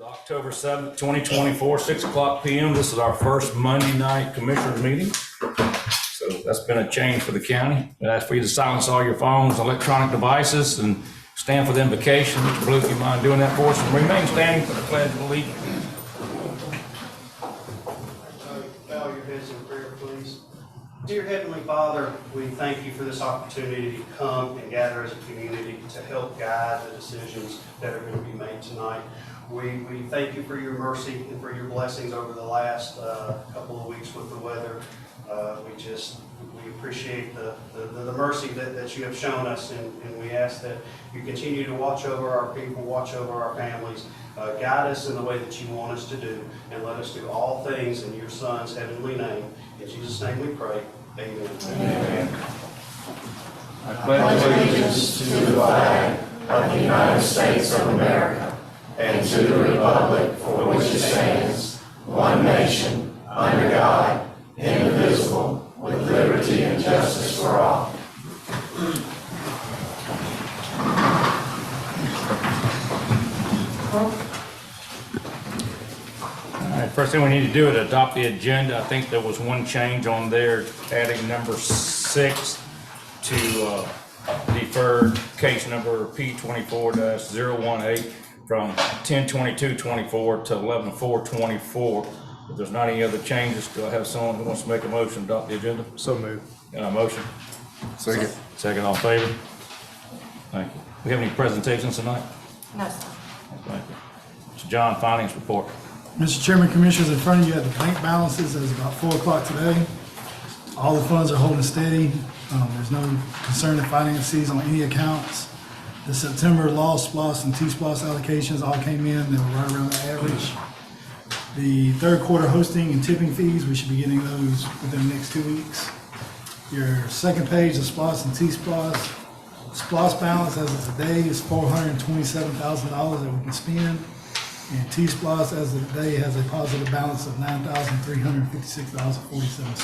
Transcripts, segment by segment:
October 7th, 2024, 6 o'clock p.m. This is our first Monday night commissioners meeting. So that's been a change for the county. I ask for you to silence all your phones, electronic devices, and stand for the invocation. Mr. Blue, if you mind doing that for us, and remain standing for the Pledge of Allegiance. Bow your heads in prayer, please. Dear Heavenly Father, we thank you for this opportunity to come and gather as a community to help guide the decisions that are going to be made tonight. We thank you for your mercy and for your blessings over the last couple of weeks with the weather. We appreciate the mercy that you have shown us, and we ask that you continue to watch over our people, watch over our families, guide us in the way that you want us to do, and let us do all things in your Son's heavenly name. In Jesus' name we pray. Amen. Amen. I pledge allegiance to the flag of the United States of America and to the republic for which it stands, one nation, under God, indivisible, with liberty and justice for all. All right, first thing we need to do is adopt the agenda. I think there was one change on there, adding number 6 to deferred case number P24-018 from 10/22/24 to 11/4/24. If there's not any other changes, do I have someone who wants to make a motion to adopt the agenda? So moved. Got a motion? Second. Second, all in favor? Thank you. We have any presentations tonight? No, sir. Thank you. Mr. John, finance report. Mr. Chairman, Commissioners, in front of you at the bank balances as about 4 o'clock today. All the funds are holding steady. There's no concern of finances on any accounts. The September loss, SPLOS, and T-SPLOS allocations all came in. They were right around the average. The third quarter hosting and tipping fees, we should be getting those within the next 2 weeks. Your second page of SPLOS and T-SPLOS. SPLOS balance as of today is $427,000 that we can spend. And T-SPLOS as of today has a positive balance of $9,356.47.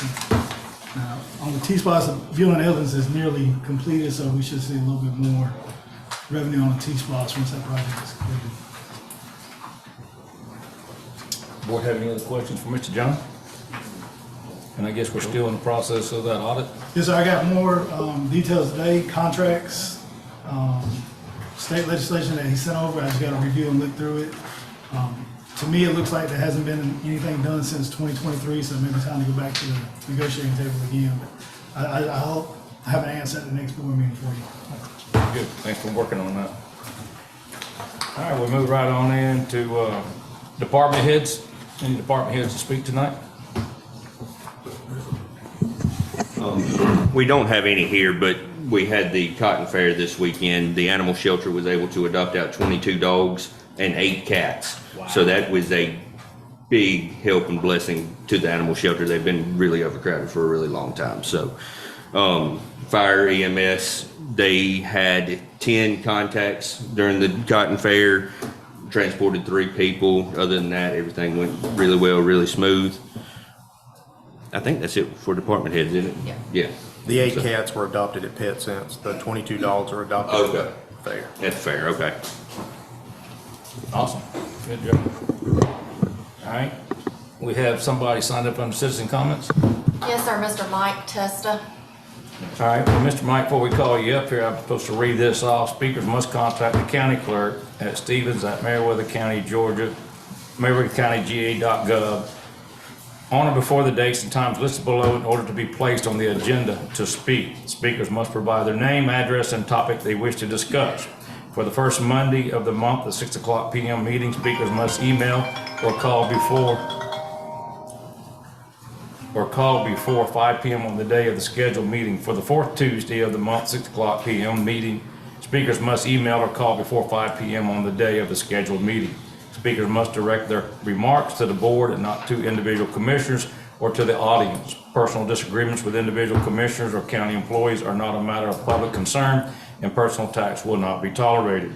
Now, on the T-SPLOS, viewing evidence is nearly completed, so we should see a little bit more revenue on the T-SPLOS once that project is completed. Board have any other questions for Mr. John? And I guess we're still in the process of that audit. Yes, sir, I got more details today, contracts, state legislation that he sent over. I just got to review and look through it. To me, it looks like there hasn't been anything done since 2023, so maybe time to go back to the negotiating table again. But I'll have an answer at the next board meeting for you. Good, thanks for working on that. All right, we'll move right on into department heads. Any department heads to speak tonight? We don't have any here, but we had the cotton fair this weekend. The animal shelter was able to adopt out 22 dogs and 8 cats. Wow. So that was a big help and blessing to the animal shelter. They've been really overcrowded for a really long time. So fire, EMS, they had 10 contacts during the cotton fair, transported 3 people. Other than that, everything went really well, really smooth. I think that's it for department heads, isn't it? Yeah. Yeah. The 8 cats were adopted at PetSense. The 22 dogs were adopted at the fair. That's fair, okay. Awesome, good job. All right, we have somebody signed up under citizen comments. Yes, sir, Mr. Mike Testa. All right, well, Mr. Mike, before we call you up here, I'm supposed to read this off. Speakers must contact the county clerk at Stevens@Meriwether County, Georgia, meriwethercountyga.gov on or before the dates and times listed below in order to be placed on the agenda to speak. Speakers must provide their name, address, and topic they wish to discuss. For the first Monday of the month, the 6 o'clock p.m. meeting, speakers must email or call before 5 p.m. on the day of the scheduled meeting. For the fourth Tuesday of the month, 6 o'clock p.m. meeting, speakers must email or call before 5 p.m. on the day of the scheduled meeting. Speakers must direct their remarks to the board and not to individual commissioners or to the audience. Personal disagreements with individual commissioners or county employees are not a matter of public concern, and personal attacks will not be tolerated.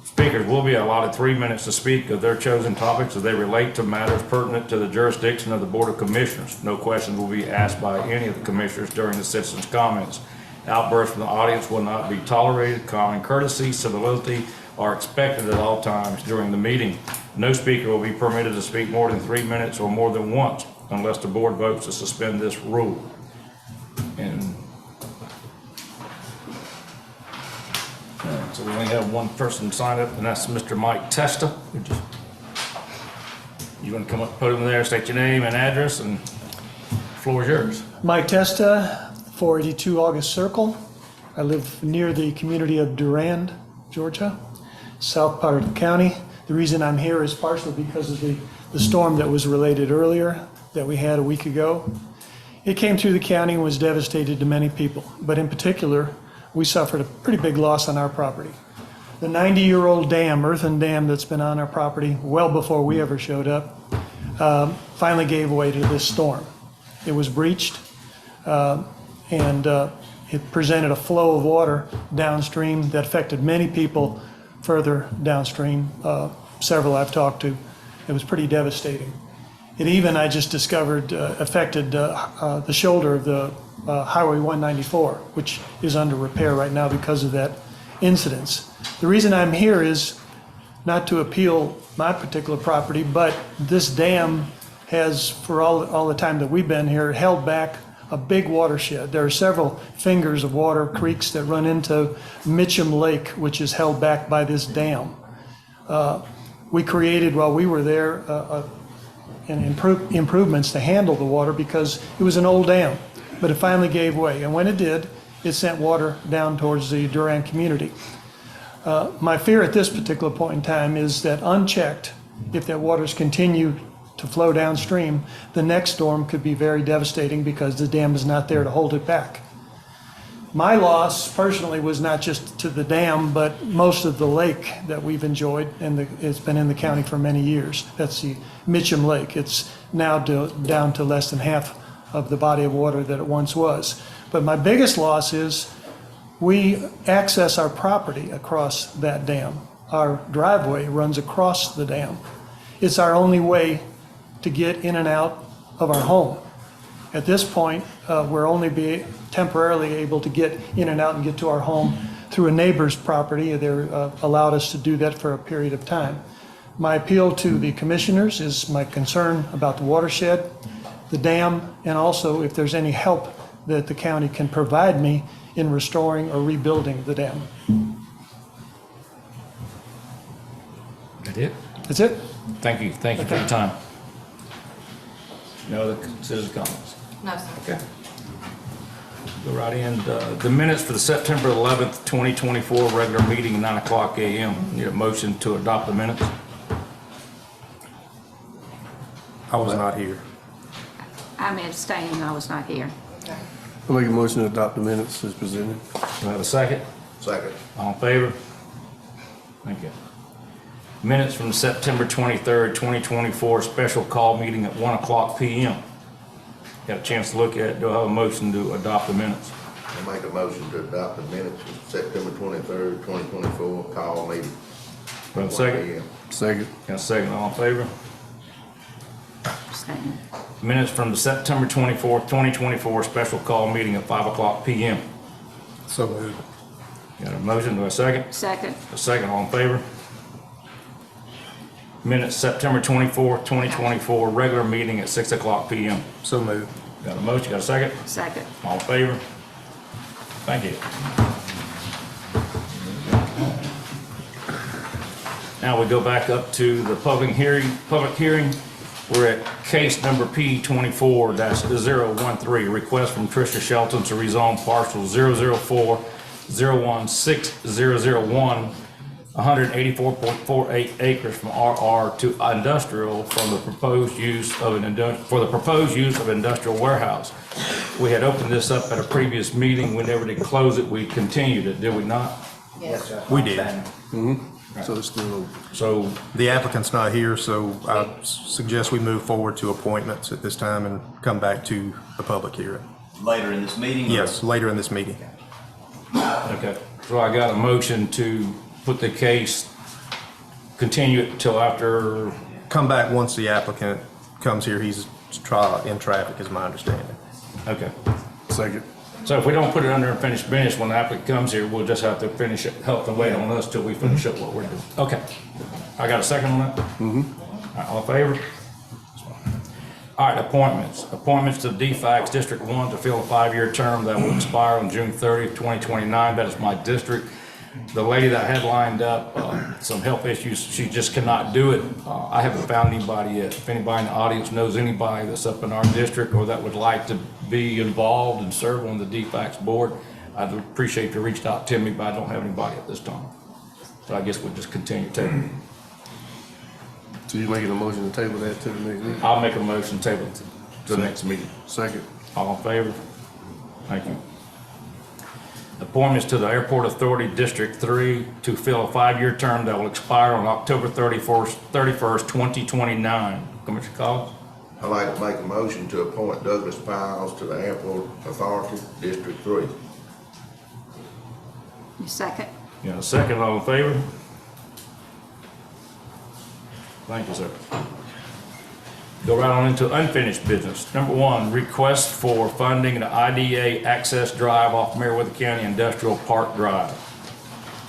Speakers will be allotted 3 minutes to speak of their chosen topics as they relate to matters pertinent to the jurisdiction of the Board of Commissioners. No questions will be asked by any of the commissioners during the citizens' comments. Outbursts from the audience will not be tolerated. Common courtesy, civility, are expected at all times during the meeting. No speaker will be permitted to speak more than 3 minutes or more than once unless the board votes to suspend this rule. And so we only have one person signed up, and that's Mr. Mike Testa. You want to come up to the podium there, state your name and address, and the floor is yours. Mike Testa, 482 August Circle. I live near the community of Durand, Georgia, south part of the county. The reason I'm here is partially because of the storm that was related earlier that we had a week ago. It came through the county and was devastated to many people, but in particular, we suffered a pretty big loss on our property. The 90-year-old dam, earthen dam that's been on our property well before we ever showed up, finally gave way to this storm. It was breached, and it presented a flow of water downstream that affected many people further downstream, several I've talked to. It was pretty devastating. It even, I just discovered, affected the shoulder of the Highway 194, which is under repair right now because of that incident. The reason I'm here is not to appeal my particular property, but this dam has, for all the time that we've been here, held back a big watershed. There are several fingers of water, creeks that run into Mitcham Lake, which is held back by this dam. We created, while we were there, improvements to handle the water because it was an old dam, but it finally gave way. And when it did, it sent water down towards the Durand community. My fear at this particular point in time is that unchecked, if that waters continue to flow downstream, the next storm could be very devastating because the dam is not there to hold it back. My loss personally was not just to the dam, but most of the lake that we've enjoyed, and it's been in the county for many years. That's the Mitcham Lake. It's now down to less than half of the body of water that it once was. But my biggest loss is we access our property across that dam. Our driveway runs across the dam. It's our only way to get in and out of our home. At this point, we're only temporarily able to get in and out and get to our home through a neighbor's property. They're allowed us to do that for a period of time. My appeal to the commissioners is my concern about the watershed, the dam, and also if there's any help that the county can provide me in restoring or rebuilding the dam. That it? That's it? Thank you for your time. No other citizens' comments? No, sir. Okay. Go right in. The minutes for the September 11th, 2024 regular meeting, 9:00 a.m. Need a motion to adopt the minutes? I was not here. I'm abstaining, I was not here. I'll make a motion to adopt the minutes as presented. Do I have a second? Second. All in favor? Thank you. Minutes from September 23rd, 2024 special call meeting at 1:00 p.m. Got a chance to look at it. Do I have a motion to adopt the minutes? I make a motion to adopt the minutes of September 23rd, 2024, call meeting. Do I have a second? Second. Got a second, all in favor? Abstaining. Minutes from the September 24th, 2024 special call meeting at 5:00 p.m. So moved. Got a motion, do I have a second? Second. A second, all in favor? Minutes September 24th, 2024 regular meeting at 6:00 p.m. So moved. Got a motion, got a second? Second. All in favor? Thank you. Now we go back up to the public hearing. We're at case number P24-013, request from Tricia Shelton to rezone parcel 004-016-001, 184.48 acres from RR to industrial for the proposed use of industrial warehouse. We had opened this up at a previous meeting. We never did close it. We continued it, did we not? Yes. We did. So it's still, So The applicant's not here, so I suggest we move forward to appointments at this time and come back to the public hearing. Later in this meeting? or- Yes, later in this meeting. okay, so I got a motion to put the case, continue it till after, Come back once the applicant comes here. He's in traffic, is my understanding. okay. second. So if we don't put it under unfinished business, when the applicant comes here, we'll just have to finish it, help them wait on us till we finish up what we're doing. Okay. I got a second on that? Mm-hmm. All in favor? All right, appointments. Appointments to DFAX District 1 to fill a 5-year term that will expire on June 30th, 2029. That is my district. The lady that I had lined up, some health issues, she just cannot do it. I haven't found anybody yet. If anybody in the audience knows anybody that's up in our district or that would like to be involved and serve on the DFAX board, I'd appreciate if you reached out to me, but I don't have anybody at this time. So I guess we'll just continue taking. So you making a motion to table that to the next meeting? I'll make a motion table to the next meeting. Second. All in favor? Thank you. Appointments to the Airport Authority District 3 to fill a 5-year term that will expire on October 31st, 2029. Commissioner Collins? I'd like to make a motion to appoint Douglas Piles to the Airport Authority District 3. You second? Yeah, second, all in favor? Thank you, sir. Go right on into unfinished business. Number 1, request for funding the IDA Access Drive off Meriwether County Industrial Park Drive.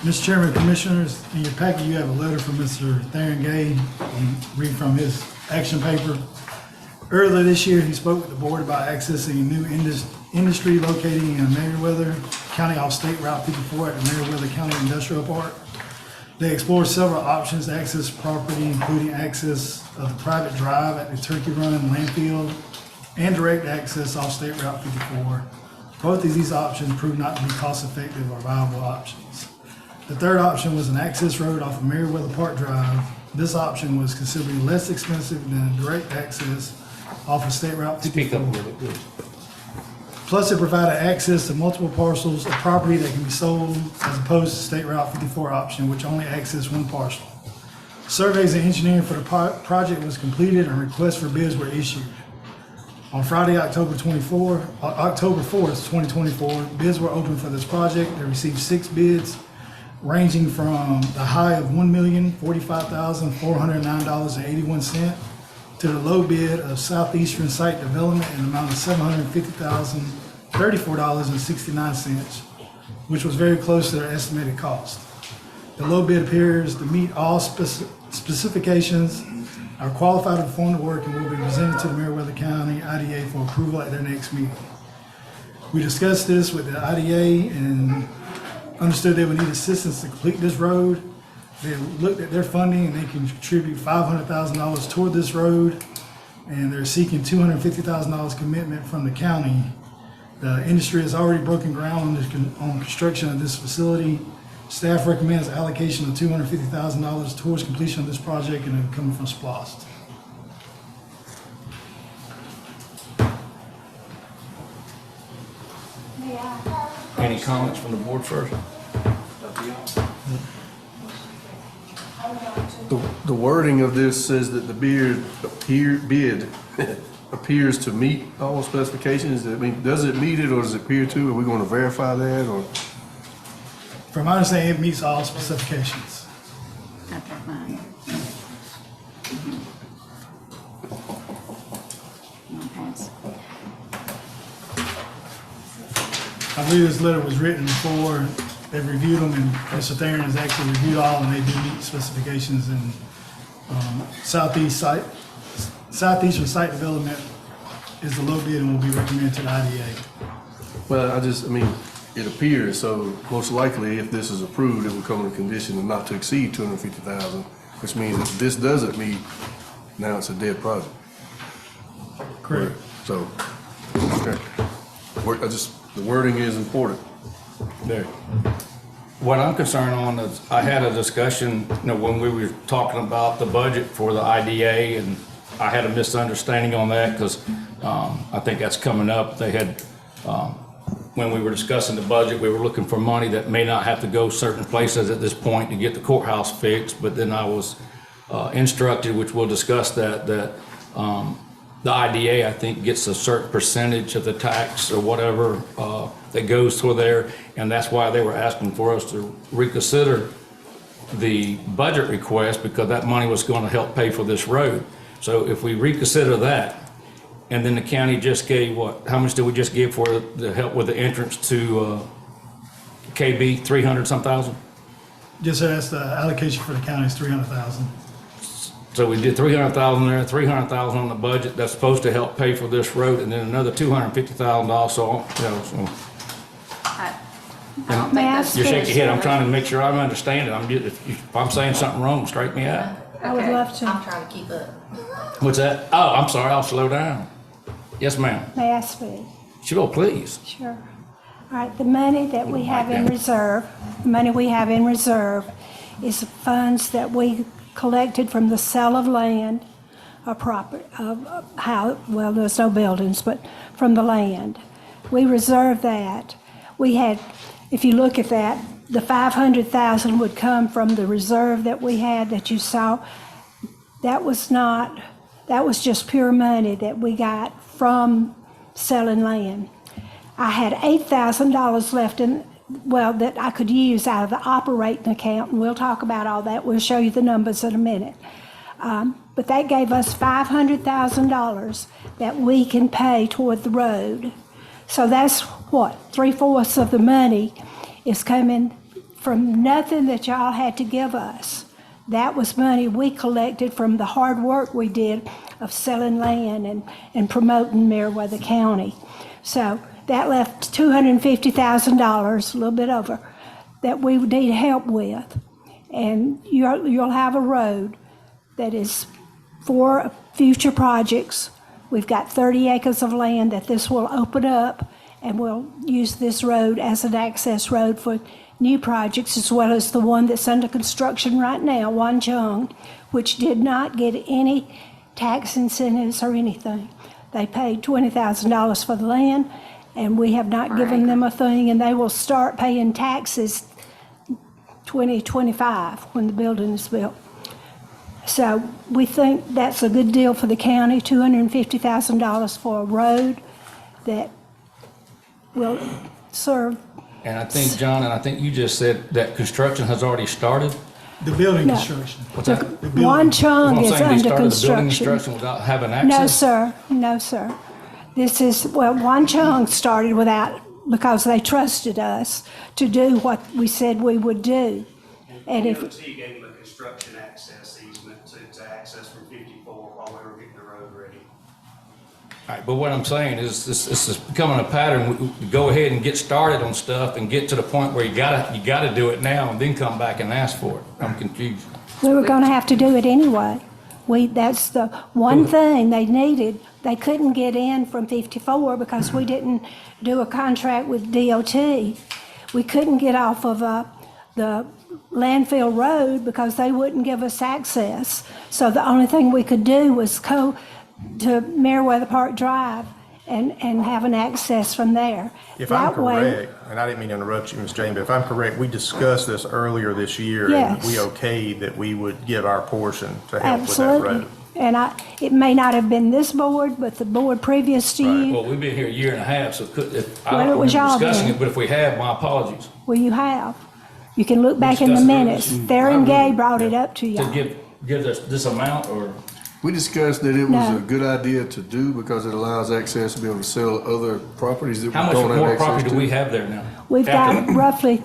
Mr. Chairman, Commissioners, in your packet, you have a letter from Mr. Theron Gay. You read from his action paper. Earlier this year, he spoke with the board about accessing a new industry located in Meriwether County off State Route 54 at the Meriwether County Industrial Park. They explored several options to access property, including access of the private drive at the Turkey Run landfill and direct access off State Route 54. Both of these options proved not to be cost-effective or viable options. The third option was an access road off of Meriwether Park Drive. This option was considerably less expensive than direct access off of State Route 54. Speak up a little bit. Plus, it provided access to multiple parcels of property that can be sold as opposed to State Route 54 option, which only accessed one parcel. Surveys and engineering for the project was completed and requests for bids were issued. On Friday, October 4th, 2024, bids were opened for this project. They received 6 bids, ranging from the high of $1,045,409.81 to the low bid of Southeastern Site Development in the amount of $750,034.69, which was very close to their estimated cost. The low bid appears to meet all specifications, are qualified to perform the work, and will be presented to the Meriwether County IDA for approval at their next meeting. We discussed this with the IDA and understood they would need assistance to complete this road. They looked at their funding and they can contribute $500,000 toward this road, and they're seeking $250,000 commitment from the county. The industry has already broken ground on construction of this facility. Staff recommends allocation of $250,000 towards completion of this project, and it'll come from SPLOST. Any comments from the board first? The wording of this says that the bid appears to meet all specifications. I mean, does it meet it or does it appear to? Are we going to verify that or? From my understanding, it meets all specifications. Got that mine. I'll pass. I believe this letter was written before they've reviewed them, and Mr. Theron has actually reviewed all, and they do meet specifications. And Southeastern Site Development is the low bid and will be recommended to the IDA. Well, I mean, it appears, so most likely if this is approved, it will come in a condition of not to exceed $250,000, which means if this doesn't meet, now it's a dead project. Correct. So, okay. The wording is important. There. What I'm concerned on is, I had a discussion, when we were talking about the budget for the IDA, and I had a misunderstanding on that, because I think that's coming up. They had, when we were discussing the budget, we were looking for money that may not have to go certain places at this point to get the courthouse fixed, but then I was instructed, which we'll discuss that the IDA, I think, gets a certain percentage of the tax or whatever that goes through there, and that's why they were asking for us to reconsider the budget request, because that money was going to help pay for this road. So if we reconsider that, And then the county just gave what? How much did we just give for the help with the entrance to KB? 300 some thousand? Yes, sir, that's the allocation for the county is 300,000. So we did 300,000 there, 300,000 on the budget. That's supposed to help pay for this road, and then another 250,000 also. You know, so I don't think May I that's you're speak? shaking your head. I'm trying to make sure I'm understanding. If I'm saying something wrong, straighten me out. I would Okay, love to. I'm trying to keep up. What's that? Oh, I'm sorry. I'll slow down. Yes, ma'am. May I speak? Sure, please. Sure. All right, the money that we have in reserve, is funds that we collected from the sale of land, or property, well, there's no buildings, but from the land. We reserved that. We had, if you look at that, the 500,000 would come from the reserve that we had that you saw. That was just pure money that we got from selling land. I had $8,000 left that I could use out of the operating account, and we'll talk about all that. We'll show you the numbers in a minute. But that gave us $500,000 that we can pay toward the road. So that's what, 3/4 of the money is coming from nothing that y'all had to give us. That was money we collected from the hard work we did of selling land and promoting Meriwether County. So that left $250,000, a little bit over, that we would need help with. And you'll have a road that is for future projects. We've got 30 acres of land that this will open up, and we'll use this road as an access road for new projects, as well as the one that's under construction right now, Wanchung, which did not get any tax incentives or anything. They paid $20,000 for the land, and we have not given them a thing, and they will start paying taxes 2025 when the building is built. So we think that's a good deal for the county, $250,000 for a road that will serve. And I think, John, and I think you just said that construction has already started. The building No. construction. What's that? The building. Wanchung What I'm is saying, they under started the building construction. construction without having access? No, sir, no, sir. This is, well, Wanchung started because they trusted us to do what we said we would do. And if, DOT gave them a construction access easement to access from 54 while we were getting the road ready. All right, but what I'm saying is, this is becoming a pattern. We go ahead and get started on stuff and get to the point where you gotta do it now and then come back and ask for it. I'm confused. we were gonna have to do it anyway. That's the one thing they needed. They couldn't get in from 54 because we didn't do a contract with DOT. We couldn't get off of the landfill road because they wouldn't give us access. So the only thing we could do was go to Meriwether Park Drive and have an access from there. If I'm That way- correct, and I didn't mean to interrupt you, Ms. Jane, but if I'm correct, we discussed this earlier this year. And Yes. we okayed that we would give our portion to help with that Absolutely. road. And it may not have been this board, but the board previous to you. Well, we've been here a year and a half, so I Well, don't it was remember y'all discussing then. it, but if we have, my apologies. Well, you have. You can look back in the discussed it minutes. earlier. Theron Gay brought it up to To y'all. give this amount, or? We discussed that it was No. a good idea to do because it allows access to be able to sell other properties that we How much don't have more access property to. do we have there now? We've After- got roughly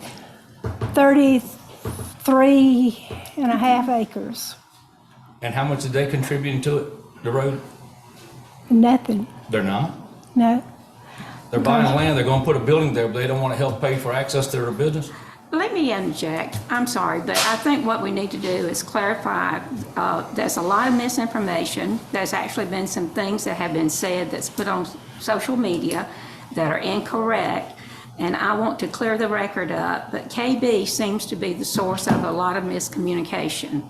33 and a half acres. And how much are they contributing to it, the road? Nothing, They're not. no. They're buying land, they're gonna put a building there, but they don't wanna help pay for access to their business? Let me interject. I'm sorry, but I think what we need to do is clarify, there's a lot of misinformation. There's actually been some things that have been said that's put on social media that are incorrect, and I want to clear the record up, but KB seems to be the source of a lot of miscommunication.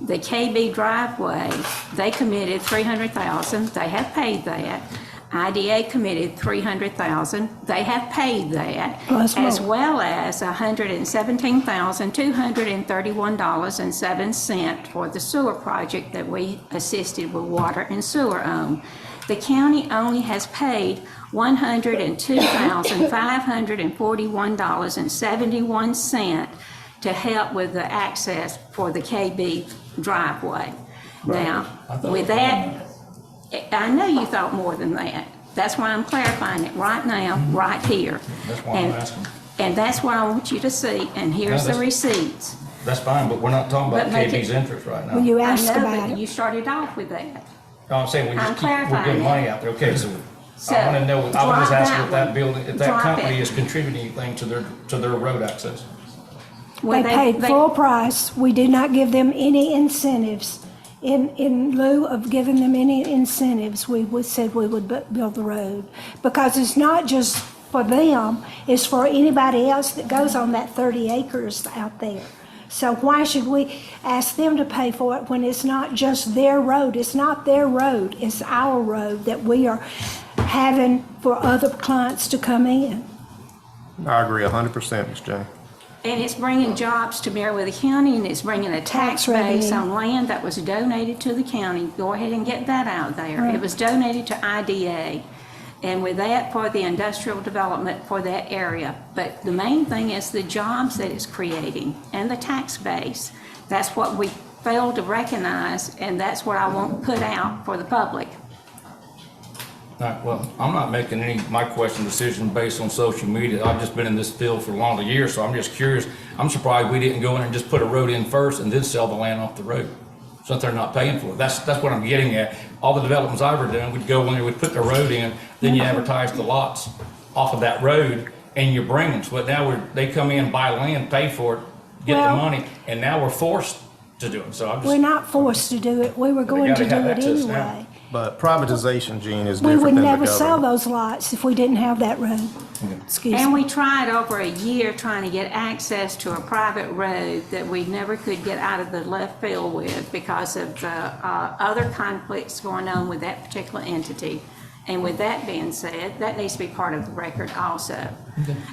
The KB driveway, they committed $300,000, they have paid that. IDA committed $300,000, they have paid that, Plus as more. well as $117,231.07 for the sewer project that we assisted with water and sewer on. The county only has paid $102,541.71 to help with the access for the KB driveway. Now, with that, I know you thought more than that. That's why I'm clarifying it right now, right here. That's why I'm asking. And that's what I want you to see, and here's the that's- receipts. That's fine, but we're not talking about But make KB's it- interest right now. Well, you I asked know, about but it. you started off with that. No, I'm saying we I'm just keep, we're clarifying getting it. money out there. Okay, so So, I wanna know, I was drop just asking that if that one. building, if that Drop company it. is contributing anything to their road access. Well, They paid full price. We did not give them any incentives. In lieu of giving them any incentives, said we would build the road. Because it's not just for them, it's for anybody else that goes on that 30 acres out there. So why should we ask them to pay for it when it's not just their road? It's not their road, it's our road that we are having for other clients to come in. I agree 100%, Ms. Jane. And it's bringing jobs to Meriwether County, and it's bringing a tax Tax base revenue. on land that was donated to the county. Go ahead and get that out there. Right. It was donated to IDA, and with that for the industrial development for that area. But the main thing is the jobs that it's creating and the tax base. That's what we failed to recognize, and that's what I want put out for the public. All right, well, I'm not making my question decision based on social media. I've just been in this field for a long year, so I'm just curious. I'm surprised we didn't go in and just put a road in first and then sell the land off the road, since they're not paying for it. That's what I'm getting at. All the developments I've ever done, we'd go in there, we'd put the road in, then you advertise the lots off of that road, and you bring them. But now they come in, buy land, pay for it, get the Well- money, and now we're forced to do it. So I'm We're just, not forced to do it. We were going gotta to do have it access now. anyway. But privatization, Gene, is We different would than the never sell government. those lots if we didn't have that road. Excuse And me. we tried over a year trying to get access to a private road that we never could get out of the left field with because of the other conflicts going on with that particular entity. And with that being said, that needs to be part of the record also.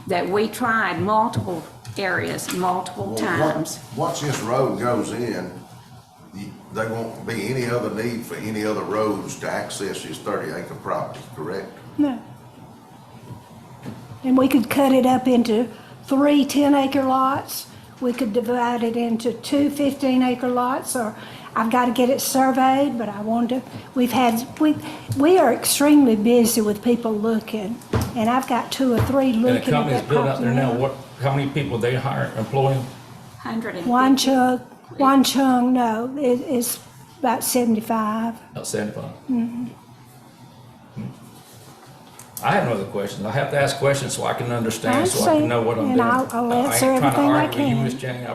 That we tried multiple areas, multiple times. Once this road goes in, there won't be any other need for any other roads to access this 30-acre property, correct? No. And we could cut it up into 3 10-acre lots. We could divide it into 2 15-acre lots, or I've got to get it surveyed, but I want to, we are extremely busy with people looking, and I've got 2 or 3 and the looking at company that's that built out there now, property. how many people they hire, employing? 150. One Chung, no, it's about 75. About 75. I have no other questions. I have to ask questions so I can understand, so I can know what I'm And doing. I'll answer I ain't trying to everything I argue with you, can. Ms. Jane.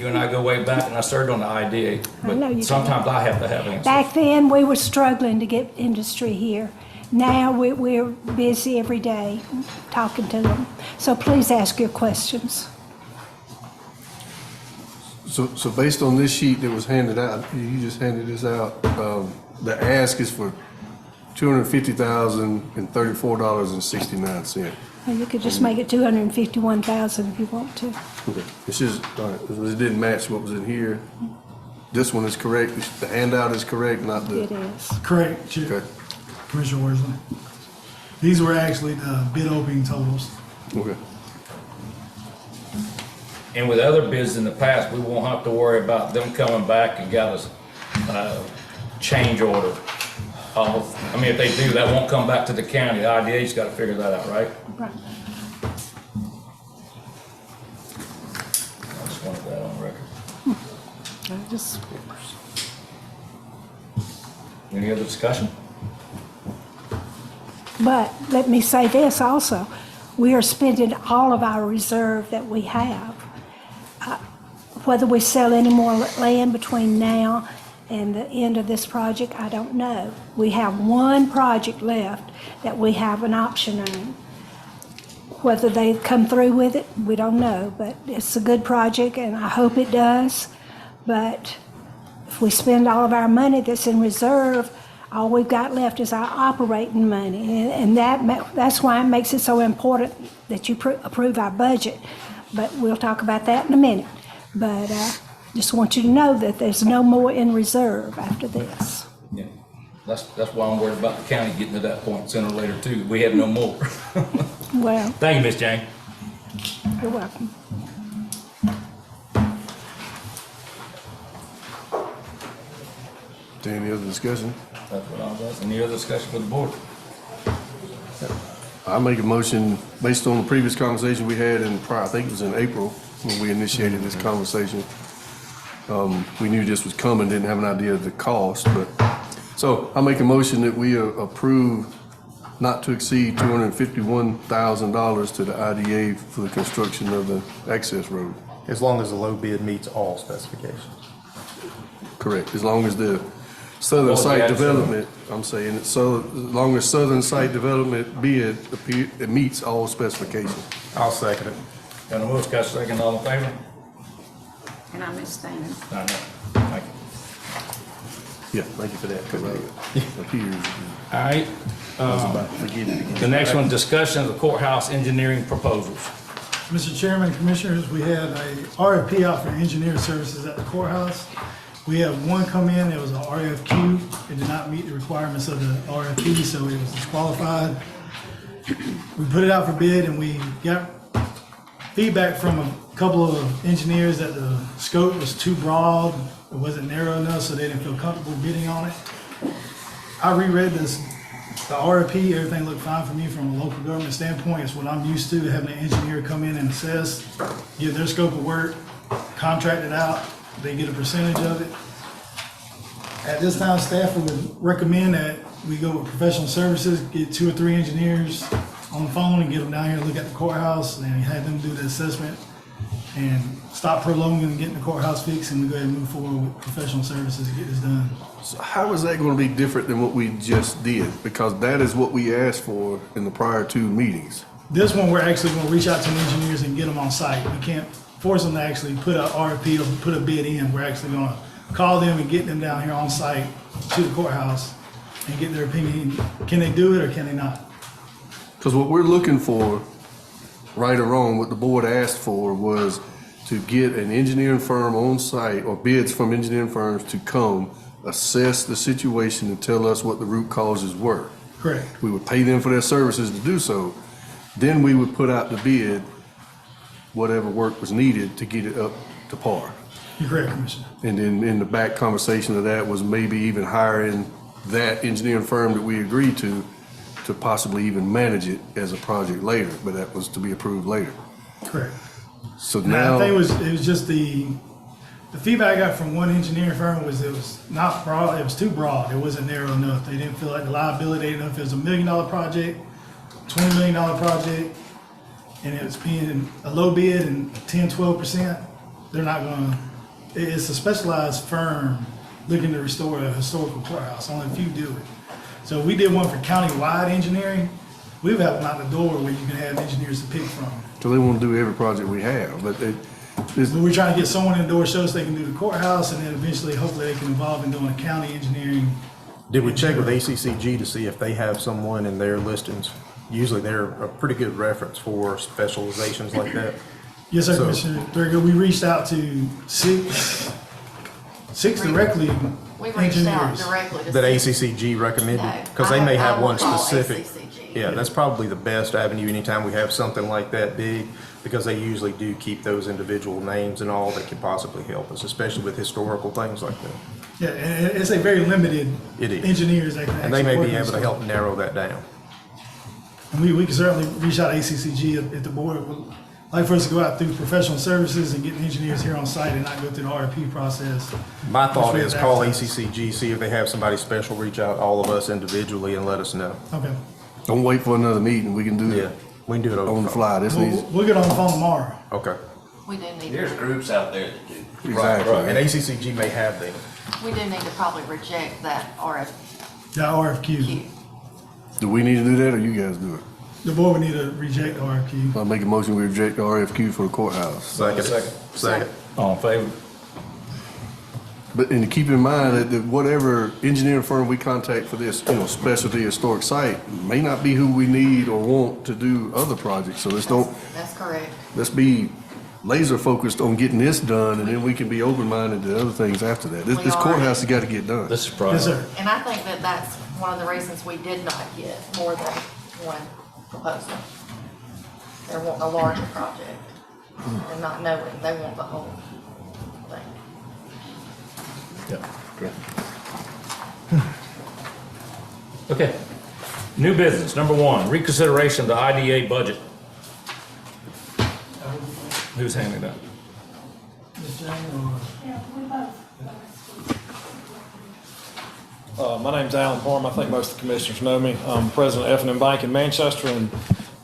You and I go way back, and I served on the IDA, I know you but did. sometimes I have to have answers. Back then, we were struggling to get industry here. Now, we're busy every day talking to them. So please ask your questions. So based on this sheet that was handed out, you just handed this out, the ask is for $250,034.69. And you could just make it 251,000 if you want to. Okay, it's just, all right, it didn't match what was in here. This one is correct, the handout is correct, not the. It is. Correct, Chair. Okay, Commissioner Worsley. These were actually the bid opening totals. okay. And with other bids in the past, we won't have to worry about them coming back and got us change order. I mean, if they do, that won't come back to the county. The IDA's got to figure that out, right? Right. I just wanted that on record. Just Any other discussion? But let me say this also, we are spending all of our reserve that we have. Whether we sell any more land between now and the end of this project, I don't know. We have one project left that we have an option on. Whether they come through with it, we don't know, but it's a good project and I hope it does. But if we spend all of our money that's in reserve, all we've got left is our operating money. And that's why it makes it so important that you approve our budget. But we'll talk about that in a minute. But just want you to know that there's no more in reserve after this. Yeah. That's why I'm worried about the county getting to that point sooner or later too. We have no more. Well, Thank you, Ms. Jane. you're welcome. Any other discussion? That's what I was. Any other discussion with the board? I make a motion based on the previous conversation we had in prior, I think it was in April when we initiated this conversation. We knew this was coming, didn't have an idea of the cost, but, so I make a motion that we approve not to exceed $251,000 to the IDA for the construction of the access road. As long as the low bid meets all specifications. Correct, as long as the southern site development, I'm saying, as long as southern site development bid, it meets all specifications. I'll second it. Got a motion, got a second, all in favor? And I'm abstaining. No, no. Thank you. Yeah, thank you for that, because it appears. All right. I was about to forget it again. The next one, discussion of the courthouse engineering proposals. Mr. Chairman, Commissioners, we had a RFP out for engineer services at the courthouse. We had one come in, it was an RFQ. It did not meet the requirements of the RFP, so it was disqualified. We put it out for bid and we got feedback from a couple of engineers that the scope was too broad, it wasn't narrow enough, so they didn't feel comfortable bidding on it. I reread the RFP, everything looked fine for me from a local government standpoint. It's what I'm used to, having an engineer come in and assess, give their scope of work, contract it out, they get a percentage of it. At this time, staff would recommend that we go with professional services, get 2 or 3 engineers on the phone and get them down here to look at the courthouse and have them do the assessment and stop prolonging and getting the courthouse fixed, and we go ahead and move forward with professional services to get this done. So how is that going to be different than what we just did? Because that is what we asked for in the prior 2 meetings. This one, we're actually gonna reach out to the engineers and get them on site. We can't force them to actually put a RFP or put a bid in. We're actually gonna call them and get them down here on site to the courthouse and get their opinion. Can they do it or can they not? Because what we're looking for, right or wrong, what the board asked for was to get an engineering firm on site or bids from engineering firms to come assess the situation and tell us what the root causes were. Correct. We would pay them for their services to do so. Then we would put out the bid, whatever work was needed to get it up to par. You're correct, Commissioner. And then in the back conversation of that was maybe even hiring that engineering firm that we agreed to possibly even manage it as a project later, but that was to be approved later. Correct. So And now. I think it was just the feedback I got from one engineering firm was it was not broad, it was too broad. It wasn't narrow enough. They didn't feel like the liability enough. It was $1 million project, $20 million project, and it was being a low bid and 10-12%. They're not gonna, it's a specialized firm looking to restore a historical courthouse. Only a few do it. So we did one for county-wide engineering. We've had one out the door where you can have engineers to pick from. So they want to do every project we have, but But we're trying to get someone in the door, show us they can do the courthouse, and then eventually, hopefully, they can evolve in doing a county engineering. Did we check with ACCG to see if they have someone in their listings? Usually they're a pretty good reference for specializations like that. Yes, sir, So- Commissioner. Very good. We reached out to six directly We reached out engineers. directly to. That ACCG recommended? No, Because they may I have will one call specific. ACCG. Yeah, that's probably the best avenue anytime we have something like that big, because they usually do keep those individual names and all that can possibly help us, especially with historical things like that. Yeah, and it's a very limited It is. engineers that can And they actually may work be on able to stuff. help narrow that down. And we can certainly reach out to ACCG if the board would like for us to go out through professional services and get engineers here on site and not go through the RFP process. My thought Which we is have call advertised. ACCG, see if they have somebody special, reach out all of us individually and let us know. Okay. don't wait for another meeting. We can do Yeah, it we can do it over on the phone. fly. This needs, We'll get on the phone tomorrow. Okay. We do need, There's groups out there that do. exactly. And ACCG may have them. we do need to probably reject that RFQ. The RFQ. Do we need to do that or you guys do it? The board would need to reject the RFQ. I'll make a motion, we reject the RFQ for the courthouse. Second. Second. All in favor? But, and to keep in mind that whatever engineering firm we contact for this, specialty historic site may not be who we need or want to do other projects. So That's correct. let's be laser focused on getting this done and then we can be open-minded to other things after that. This We are. courthouse has got to get done. This is Yes, probably. sir. And I think that that's one of the reasons we did not get more than one proposal. They're wanting a larger project and not knowing, they want the whole thing. Yeah. Okay. New business, number one, reconsideration of the IDA budget. Who's handing that? My name's Alan Parham. I think most of the commissioners know me. I'm president of F&M Bank in Manchester, and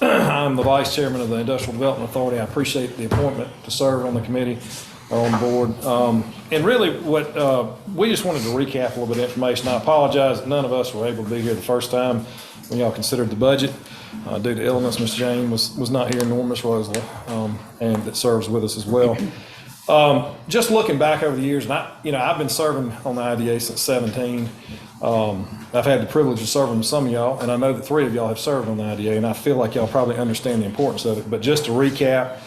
I'm the vice chairman of the Industrial Development Authority. I appreciate the appointment to serve on the committee or on the board. And really, we just wanted to recap a little bit of information. I apologize that none of us were able to be here the first time when y'all considered the budget. Due to illness, Ms. Jane was not here, nor Ms. Rosalie, and that serves with us as well. Just looking back over the years, and I've been serving on the IDA since 17. I've had the privilege of serving with some of y'all, and I know that 3 of y'all have served on the IDA, and I feel like y'all probably understand the importance of it. But just to recap,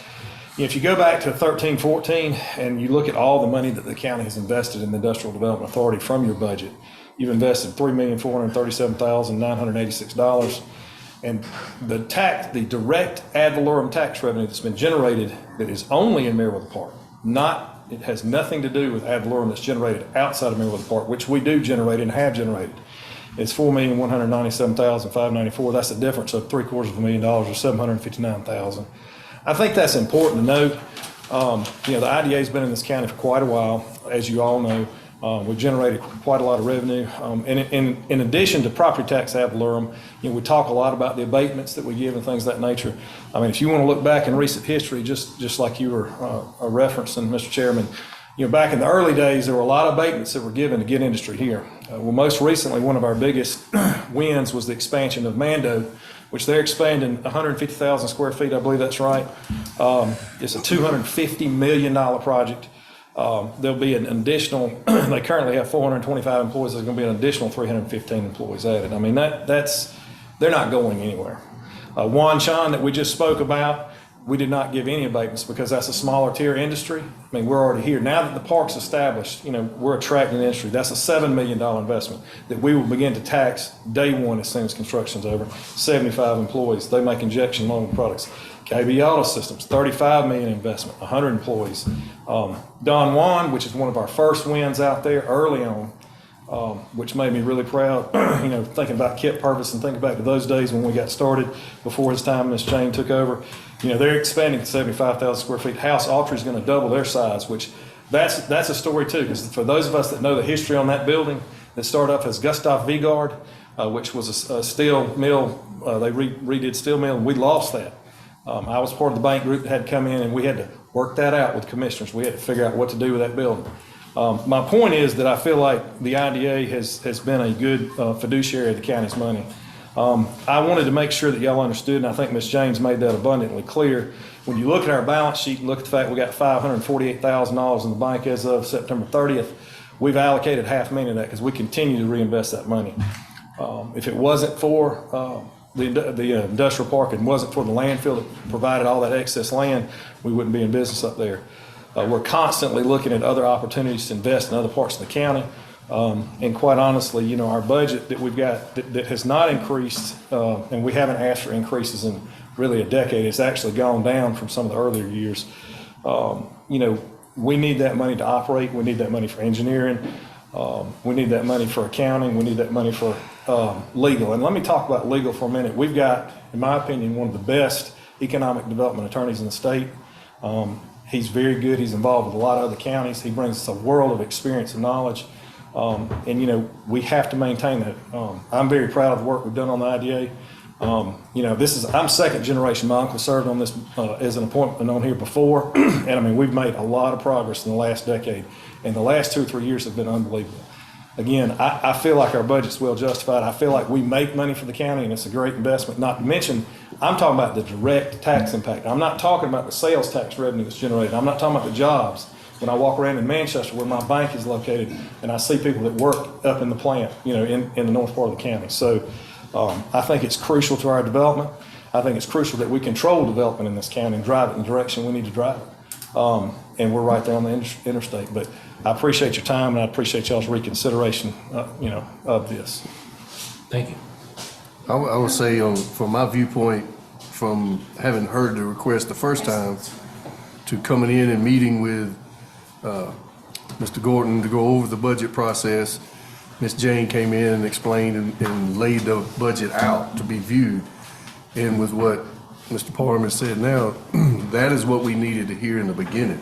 if you go back to 13, 14, and you look at all the money that the county has invested in the Industrial Development Authority from your budget, you've invested $3,437,986. And the direct ad valorem tax revenue that's been generated that is only in Meriwether Park, it has nothing to do with ad valorem that's generated outside of Meriwether Park, which we do generate and have generated. It's $4,197,594. That's a difference of $750,000 or $759,000. I think that's important to note. The IDA has been in this county for quite a while, as you all know. We've generated quite a lot of revenue. In addition to property tax ad valorem, we talk a lot about the abatements that we give and things of that nature. I mean, if you want to look back in recent history, just like you were referencing, Mr. Chairman, back in the early days, there were a lot of abatements that were given to get industry here. Well, most recently, one of our biggest wins was the expansion of Mando, which they're expanding 150,000 square feet, I believe that's right. It's a $250 million project. There'll be an additional, they currently have 425 employees, there's going to be an additional 315 employees added. I mean, they're not going anywhere. Wan Chan that we just spoke about, we did not give any abatements because that's a smaller tier industry. I mean, we're already here. Now that the park's established, we're attracting the industry. That's a $7 million investment that we will begin to tax day one as soon as construction's over. 75 employees, they make injection molding products. KB Auto Systems, $35 million investment, 100 employees. Don Juan, which is one of our first wins out there early on, which made me really proud, thinking about Kip Purvis and thinking back to those days when we got started before his time Ms. Jane took over. They're expanding to 75,000 square feet. House Autry is going to double their size, which that's a story too, because for those of us that know the history on that building, that started off as Gustav Vigard, which was a steel mill. They redid steel mill, and we lost that. I was part of the bank group that had come in, and we had to work that out with commissioners. We had to figure out what to do with that building. My point is that I feel like the IDA has been a good fiduciary of the county's money. I wanted to make sure that y'all understood, and I think Ms. James made that abundantly clear. When you look at our balance sheet and look at the fact we got $548,000 in the bank as of September 30th, we've allocated $500,000 of that because we continue to reinvest that money. If it wasn't for the industrial park and wasn't for the landfill that provided all that excess land, we wouldn't be in business up there. We're constantly looking at other opportunities to invest in other parts of the county. And quite honestly, our budget that we've got that has not increased, and we haven't asked for increases in really a decade, it's actually gone down from some of the earlier years. We need that money to operate. We need that money for engineering. We need that money for accounting. We need that money for legal. And let me talk about legal for a minute. We've got, in my opinion, one of the best economic development attorneys in the state. He's very good. He's involved with a lot of other counties. He brings us a world of experience and knowledge. We have to maintain that. I'm very proud of the work we've done on the IDA. I'm second generation. My uncle served on this as an appointment on here before. And we've made a lot of progress in the last decade. And the last 2 or 3 years have been unbelievable. Again, I feel like our budget's well justified. I feel like we make money for the county, and it's a great investment. Not to mention, I'm talking about the direct tax impact. I'm not talking about the sales tax revenue that's generated. I'm not talking about the jobs. When I walk around in Manchester, where my bank is located, and I see people that work up in the plant, in the north part of the county. So I think it's crucial to our development. I think it's crucial that we control development in this county and drive it in the direction we need to drive it. And we're right there on the interstate. But I appreciate your time, and I appreciate y'all's reconsideration, of this. Thank you. I would say, from my viewpoint, from having heard the request the first time to coming in and meeting with Mr. Gordon to go over the budget process, Ms. Jane came in and explained and laid the budget out to be viewed. And with what Mr. Parham said now, that is what we needed to hear in the beginning.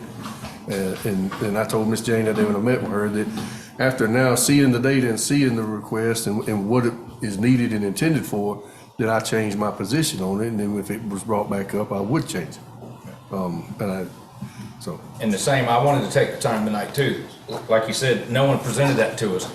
And I told Ms. Jane that day when I met with her that after now seeing the data and seeing the request and what it is needed and intended for, that I changed my position on it. And then if it was brought back up, I would change it. And the same, I wanted to take the time tonight too. Like you said, no one presented that to us.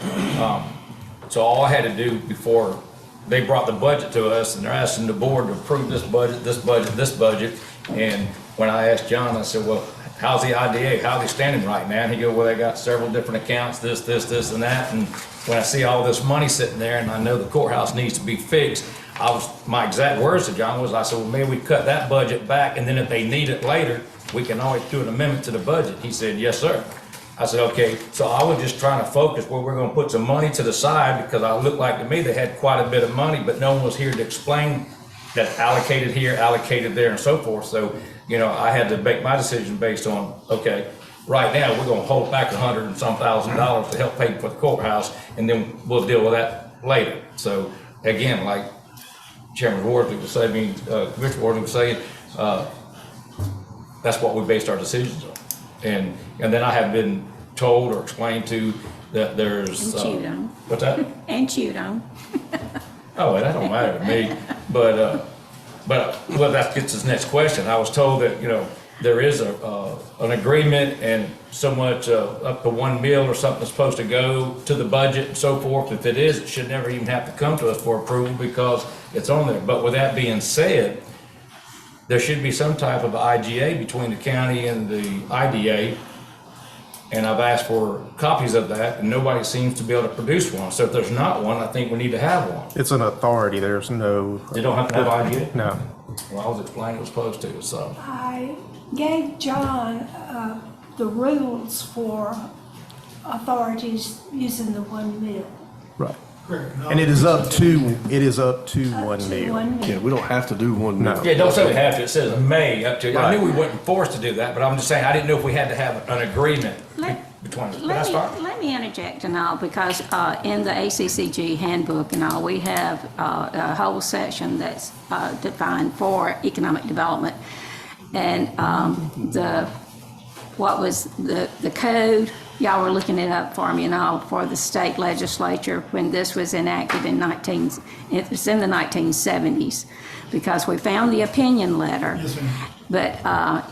So all I had to do before they brought the budget to us, and they're asking the board to approve this budget, this budget, this budget. And when I asked John, I said, well, how's the IDA? How are they standing right now? And he goes, well, they got several different accounts, this, and that. And when I see all this money sitting there and I know the courthouse needs to be fixed, my exact words to John was, I said, well, maybe we cut that budget back, and then if they need it later, we can always do an amendment to the budget. He said, yes, sir. I said, okay. So I was just trying to focus where we're gonna put some money to the side, because it looked like to me they had quite a bit of money, but no one was here to explain that allocated here, allocated there, and so forth. So, I had to make my decision based on, okay, right now, we're gonna hold back $100 and some thousand to help pay for the courthouse, and then we'll deal with that later. So again, like Chairman Worthy was saying, Commissioner Worthy was saying, that's what we based our decisions on. And then I have been told or explained to that there's. And chewed on. What's that? And chewed on. Oh, well, that don't matter to me. But well, that gets us next question. I was told that, there is an agreement and so much up to $1 million or something is supposed to go to the budget and so forth. If it is, it should never even have to come to us for approval because it's on there. But with that being said, there should be some type of IGA between the county and the IDA. And I've asked for copies of that, and nobody seems to be able to produce one. So if there's not one, I think we need to have one. It's an authority, there's no. They don't have to have IGA? No. Well, I was explaining it was supposed to, so. I gave John the rules for authorities using the 1 mil. Right. And it is up to 1 mil. 1 mil. Yeah, we don't have to do one now. Yeah, don't say we have to, it says may up to, I Right. knew we wasn't forced to do that, but I'm just saying, I didn't know if we had to have an agreement between us, but that's fine. Let me interject and all, because in the ACCG handbook and all, we have a whole section that's defined for economic development. And what was the code, y'all were looking it up for me and all, for the state legislature when this was enacted it was in the 1970s, because we found the opinion letter. Yes, ma'am. But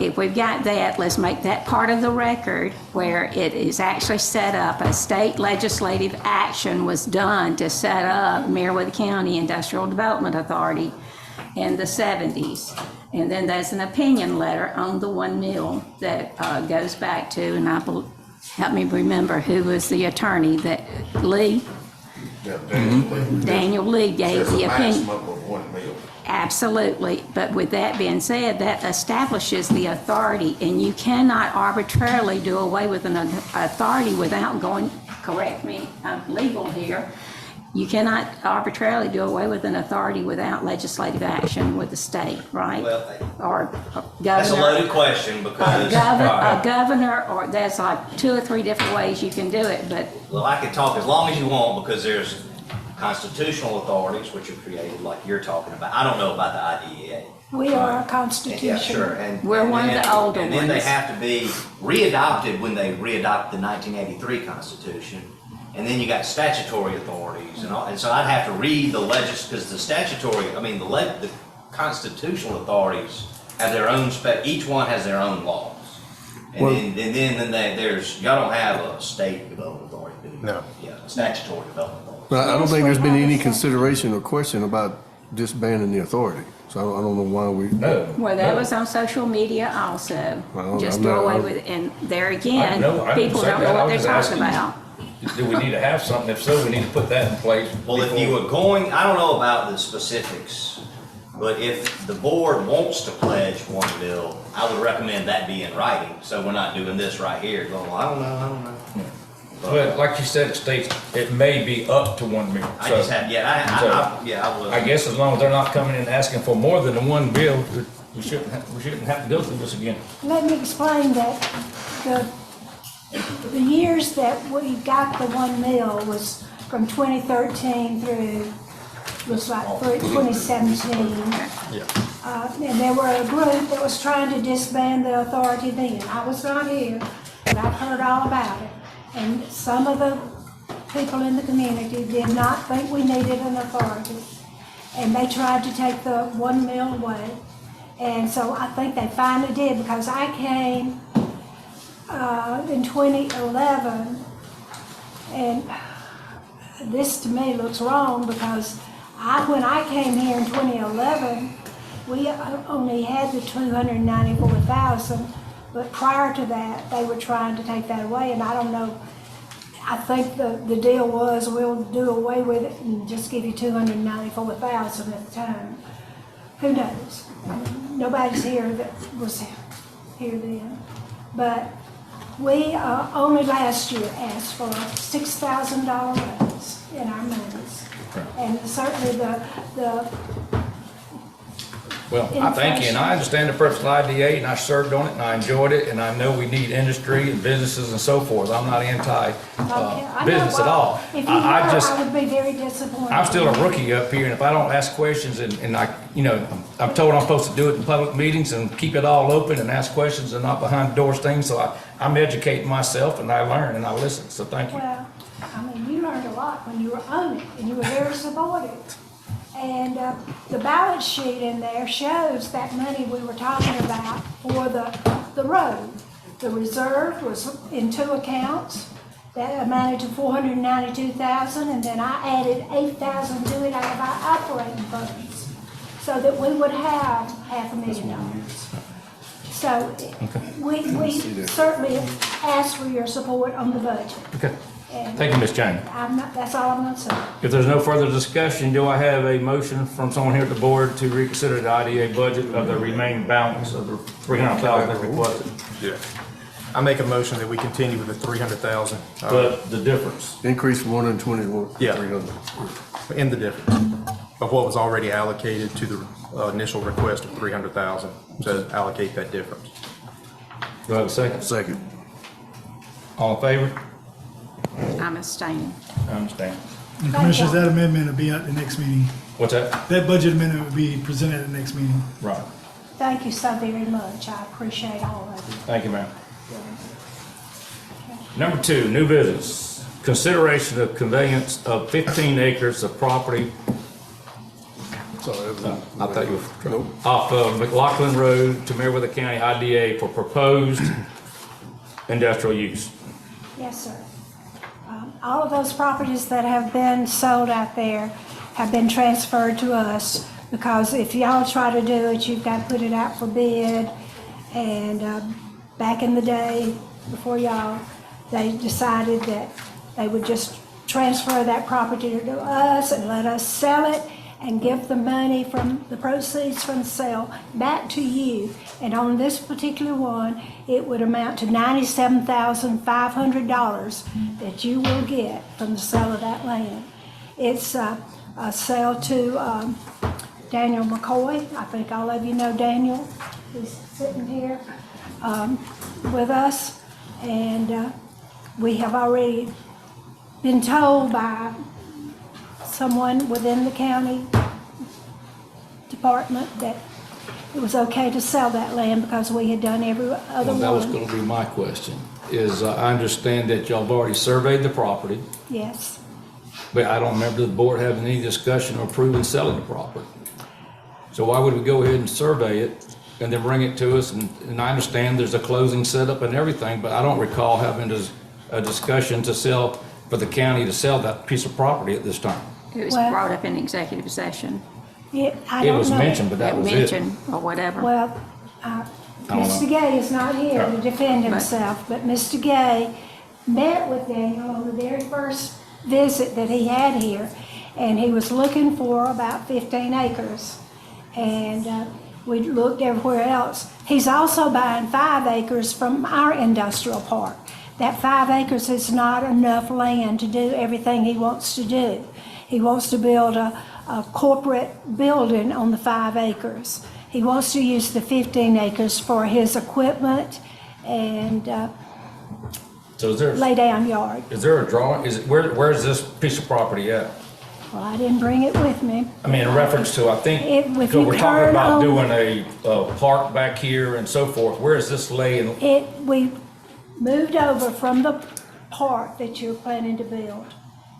if we've got that, let's make that part of the record where it is actually set up. A state legislative action was done to set up Meriwether County Industrial Development Authority in the 70s. And then there's an opinion letter on the 1 mil that goes back to, and help me remember who was the attorney that Lee, Daniel Lee gave the opinion. Maximum of 1 mil. Absolutely, but with that being said, that establishes the authority, and you cannot arbitrarily do away with an authority without going, correct me, I'm legal here, you cannot arbitrarily do away with an authority without legislative action with the state, right? Well, Or governor. that's a loaded question because, A governor, or there's like 2 or 3 different ways you can do it, but well, I can talk as long as you want because there's constitutional authorities which are created like you're talking about. I don't know about the IDEA. We are a Yeah, constitution. sure. And We're one of the older And then they ones. have to be readopted when they readopt the 1983 Constitution. And then you got statutory authorities and all, and so I'd have to read the because the statutory, the constitutional authorities have their own each one has their own laws. And then y'all don't have a state development authority, do you? No. Yeah, a statutory development authority. But I don't think there's been any consideration or question about disbanding the authority. So I don't know why we. No. well, that was on social media also. Well, Just I'm do not- away I'm- with it, and there again, I people didn't say don't that. know I what they're was talking asking. about. Do we need to have something? If so, we need to put that in place. Well, if before- you were going, I don't know about the specifics, but if the board wants to pledge 1 mil, I would recommend that be in writing, so we're not doing this right here, going, well, I don't know. But like you said, it states it may be up to 1 million. I just had, I was. I guess as long as they're not coming in asking for more than the 1 bill, we shouldn't have to go through this again. Let me explain that the years that we got the 1 mil was from 2013 through, looks like 2017. And there were a group that was trying to disband the authority then. I was not here, but I've heard all about it. And some of the people in the community did not think we needed an authority. And they tried to take the 1 mill away. And so I think they finally did, because I came in 2011, and this to me looks wrong, because when I came here in 2011, we only had the 294,000, but prior to that, they were trying to take that away, and I don't know. I think the deal was we'll do away with it and just give you 294,000 at the time. Who knows? I mean, nobody's here that was here then. But we only last year asked for a $6,000 raise in our monies. And certainly Well, I thank you, and I understand the purpose of IDA, and I served on it, and I enjoyed it, and I know we need industry and businesses and so forth. I'm not anti-business at all. If you were, I would be very disappointed. I'm still a rookie up here, and if I don't ask questions, and I'm told I'm supposed to do it in public meetings and keep it all open and ask questions and not behind doors things, so I'm educating myself, and I learn, and I listen, so thank you. Well, I mean, you learned a lot when you were on it, and you were very supportive. And the balance sheet in there shows that money we were talking about for the road. The reserve was in 2 accounts that amounted to 492,000, and then I added 8,000 to it out of our operating funds, so that we would have $500,000. So we certainly ask for your support on the budget. Okay. Thank you, Ms. Jane. That's all I'm gonna say. If there's no further discussion, do I have a motion from someone here at the board to reconsider the IDA budget of the remaining balance of the $300,000 that's requested? Yeah. I make a motion that we continue with the 300,000. But the difference, Increase from 120 to Yeah. 300. In the difference of what was already allocated to the initial request of 300,000, to allocate that difference. do I have a second? Second. All in favor? I'm abstaining. I understand. And Commissioners, that amendment will be at the next meeting. What's that? That budget amendment will be presented at the next meeting. Right. Thank you so very much. I appreciate all of you. Thank you, ma'am. Number 2, new business. Consideration of conveyance of 15 acres of property Sorry, that was I thought you were Nope. off of McLaughlin Road to Meriwether County IDA for proposed industrial use. Yes, sir. All of those properties that have been sold out there have been transferred to us, because if y'all try to do it, you've got to put it out for bid. And back in the day, before y'all, they decided that they would just transfer that property to us and let us sell it and give the money from the proceeds from the sale back to you. And on this particular one, it would amount to $97,500 that you will get from the sale of that land. It's a sale to Daniel McCoy. I think all of you know Daniel. He's sitting here with us. And we have already been told by someone within the county department that it was okay to sell that land because we had done every other Well, that was one. going to be my question, is I understand that y'all have already surveyed the property, Yes. but I don't remember the board having any discussion or approving selling the property. So why would we go ahead and survey it and then bring it to us? And I understand there's a closing setup and everything, but I don't recall having a discussion to sell, for the county to sell that piece of property at this time. It was Well- brought up in executive session. I It don't was know. mentioned, but that was it. Mentioned or whatever. Well, don't know. Mr. Gay is not here to defend himself, but Mr. Gay met with Daniel on the very first visit that he had here, and he was looking for about 15 acres. And we looked everywhere else. He's also buying 5 acres from our industrial park. That 5 acres is not enough land to do everything he wants to do. He wants to build a corporate building on the 5 acres. He wants to use the 15 acres for his equipment and So is there, lay down yard. is there a drawing, where's this piece of property at? Well, I didn't bring it with me. I mean, in reference to, I think, If because you we're talking turn about on- doing a park back here and so forth. Where is this laying? We moved over from the park that you're planning to build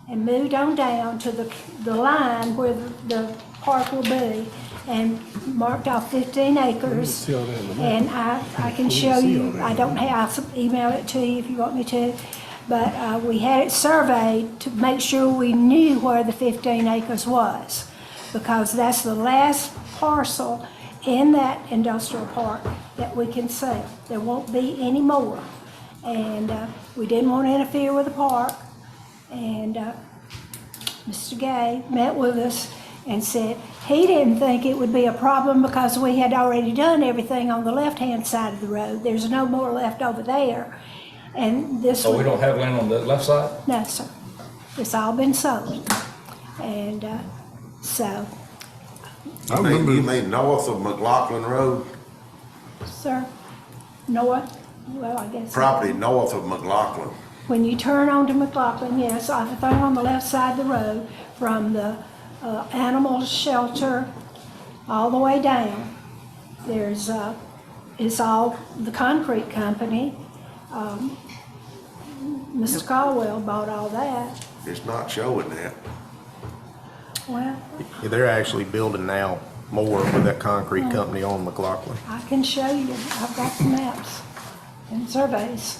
and moved on down to the line where the park will be and marked off 15 acres. See all that in the map. And I can show you, I don't have, I'll email it to you if you want me to. But we had it surveyed to make sure we knew where the 15 acres was, because that's the last parcel in that industrial park that we can sell. There won't be any more. And we didn't want to interfere with the park. And Mr. Gay met with us and said he didn't think it would be a problem because we had already done everything on the left-hand side of the road. There's no more left over there. And this Oh, we don't have land on the left side? No, sir. It's all been sold. And so, I remember. You mean north of McLaughlin Road? sir, north, well, I guess. Property north of McLaughlin. When you turn onto McLaughlin, yes, everything on the left side of the road, from the animal shelter all the way down, there's, it's all the concrete company. Mr. Caldwell bought all that. It's not showing that. Well, Yeah, they're actually building now more with that concrete company on McLaughlin. I can show you, I've got the maps and surveys.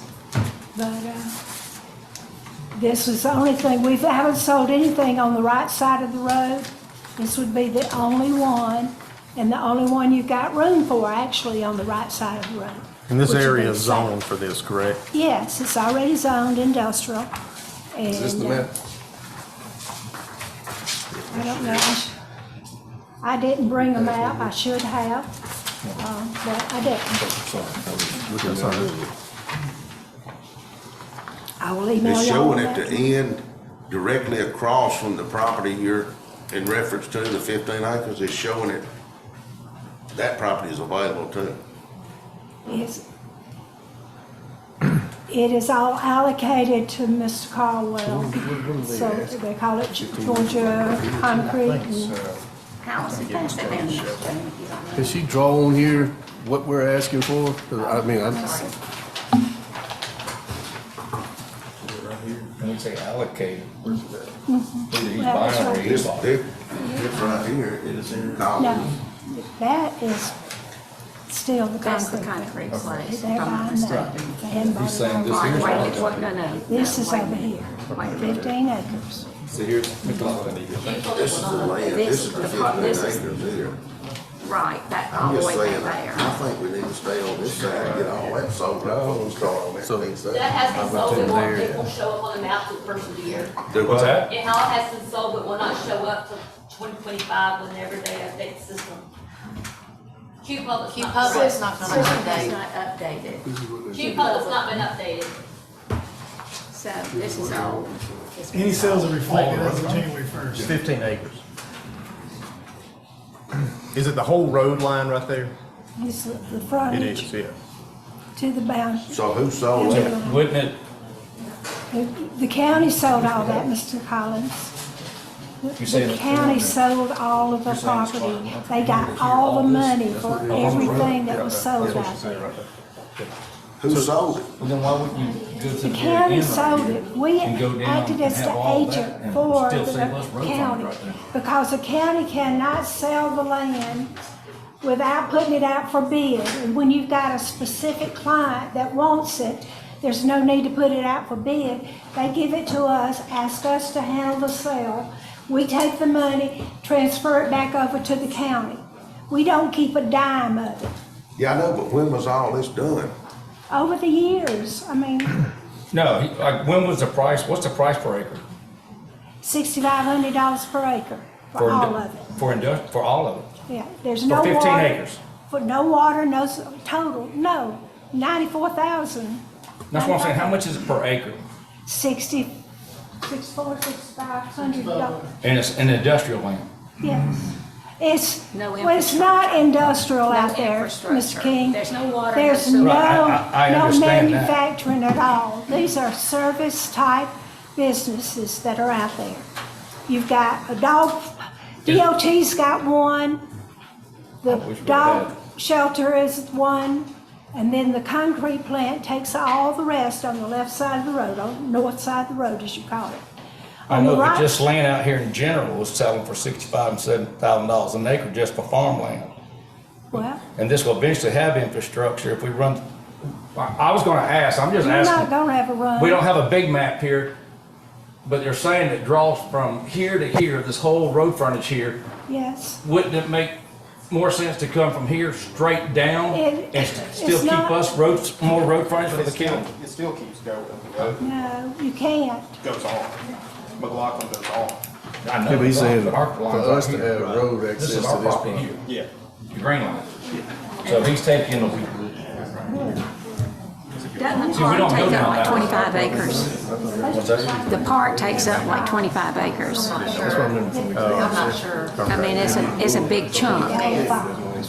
But this is the only thing, we haven't sold anything on the right side of the road. This would be the only one, and the only one you've got room for, actually, on the right side of the road. And this which would area be is south. zoned for this, correct? Yes, it's already zoned industrial. Is this the And, map? I don't know. I didn't bring a map, I should have, but I didn't. I will email It's you all showing at that. the end, directly across from the property here, in reference to the 15 acres, it's showing it. That property is available too. It is all allocated to Mr. Caldwell. So they call it Georgia Concrete. and- Allison, pass that down. Can she draw on here what we're asking for? 'Cause I mean, I'm, And we say allocated. Where's it at? Either he's Well, that's buying or right. he This, bought. this right here is in. No, that is still the That's the concrete. concrete place. They're buying that. They hadn't bought He's saying it. this here's Wait, all. what, no, no. This is wait a over minute. here, Wait a minute. 15 acres. See, here's McLaughlin. This is the land, this is the This is the part- 15 this is- acres here. Right, that all I'm the just way saying, back I there. think we need to stay on this side, and get all that sold up before we start on that So- next That side. has been sold, it won't, there. it won't show up on the map till the first of the year. What's that? It all has been sold, but will not show up till 2025 whenever they update the system. Q Public's Q not Public's correct. not gonna It's update. not updated. Q Public's not been updated. So this is all. Any sales are reflected as of January 1st. 15 acres. Is it the whole road line right there? It's the It frontage is, yeah. to the boundary. So who sold that? Wouldn't it, The county sold all that, Mr. Collins. You saying The it's- county sold all of the You're saying it's property. fine. They got all the money for everything that was sold out there. Who sold it? well, then why wouldn't you go to The the county very end sold right it. here We and go down acted and as have the all that agent and for still the save us road county. frontage right there? Because the county cannot sell the land without putting it out for bid. And when you've got a specific client that wants it, there's no need to put it out for bid. They give it to us, ask us to handle the sale. We take the money, transfer it back over to the county. We don't keep a dime of it. Yeah, I know, but when was all this done? Over the years, I mean, No, like, when was the price, what's the price per acre? $6,500 per acre for all of it. For all of it? Yeah, there's no For water. 15 acres? For no water, no total, no, 94,000. That's what I'm saying, how much is it per acre? $6,500. And it's an industrial land? Yes. It's, No well, it's not industrial No out there, Mr. infrastructure. King. There's no water, There's no no, sewer. I no understand that. manufacturing at all. These are service-type businesses that are out there. You've got a dog, DOT's got one, the wish we dog had. shelter is one, and then the concrete plant takes all the rest on the left side of the road, on the north side of the road, as you call it. I On the know, but right- just land out here in general was selling for $65,000 and $70,000 an acre just for farmland. Well, And this will eventually have infrastructure if we run, I was gonna ask, I'm just you're not asking. gonna have a run. We don't have a big map here, but they're saying it draws from here to here, this whole road frontage here. Yes. Wouldn't it make more sense to come from here straight down It- and still it's keep not- us roads, more road frontage for the county? It still keeps going. No, you can't. Goes on. McLaughlin goes on. I know. Yeah, but he's saying Our for line's us right to here. have road This access is to our this property property. here. The green line. So he's taking, Doesn't See, the we park don't go take down up like that. 25 acres? what's that? The park takes up like 25 acres. I'm not That's what I sure. remember from the I'm not sure. I mean, it's a big chunk.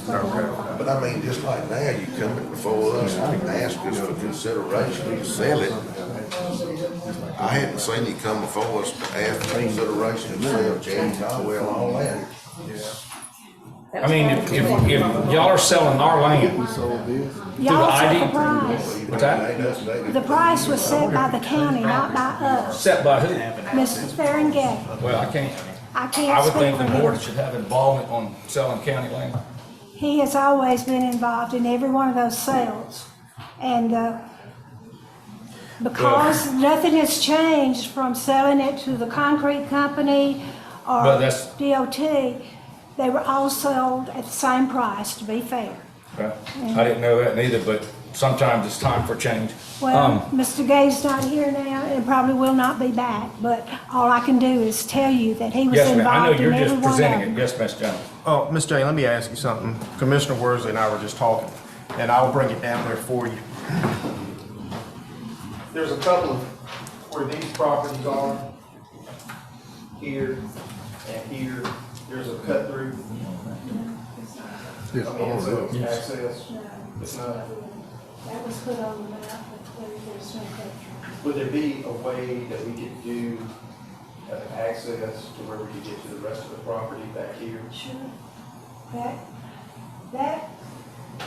But I mean, just like now, you come in before us and ask us for consideration to sell it. I hadn't seen you come before us to ask for consideration to sell James Caldwell all that. I mean, if y'all are selling our land, Y'all set ID? the price. what's that? The price was set by the county, not by us. Set by who? Mrs. Farringay. Well, I can't, I I can't would speak think for the board him. should have involvement on selling county land. He has always been involved in every one of those sales. And, because nothing has changed from selling it to the concrete company But or that's- DOT, they were all sold at the same price, to be fair. Right. I didn't know that neither, but sometimes it's time for change. Well, Mr. Gay's not here now and probably will not be back, but all I can do is tell you that he was Yes, ma'am, I know involved you're in just every one of presenting them. it. Yes, Ms. Jones. Oh, Ms. J, let me ask you something. Commissioner Worsley and I were just talking, and I'll bring it down there for you. There's a couple of where these properties are, here and here. There's a cut through. Yes, I mean, it's all of it. access. It's not. That was put on the map, but there's no picture. Would there be a way that we could do access to where we could get to the rest of the property back here? Sure. That, I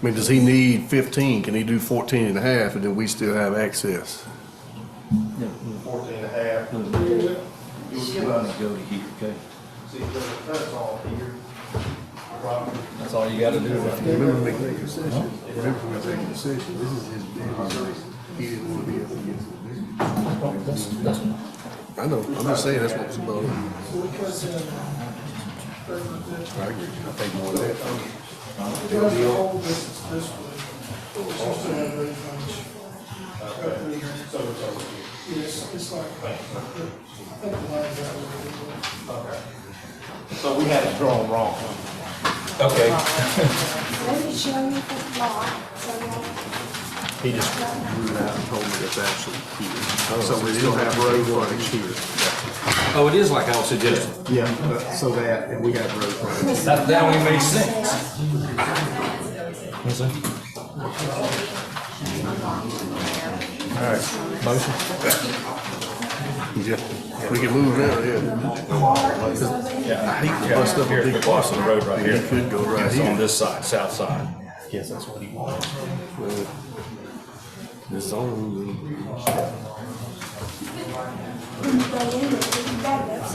mean, does he need 15? Can he do 14 and a half and then we still have access? 14 and a half. She'll go to here, okay? See, there's a cut off here. Property. That's all you gotta do. Remember making a concession? Remember we were taking a concession? This is his business. He didn't want to be able to get to the business. I know, I'm just saying that's what it's about. I agree. I think more of that. So we had it drawn wrong. Okay. let me show you the lot, so y'all. He just drew it out and told me it's actually here. So we still have road frontage here. Oh, it is like I was suggesting. Yeah, so that, and we have road frontage. That only makes sense. All right, motion? Yeah, we can move now, yeah. I hate to bust up a big parcel of road right here. He could go right It's on here. this side, south side. Yes, that's what he wants. It's on.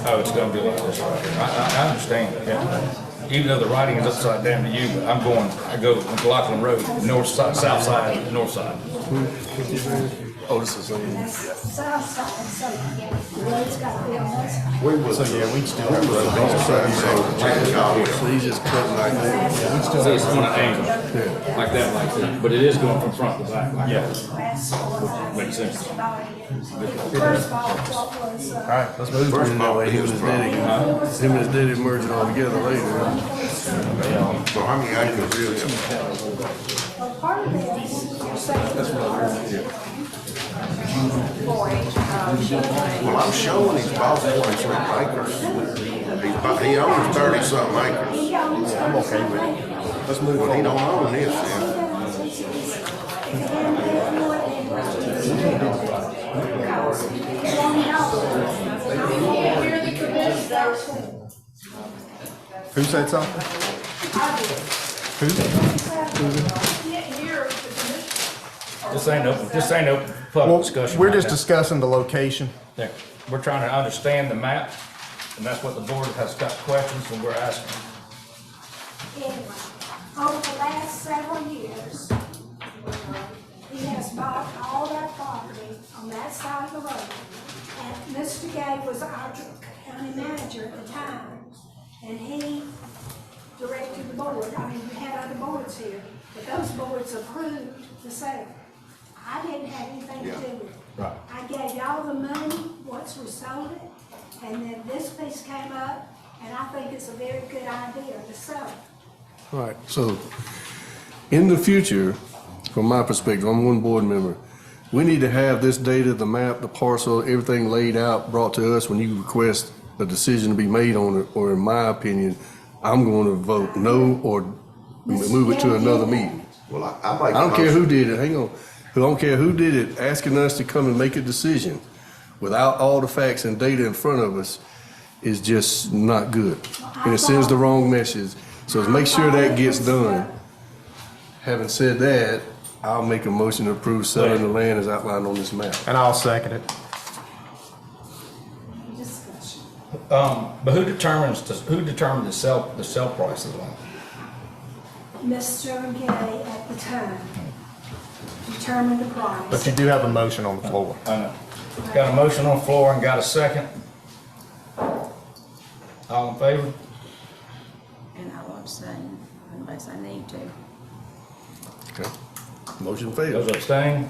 Oh, it's gonna be like this right here. I understand, yeah. Even though the writing is upside down to you, but I go to McLaughlin Road, north side, south side, north side. Oh, this is on. South side, so the road's got to be on this side. So, yeah, we still have road frontage. So he's just cutting like that. So it's on an angle, like that, but it is going from front to back. Like that. Makes sense. First of all, what was, All right, let's move. And that way him and his daddy merging all together later. So how many acres really? well, part of this, you're saying. Well, I'm showing he's bought 23 acres. He owns 30-something acres. I'm okay with it. Let's move Well, he on. don't own this, yeah. Who said something? Who? This ain't open public Well, discussion. we're right just now. discussing the location. Yeah, we're trying to understand the map, and that's what the board has got questions, and we're asking. Anyway, over the last several years, he has bought all that property on that side of the road. And Mr. Gay was our county manager at the time, and he directed the board, I mean, we had other boards here, but those boards approved the sale. I didn't have anything to do with it. Right. I gave y'all the money once we sold it, and then this piece came up, and I think it's a very good idea to sell it. All right, so in the future, from my perspective, I'm one board member, we need to have this data, the map, the parcel, everything laid out, brought to us when you request a decision to be made on it, or in my opinion, I'm going to vote no or move it to another meeting. Well, I I don't care who did it, hang on. I don't care who did it, asking us to come and make a decision without all the facts and data in front of us is just not good. And it sends the wrong message. So let's make sure that gets done. Having said that, I'll make a motion to approve selling the land as outlined on this map. And I'll second it. Discussion. But who determines the sell price of the land? Mr. Gay at the time determined the price. But you do have a motion on the floor. I know. Got a motion on the floor and got a second. All in favor? And I will abstain unless I need to. Okay. Motion Those fails. abstain?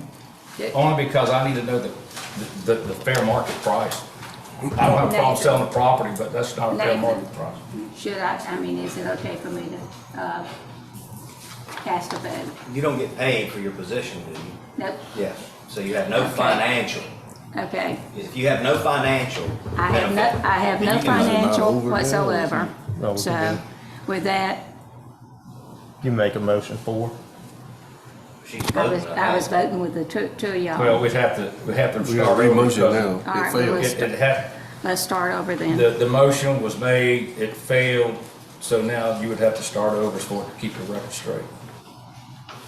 Only because I need to know the fair market price. I don't have a problem selling the property, but that's not a fair Nathan. market price. Should I mean, is it okay for me to, cast a vote? You don't get paid for your position, do you? Nope, Yes. So you have no Okay. financial. okay. If you have no financial I have no benefit, then you can vote. financial over there. whatsoever. No, we So can with that, You make a motion for. She's I was voting with the two of y'all. Well, we'd have to We start got a over. re-motion because now. All It right, failed. It had, Let's start over then. the motion was made, it failed, so now you would have to start over for it to keep the record straight.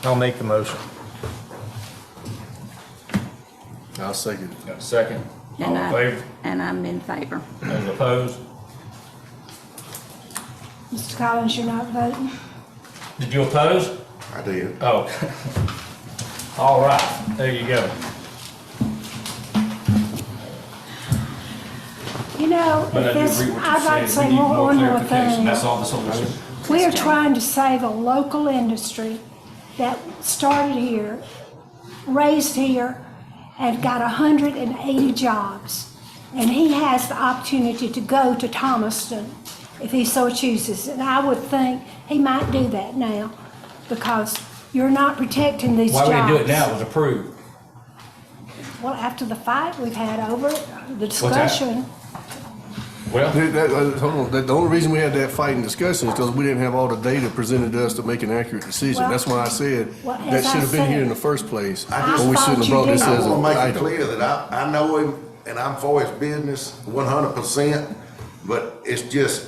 I'll make the motion. I'll second it. Got a second? All in favor? And I'm in favor. Those opposed? Mr. Collins, you're not voting? Did you oppose? I did. Oh. All right, there you go. You know, But I if do this, agree with what I'd you're like to saying. say We need more one more clarification. thing. That's all this whole issue. We are Yes, Jane. trying to save a local industry that started here, raised here, and got 180 jobs. And he has the opportunity to go to Thomaston if he so chooses. And I would think he might do that now because you're not protecting these Why jobs. would he do it now? It was approved. Well, after the fight we've had over it, the that? discussion. Well, Hold on, the only reason we had that fight and discussion is because we didn't have all the data presented to us to make an accurate decision. Well, That's why I said well, that as I should have been here in said, the first place. I Or we thought shouldn't have you brought this did. as I an want to make it item. clear that I know him and I'm for his business 100%, but it's just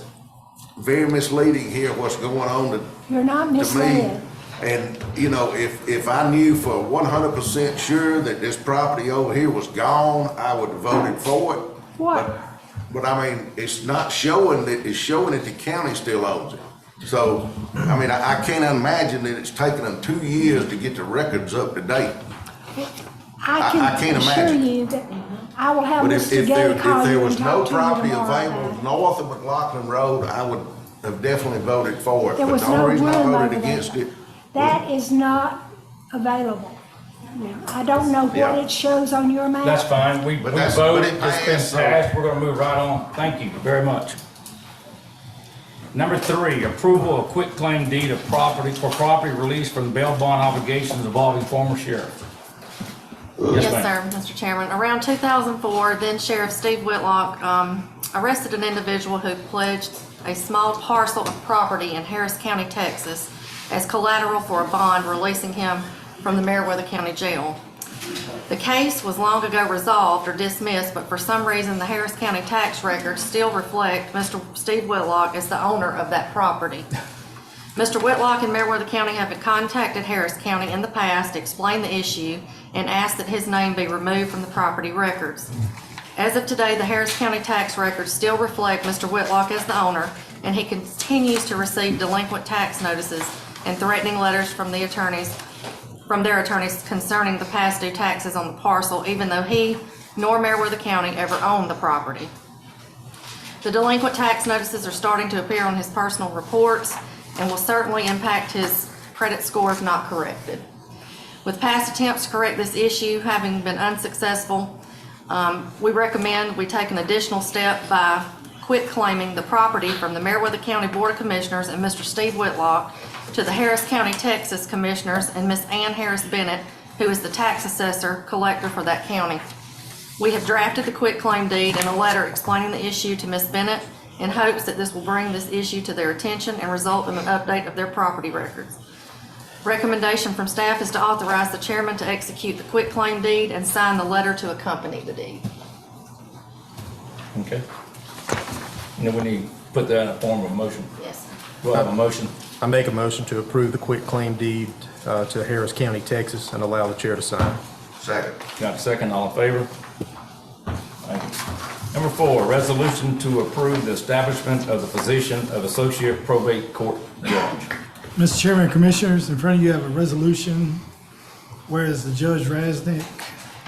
very misleading here what's going on to You're not to me. misled. And, you know, if I knew for 100% sure that this property over here was gone, I would have voted for it. What? But I mean, it's not showing that, it's showing that the county still owns it. So, I mean, I can't imagine that it's taken them 2 years to get the records up to date. I I can't can assure imagine. you that I will have But Mr. if Gay call there you was and no talk to you property tomorrow available about it. north of McLaughlin Road, I would have definitely voted for it. There But was the only no reason I room voted over against there. it, That is not available. Now, I don't know what Yeah. it shows on your map. that's fine. We But voted, it it's passed, been so- passed. We're gonna move right on. Thank you very much. Number 3, approval of quitclaim deed of property for property released from bail bond obligations involving former sheriff. Yes, ma'am. sir, Mr. Chairman. Around 2004, then Sheriff Steve Whitlock arrested an individual who pledged a small parcel of property in Harris County, Texas, as collateral for a bond releasing him from the Meriwether County Jail. The case was long ago resolved or dismissed, but for some reason, the Harris County tax records still reflect Mr. Steve Whitlock as the owner of that property. Mr. Whitlock and Meriwether County have contacted Harris County in the past, explained the issue, and asked that his name be removed from the property records. As of today, the Harris County tax records still reflect Mr. Whitlock as the owner, and he continues to receive delinquent tax notices and threatening letters from their attorneys concerning the past due taxes on the parcel, even though he nor Meriwether County ever owned the property. The delinquent tax notices are starting to appear on his personal reports and will certainly impact his credit score if not corrected. With past attempts to correct this issue having been unsuccessful, we recommend we take an additional step by quit claiming the property from the Meriwether County Board of Commissioners and Mr. Steve Whitlock to the Harris County, Texas Commissioners and Miss Ann Harris Bennett, who is the tax assessor collector for that county. We have drafted the quitclaim deed and a letter explaining the issue to Miss Bennett in hopes that this will bring this issue to their attention and result in an update of their property records. Recommendation from staff is to authorize the chairman to execute the quitclaim deed and sign the letter to accompany the deed. Okay. And then we need to put that in a form of motion. Yes, sir. Do I have a motion? I make a motion to approve the quitclaim deed to Harris County, Texas, and allow the chair to sign. Second. Got a second, all in favor? Thank you. Number 4, resolution to approve the establishment of the position of Associate Probate Court Judge. Mr. Chairman and Commissioners, in front of you have a resolution, whereas the Judge Rasnick,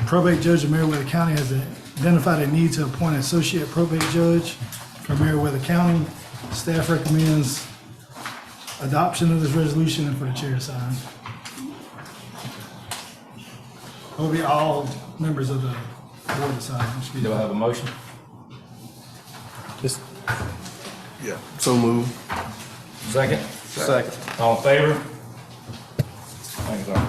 probate judge of Meriwether County, has identified a need to appoint an associate probate judge for Meriwether County. Staff recommends adoption of this resolution and for the chair to sign. It will be all members of the board to sign. It should be- Do I have a motion? Yeah. So move. Second? Second. All in favor? Thank you, sir.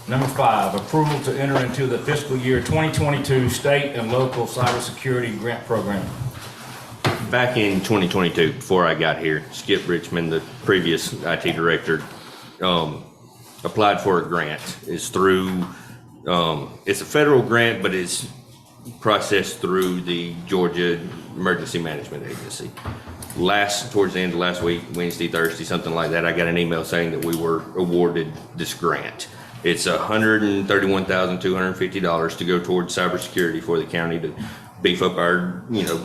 Number 5, approval to enter into the fiscal year 2022 state and local cybersecurity grant program. Back in 2022, before I got here, Skip Richmond, the previous IT director, applied for a grant. It's through, it's a federal grant, but it's processed through the Georgia Emergency Management Agency. Towards the end of last week, Wednesday, Thursday, something like that, I got an email saying that we were awarded this grant. It's $131,250 to go towards cybersecurity for the county to beef up our,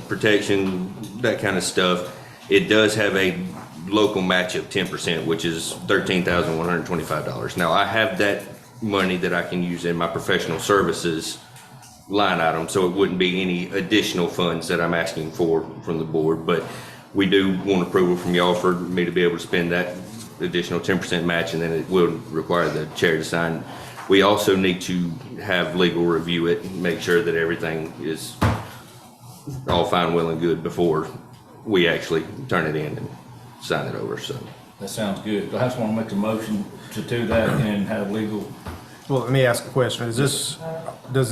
protection, that kind of stuff. It does have a local match of 10%, which is $13,125. Now, I have that money that I can use in my professional services line item, so it wouldn't be any additional funds that I'm asking for from the board, but we do want approval from y'all for me to be able to spend that additional 10% match, and then it will require the chair to sign. We also need to have legal review it and make sure that everything is all fine, well, and good before we actually turn it in and sign it over, so. That sounds good. I just want to make a motion to do that and have legal. Well, let me ask a question. Does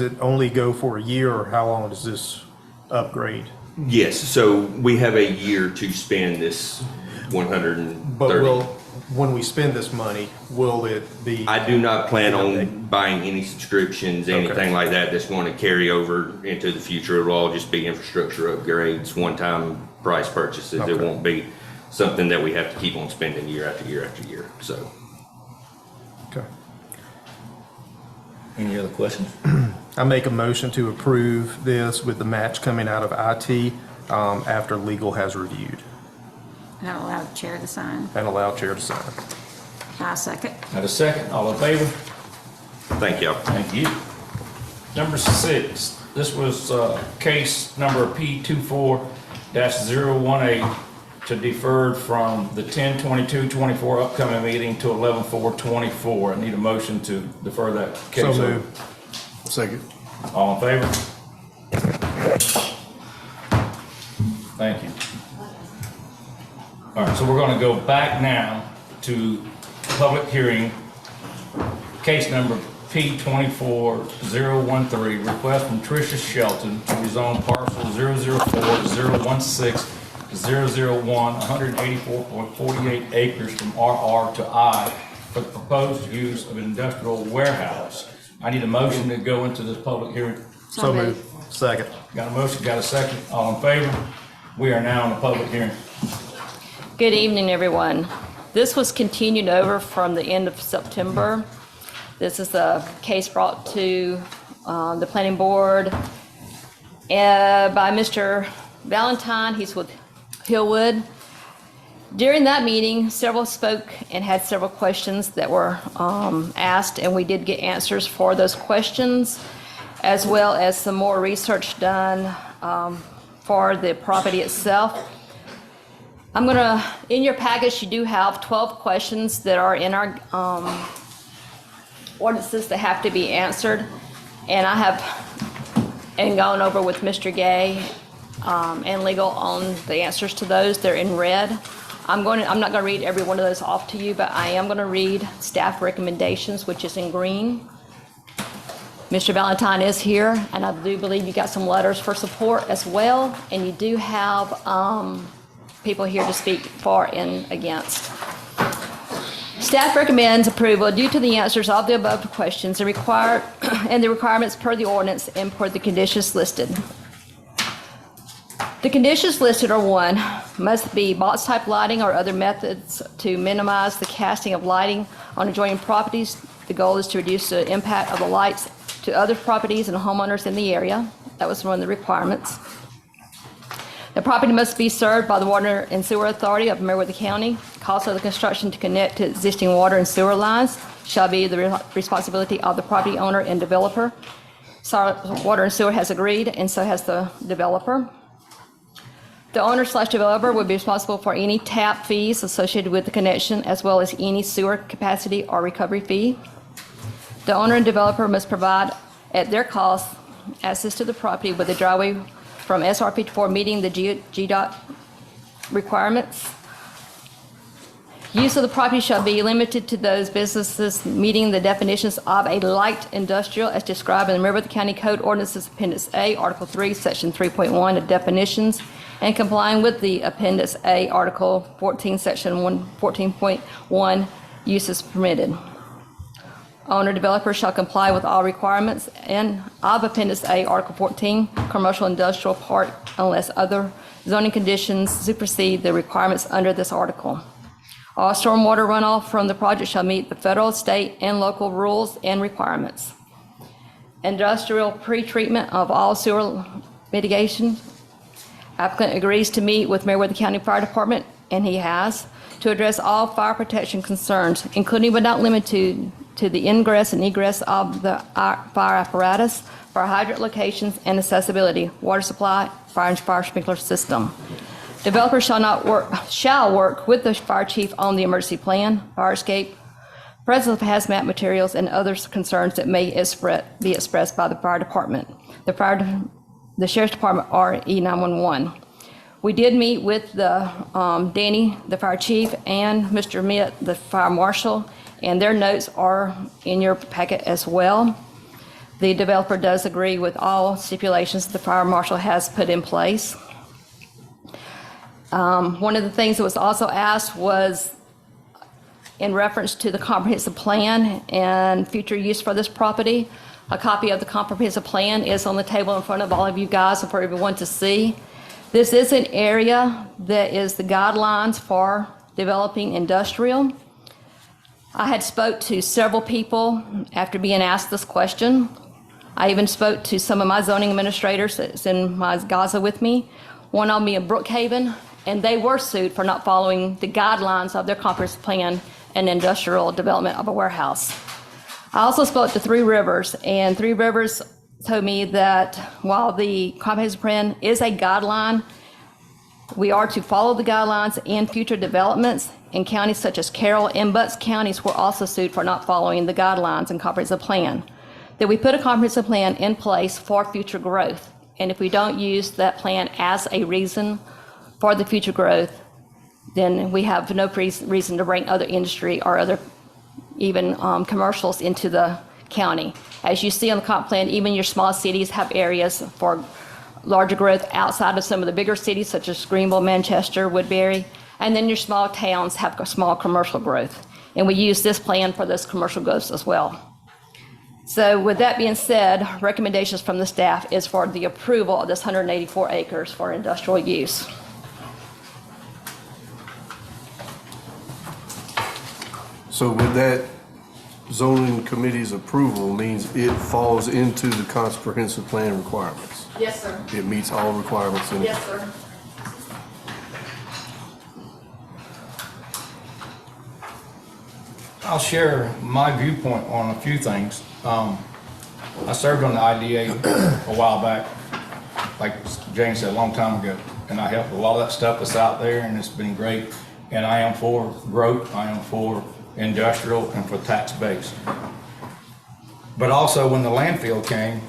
it only go for a year, or how long does this upgrade? Yes, so we have a year to spend this 130. But when we spend this money, will it be? I do not plan on buying any subscriptions, anything Okay. like that that's going to carry over into the future. It'll all just be infrastructure upgrades, one-time price purchases. It Okay. won't be something that we have to keep on spending year after year after year, so. Okay. Any other questions? I make a motion to approve this with the match coming out of IT after legal has reviewed And I'll allow the chair to sign. and allow chair to sign. I second. Have a second, all in favor? Thank y'all. Thank you. Number 6, this was case number P24-018 to deferred from the 10/22/24 upcoming meeting to 11/4/24. I need a motion to defer that case. So moved. Second. All in favor? Thank you. All right, so we're going to go back now to public hearing, case number P24013, request from Tricia Shelton to rezone parcel 004-016-001, 184.48 acres from RR to I for the proposed use of industrial warehouse. I need a motion to go into this public hearing. So moved. Second. Got a motion, got a second, all in favor? We are now in the public hearing. Good evening, everyone. This was continued over from the end of September. This is a case brought to the planning board by Mr. Valentine. He's with Hillwood. During that meeting, several spoke and had several questions that were asked, and we did get answers for those questions, as well as some more research done for the property itself. In your package, you do have 12 questions that are in our ordinances that have to be answered. And I have gone over with Mr. Gay and legal on the answers to those. They're in red. I'm not going to read every one of those off to you, but I am going to read staff recommendations, which is in green. Mr. Valentine is here, and I do believe you got some letters for support as well, and you do have people here to speak for and against. Staff recommends approval due to the answers of the above questions and the requirements per the ordinance and per the conditions listed. The conditions listed are: 1, must be box type lighting or other methods to minimize the casting of lighting on adjoining properties. The goal is to reduce the impact of the lights to other properties and homeowners in the area. That was one of the requirements. The property must be served by the Water and Sewer Authority of Meriwether County. Cost of the construction to connect to existing water and sewer lines shall be the responsibility of the property owner and developer. So Water and Sewer has agreed, and so has the developer. The owner/developer will be responsible for any tap fees associated with the connection, as well as any sewer capacity or recovery fee. The owner and developer must provide at their cost access to the property with a driveway from SR 54 meeting the GDOT requirements. Use of the property shall be limited to those businesses meeting the definitions of a light industrial as described in the Meriwether County Code Ordinances Appendix A, Article 3, Section 3.1 of definitions, and complying with the Appendix A, Article 14, Section 14.1, uses permitted. Owner developer shall comply with all requirements and of Appendix A, Article 14, Commercial Industrial Park, unless other zoning conditions supersede the requirements under this article. All stormwater runoff from the project shall meet the federal, state, and local rules and requirements. Industrial pretreatment of all sewer mitigation. Applicant agrees to meet with Meriwether County Fire Department, and he has, to address all fire protection concerns, including but not limited to the ingress and egress of the fire apparatus, fire hydrant locations, and accessibility, water supply, fire and fire sprinkler system. Developer shall work with the fire chief on the emergency plan, fire escape, presence of hazmat materials, and other concerns that may be expressed by the fire department, the sheriff's department, or E911. We did meet with Danny, the fire chief, and Mr. Mitt, the fire marshal, and their notes are in your packet as well. The developer does agree with all stipulations the fire marshal has put in place. One of the things that was also asked was in reference to the comprehensive plan and future use for this property. A copy of the comprehensive plan is on the table in front of all of you guys and for everyone to see. This is an area that is the guidelines for developing industrial. I had spoke to several people after being asked this question. I even spoke to some of my zoning administrators that's in my Gaza with me. One of them in Brookhaven, and they were sued for not following the guidelines of their comprehensive plan and industrial development of a warehouse. I also spoke to Three Rivers, and Three Rivers told me that while the comprehensive plan is a guideline, we are to follow the guidelines in future developments. In counties such as Carroll and Butts counties were also sued for not following the guidelines and comprehensive plan. That we put a comprehensive plan in place for future growth. And if we don't use that plan as a reason for the future growth, then we have no reason to bring other industry or other even commercials into the County. As you see on the comp plan, even your small cities have areas for larger growth outside of some of the bigger cities such as Greenville, Manchester, Woodbury, and then your small towns have small commercial growth. And we use this plan for those commercial growths as well. So with that being said, recommendations from the staff is for the approval of this 184 acres for industrial use. So with that zoning committee's approval means it falls into the comprehensive plan requirements. Yes, sir. It meets all requirements in it. Yes, sir. I'll share my viewpoint on a few things. I served on the IDA a while back, like Jane said, a long time ago, and I helped a lot of that stuff that's out there, and it's been great. And I am for growth, I am for industrial, and for tax base. But also when the landfill came,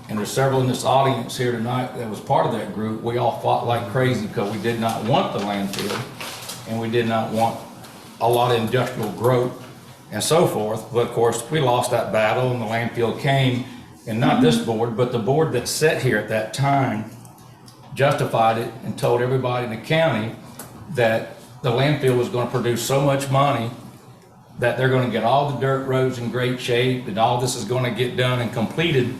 and there's several in this audience here tonight that was part of that group, we all fought like crazy because we did not want the landfill, and we did not want a lot of industrial growth and so forth. But of course, we lost that battle and the landfill came, and not this board, but the board that sat here at that time justified it and told everybody in the county that the landfill was going to produce so much money that they're going to get all the dirt roads in great shape and all this is going to get done and completed.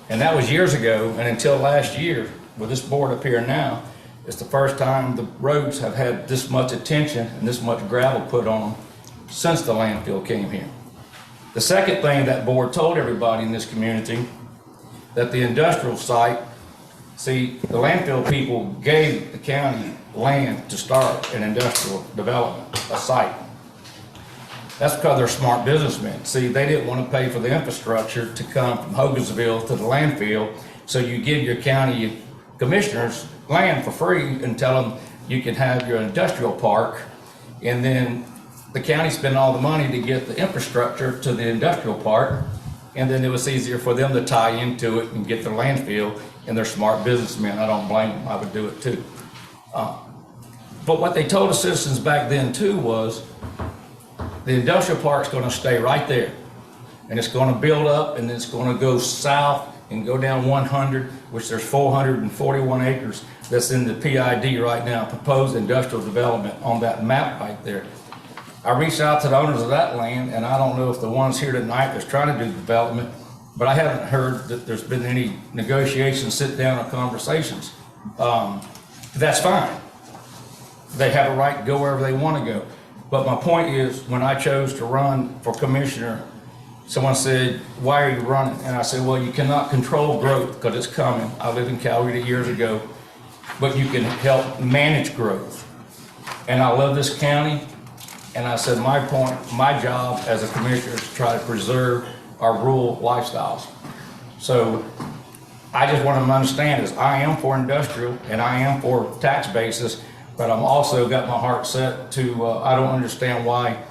And that was years ago, and until last year, with this board up here now, it's the first time the roads have had this much attention and this much gravel put on them since the landfill came here. The second thing that board told everybody in this community, that the industrial site, see, the landfill people gave the county land to start an industrial development, a site. That's because they're smart businessmen. See, they didn't want to pay for the infrastructure to come from Hogansville to the landfill, so you give your county commissioners land for free and tell them you can have your industrial park, and then the county spent all the money to get the infrastructure to the industrial park, and then it was easier for them to tie into it and get their landfill, and they're smart businessmen. I don't blame them. I would do it too. But what they told the citizens back then too was the industrial park's going to stay right there, and it's going to build up, and it's going to go south and go down 100, which there's 441 acres that's in the PID right now, proposed industrial development on that map right there. I reached out to the owners of that land, and I don't know if the ones here tonight that's trying to do development, but I haven't heard that there's been any negotiations, sit down, or conversations. That's fine. They have a right to go wherever they want to go. But my point is, when I chose to run for commissioner, someone said, "Why are you running?" And I said, "Well, you cannot control growth because it's coming. I lived in Calgary years ago, but you can help manage growth. And I love this county." And I said, my job as a commissioner is to try to preserve our rural lifestyles. So I just want them to understand is I am for industrial and I am for tax basis, but I'm also got my heart set to, I don't understand why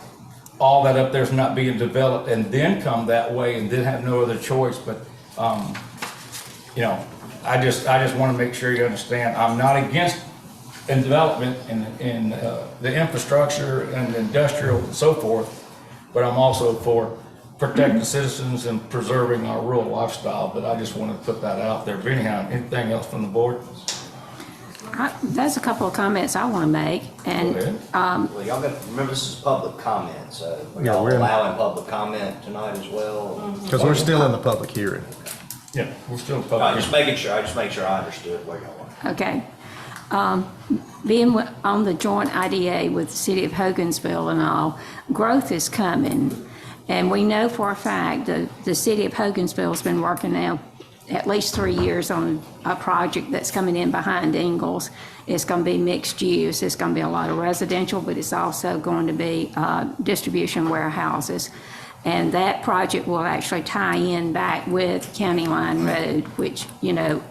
all that up there's not being developed and then come that way and then have no other choice. But, you know, I just want to make sure you understand I'm not against in development in the infrastructure and industrial and so forth, but I'm also for protecting citizens and preserving our rural lifestyle. But I just want to put that out there. But anyhow, anything else from the board? There's a couple of comments I want to make, and Well, y'all got to remember this is public comment, so are Yeah, y'all we're in- allowing public comment tonight as well? Because we're still in the public hearing. Yeah, we're still All right, public. just making sure, I just make sure I understood where y'all are. okay. Being on the joint IDA with the city of Hogansville and all, growth is coming. And we know for a fact that the city of Hogansville has been working now at least 3 years on a project that's coming in behind Ingalls. It's going to be mixed use. It's going to be a lot of residential, but it's also going to be distribution warehouses. And that project will actually tie in back with County Line Road, which, you know,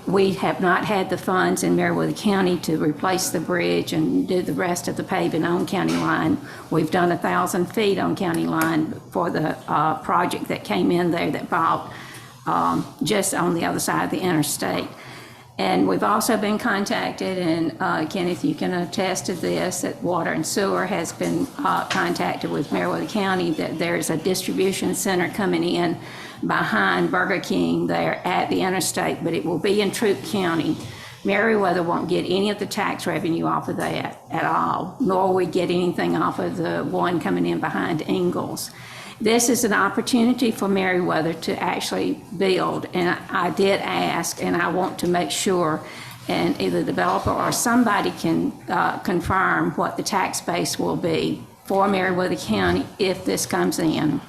we have not had the funds in Meriwether County to replace the bridge and do the rest of the paving on County Line. We've done 1,000 feet on County Line for the project that came in there that bought just on the other side of the interstate. And we've also been contacted, and Kenneth, you can attest to this, that Water and Sewer has been contacted with Meriwether County that there's a distribution center coming in behind Burger King there at the interstate, but it will be in Troup County. Meriwether won't get any of the tax revenue off of that at all, nor will we get anything off of the one coming in behind Ingalls. This is an opportunity for Meriwether to actually build, and I did ask, and I want to make sure, and either the developer or somebody can confirm what the tax base will be for Meriwether County if this comes in.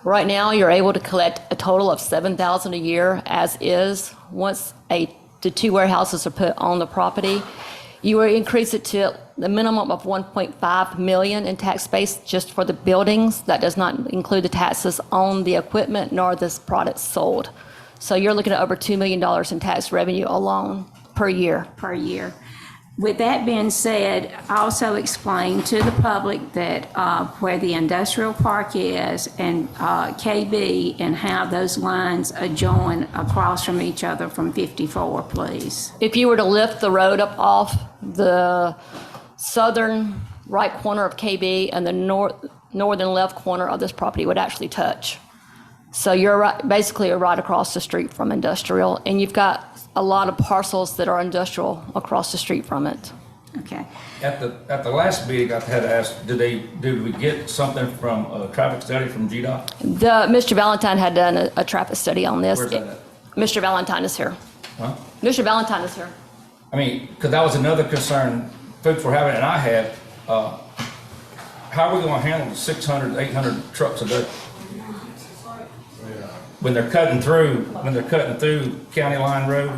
Right now, you're able to collect a total of $7,000 a year as is. Once the 2 warehouses are put on the property, you will increase it to the minimum of $1.5 million in tax base just for the buildings. That does not include the taxes on the equipment nor the products sold. So you're looking at over $2 million in tax revenue alone per year. Per year. With that being said, also explain to the public that where the industrial park is and KB and how those lines adjoin across from each other from 54, please. If you were to lift the road up off the southern right corner of KB and the northern left corner of this property would actually touch. So you're basically right across the street from industrial, and you've got a lot of parcels that are industrial across the street from it. Okay. At the last meeting, I had asked, did we get something from a traffic study from GDOT? Mr. Valentine had done a traffic study on this. Where's that at? Mr. Valentine is here. Huh? Mr. Valentine is here. I mean, because that was another concern folks were having, and I had, how are we gonna handle the 600, 800 trucks a day? When they're cutting through County Line Road,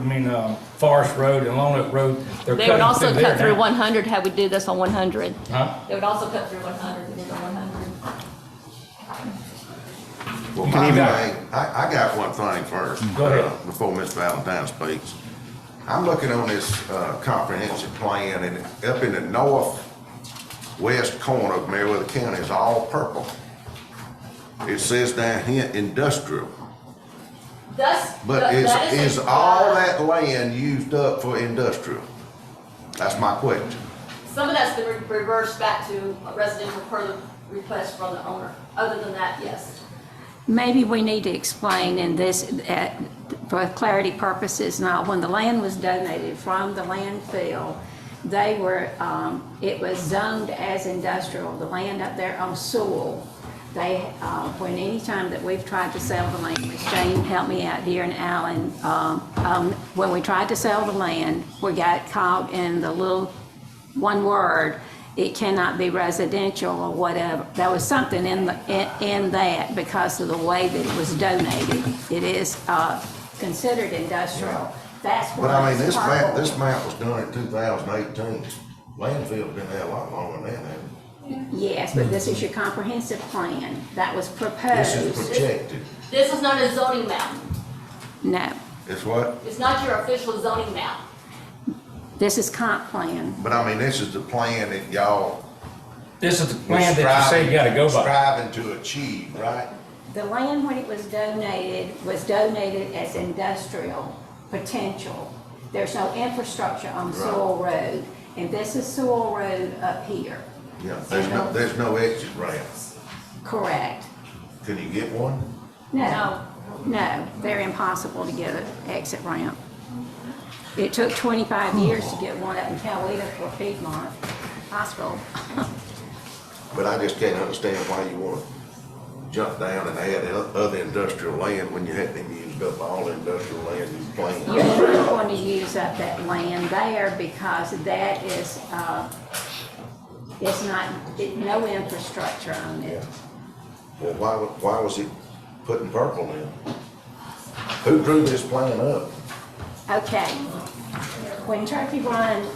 Forest Road and Long Oak Road, they're cutting through there. They would also cut through now. 100 had we do this on 100. Huh? They would also cut through 100 if we did on 100. Well, You my can thing, I got one thing first. Go ahead. Before Ms. Valentine speaks. I'm looking on this comprehensive plan, and up in the northwest corner of Meriwether County is all purple. It says down here industrial. But is all that land used up for industrial? That's my question. Some of that's been reversed back to residential per the request from the owner. Other than that, yes. Maybe we need to explain in this, for clarity purposes, now, when the land was donated from the landfill, they were, it was zoned as industrial, the land up there on Sewell. They, when any time that we've tried to sell the land, Shane helped me out here and Alan, when we tried to sell the land, we got caught in the little one word, it cannot be residential or whatever. There was something in that because of the way that it was donated. It is considered industrial. That's But why I mean, it's purple. this map was done in 2018. Landfill's been there a lot longer than that, hasn't it? Yes, but this is your comprehensive plan that was This proposed. is projected. This is not a zoning map. No, It's what? It's not your official zoning map. this is comp plan. But I mean, this is the plan that y'all This is the plan that you say you gotta go by. striving to achieve, right? The land, when it was donated as industrial potential. There's no infrastructure on Sewell Road, and this is Sewell Road up here. Yeah, there's no exit ramp. Correct. Can you get one? No, they're impossible to get an exit ramp. It took 25 years to get one up in Coweta for Piedmont Hospital. But I just can't understand why you want to jump down and add other industrial land when you hadn't even used up all the industrial land you planned. You're not going to use up that land there because that is, it's not, no infrastructure on it. Well, why was it putting purple in? Who drew this plan up? Okay, when Turkey Run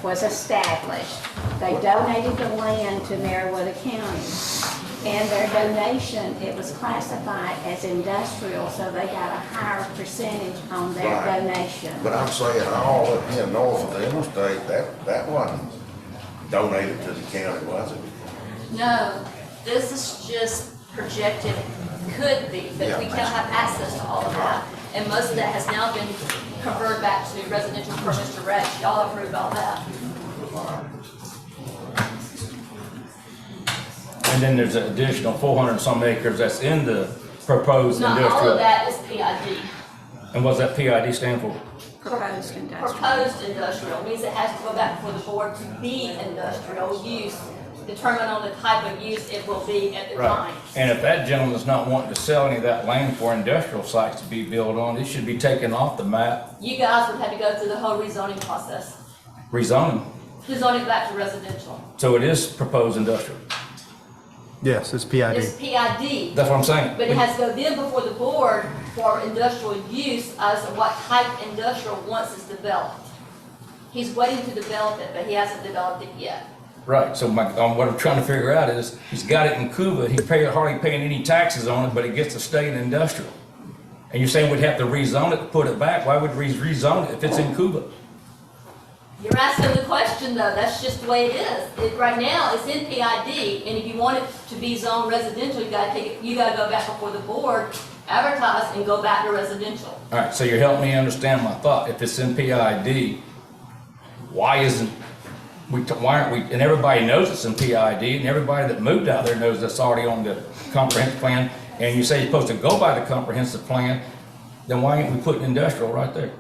was established, they donated the land to Meriwether County. And their donation, it was classified as industrial, so they got a higher percentage on their Right. donation. But I'm saying all up here north of the interstate, that wasn't donated to the county, was it? No, this is just projected, could be, but we Yeah. can't have access to all of that. And most of that has now been convert back to residential for Mr. Rex. Y'all approved all that. And then there's an additional 400 and some acres that's in the proposed Not all industrial. of that is PID. And what's that PID stand for? Proposed industrial. Proposed industrial means it has to go back before the board to be industrial use, determine on the type of use it will be at the time. Right. And if that gentleman's not wanting to sell any of that land for industrial sites to be built on, it should be taken off the map, You guys would have to go through the whole rezoning process, rezoning. rezoning back to residential. So it is proposed industrial. Yes, it's PID. It's PID. That's what I'm saying. But it has to go then before the board for industrial use as to what type industrial once it's developed. He's waiting to develop it, but he hasn't developed it yet. Right, so what I'm trying to figure out is, he's got it in Cuba, he's hardly paying any taxes on it, but it gets to stay in industrial. And you're saying we'd have to rezone it to put it back, why would we rezone it if it's in Cuba? You're asking the question though, that's just the way it is. Right now, it's in PID, and if you want it to be zoned residential, you gotta go back before the board, advertise, and go back to residential. All right, so you're helping me understand my thought. If it's in PID, why aren't we, and everybody knows it's in PID, and everybody that moved out there knows that's already on the comprehensive plan, and you say you're supposed to go by the comprehensive plan, then why ain't we putting industrial right there?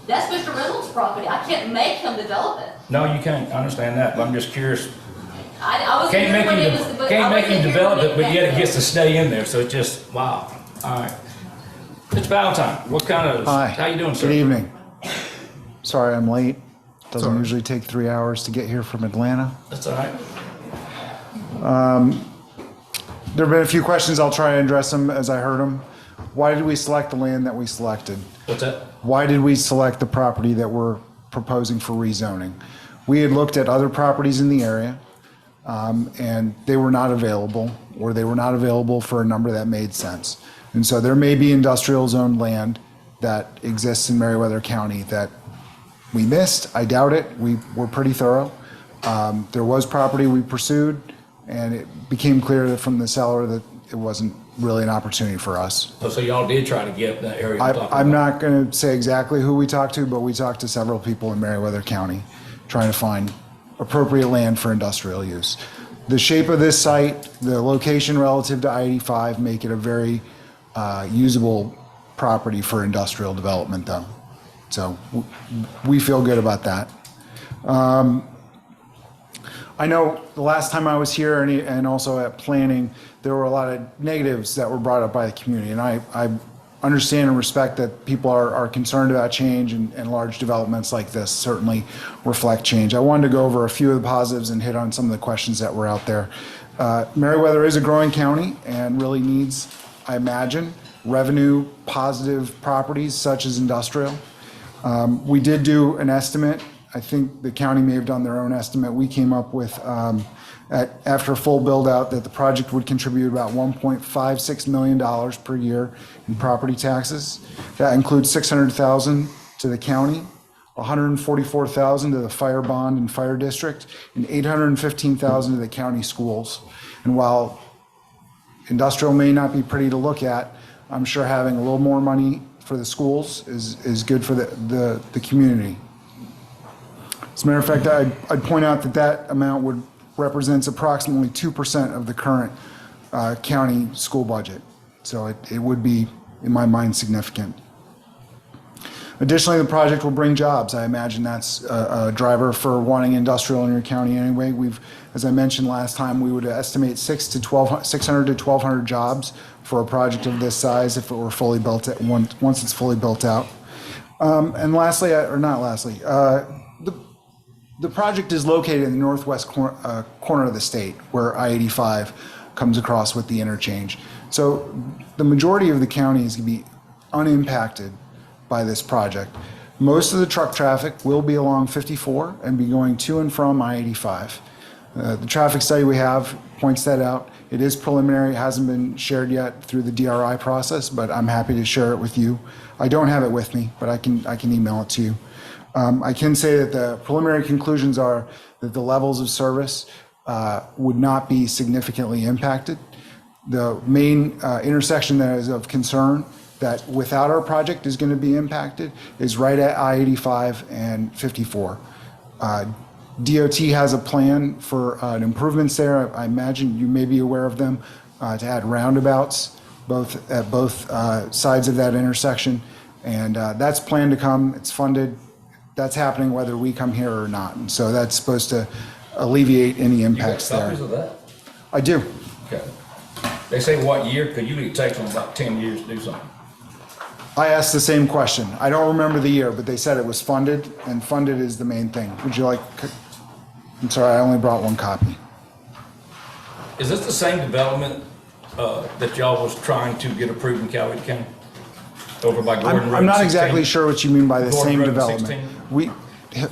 That's Mr. Reynolds' property. I can't make him develop it. No, you can't, I understand that, but I'm just curious. I wasn't Can't here make when it was, him, but I can't make wasn't him here develop when it, but yet it came. gets to stay in there, so it's just, wow. All right. Mr. Valentine, what kind of, Hi. how you doing, sir? Good evening. Sorry I'm late. Doesn't all right. usually take 3 hours to get here from Atlanta. That's all right. There have been a few questions. I'll try and address them as I heard them. Why did we select the land that we selected? What's that? Why did we select the property that we're proposing for rezoning? We had looked at other properties in the area, and they were not available, or they were not available for a number that made sense. And so there may be industrial zone land that exists in Meriwether County that we missed. I doubt it. We were pretty thorough. There was property we pursued, and it became clear that from the seller that it wasn't really an opportunity for us. So y'all did try to get that area I'm talking I'm about. not going to say exactly who we talked to, but we talked to several people in Meriwether County trying to find appropriate land for industrial use. The shape of this site, the location relative to I-85 make it a very usable property for industrial development though. So we feel good about that. I know the last time I was here and also at planning, there were a lot of negatives that were brought up by the community. And I understand and respect that people are concerned about change, and large developments like this certainly reflect change. I wanted to go over a few of the positives and hit on some of the questions that were out there. Meriwether is a growing county and really needs, I imagine, revenue positive properties such as industrial. We did do an estimate. I think the county may have done their own estimate. We came up with, after full build out, that the project would contribute about $1.56 million per year in property taxes. That includes $600,000 to the county, $144,000 to the fire bond and fire district, and $815,000 to the county schools. And while industrial may not be pretty to look at, I'm sure having a little more money for the schools is good for the community. As a matter of fact, I'd point out that amount represents approximately 2% of the current county school budget. So it would be, in my mind, significant. Additionally, the project will bring jobs. I imagine that's a driver for wanting industrial in your county anyway. As I mentioned last time, we would estimate 600 to 1,200 jobs for a project of this size if it were fully built, once it's fully built out. And lastly, or not lastly, the project is located in the northwest corner of the state where I-85 comes across with the interchange. So the majority of the county is going to be unimpacted by this project. Most of the truck traffic will be along 54 and be going to and from I-85. The traffic study we have points that out. It is preliminary, it hasn't been shared yet through the DRI process, but I'm happy to share it with you. I don't have it with me, but I can email it to you. I can say that the preliminary conclusions are that the levels of service would not be significantly impacted. The main intersection that is of concern that without our project is going to be impacted is right at I-85 and 54. DOT has a plan for improvements there. I imagine you may be aware of them, to add roundabouts at both sides of that intersection. And that's planned to come. It's funded. That's happening whether we come here or not. And so that's supposed to alleviate any impacts there. Copies of that? I do. Okay. They say what year? Because usually it takes them about 10 years to do something. I asked the same question. I don't remember the year, but they said it was funded, and funded is the main thing. Would you like, I'm sorry, I only brought one copy. Is this the same development that y'all was trying to get approved in Coweta County? Over by Gordon Road I'm not 16? exactly sure what you mean by the Gordon same Road development. 16?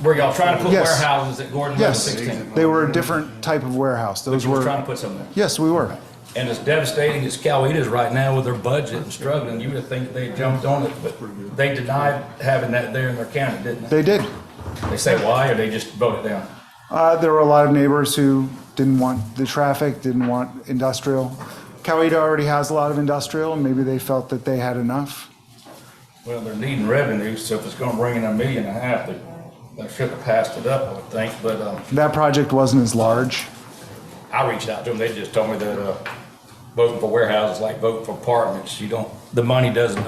Were y'all trying to put Yes. warehouses at Gordon Road Yes, 16? they were a different type of warehouse. But Those you were were, trying to put some there? yes, we were. And as devastating as Coweta is right now with their budget and struggling, you would think they jumped on it, but they denied having that there in their county, didn't they? They did. They say why, or they just voted down? There were a lot of neighbors who didn't want the traffic, didn't want industrial. Coweta already has a lot of industrial, and maybe they felt that they had enough. Well, they're needing revenue, so if it's gonna bring in $1.5 million, they should have passed it up, I would think, but, That project wasn't as large. I reached out to them, they just told me that, voting for warehouses like voting for apartments, the money doesn't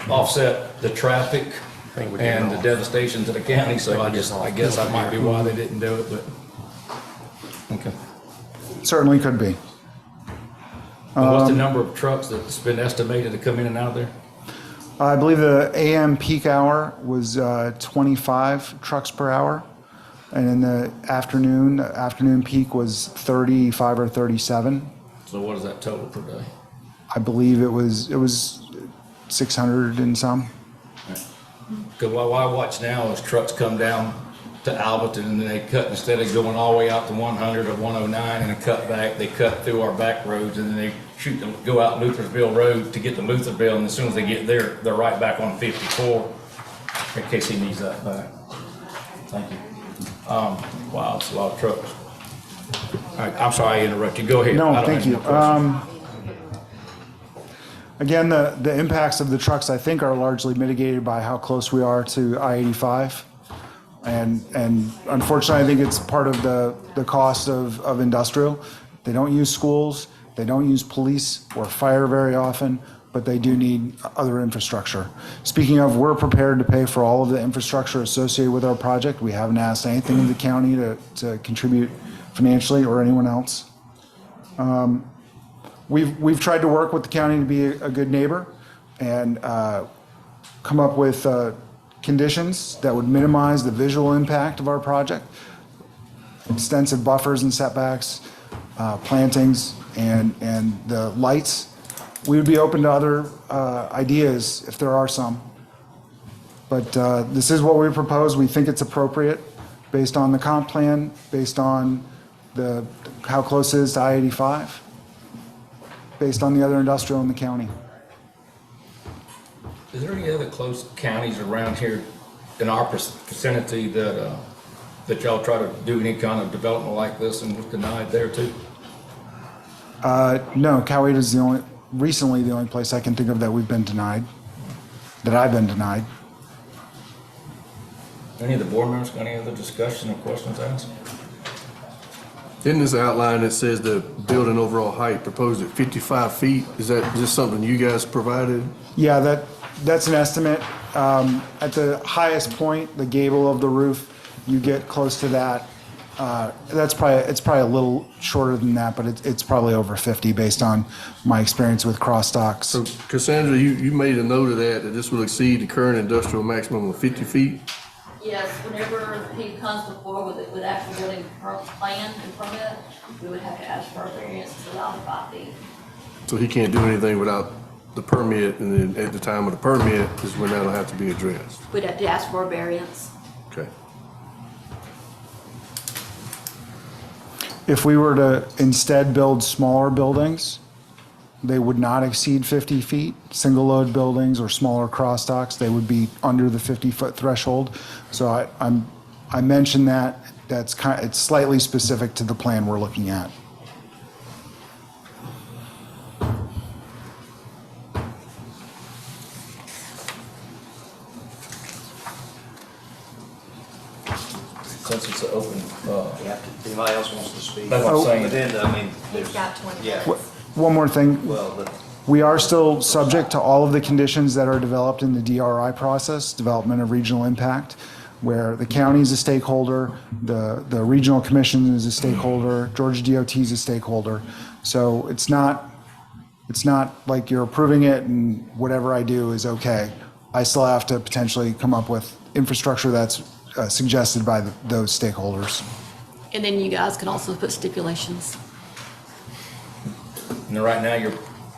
offset the traffic and the devastation to the county, so I guess that might be why they didn't do it, but, okay. Certainly could be. And what's the number of trucks that's been estimated to come in and out of there? I believe the AM peak hour was 25 trucks per hour. And in the afternoon peak was 35 or 37. So what is that total per day? I believe it was 600 and some. Because what I watch now is trucks come down to Alberton and then they cut, instead of going all the way out to 100 or 109 and a cut back, they cut through our back roads and then they go out Luthersville Road to get to Luthersville, and as soon as they get there, they're right back on 54, in case he needs that back. Thank you. Wow, it's a lot of trucks. All right, I'm sorry I interrupted you. Go ahead. I No, don't thank have you. any questions. Again, the impacts of the trucks, I think, are largely mitigated by how close we are to I-85. And unfortunately, I think it's part of the cost of industrial. They don't use schools, they don't use police or fire very often, but they do need other infrastructure. Speaking of, we're prepared to pay for all of the infrastructure associated with our project. We haven't asked anything of the county to contribute financially or anyone else. We've tried to work with the county to be a good neighbor and come up with conditions that would minimize the visual impact of our project. Extensive buffers and setbacks, plantings, and the lights. We would be open to other ideas if there are some. But this is what we propose. We think it's appropriate based on the comp plan, based on how close it is to I-85, based on the other industrial in the county. Is there any other close counties around here in our vicinity that y'all try to do any kind of development like this and was denied there too? No, Coweta is recently the only place I can think of that we've been denied, that I've been denied. Any of the board members got any other discussion or questions asked? In this outline, it says the building overall height proposed at 55 feet. Is this something you guys provided? Yeah, that's an estimate. At the highest point, the gable of the roof, you get close to that. It's probably a little shorter than that, but it's probably over 50 based on my experience with cross docks. So Cassandra, you made a note of that this will exceed the current industrial maximum of 50 feet? Yes, whenever he comes before with actual building plan and permit, we would have to ask for a variance to allow the 5 feet. So he can't do anything without the permit, and then at the time of the permit is when that'll have to be addressed. We'd have to ask for a variance. Okay. If we were to instead build smaller buildings, they would not exceed 50 feet. Single load buildings or smaller cross docks, they would be under the 50-foot threshold. So I mentioned that. It's slightly specific to the plan we're looking at. since it's an open, Yeah, if anybody else wants to speak. That's what I'm saying. But then, I mean, there's, He's got 20 yeah, minutes. One more thing. well, but We are still subject to all of the conditions that are developed in the DRI process, Development of Regional Impact, where the county is a stakeholder, the regional commission is a stakeholder, Georgia DOT is a stakeholder. So it's not like you're approving it and whatever I do is okay. I still have to potentially come up with infrastructure that's suggested by those stakeholders. And then you guys can also put stipulations. and right now you're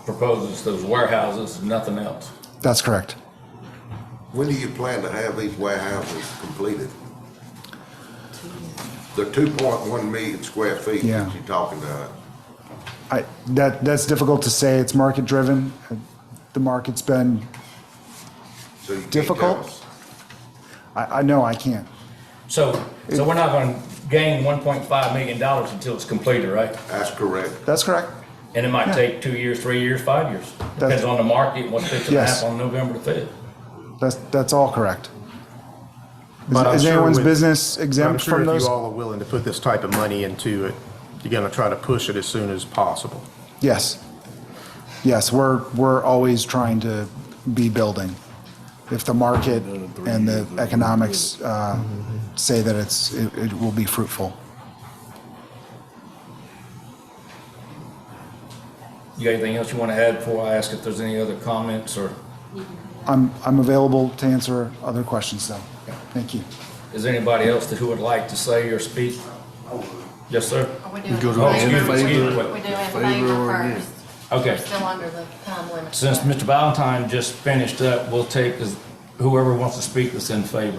proposing those warehouses and nothing else. That's correct. When do you plan to have these warehouses completed? The 2.1 million square feet Yeah. that you're talking about. That's difficult to say. It's market driven. The market's been So you can't difficult. tell us. I know I can't. So we're not gonna gain $1.5 million until it's completed, right? That's correct. That's correct. And it might take 2 years, 3 years, 5 years. Depends on the market and what's fixing to Yes. happen on November the 5th. That's all correct. But I'm Is sure anyone's with- business I'm exempt sure from if those? you all are willing to put this type of money into it, you're gonna try to push it as soon as possible. Yes. Yes, we're always trying to be building. If the market and the economics say that it will be fruitful. You got anything else you want to add before I ask if there's any other comments, or I'm available to answer other questions though. Thank you. is there anybody else who would like to say or speak? Yes, sir? Are we doing go to Oh, favor? excuse me, excuse me. We're doing favor or first. Okay. We're still under the time limit. Since Mr. Valentine just finished up, we'll take whoever wants to speak that's in favor.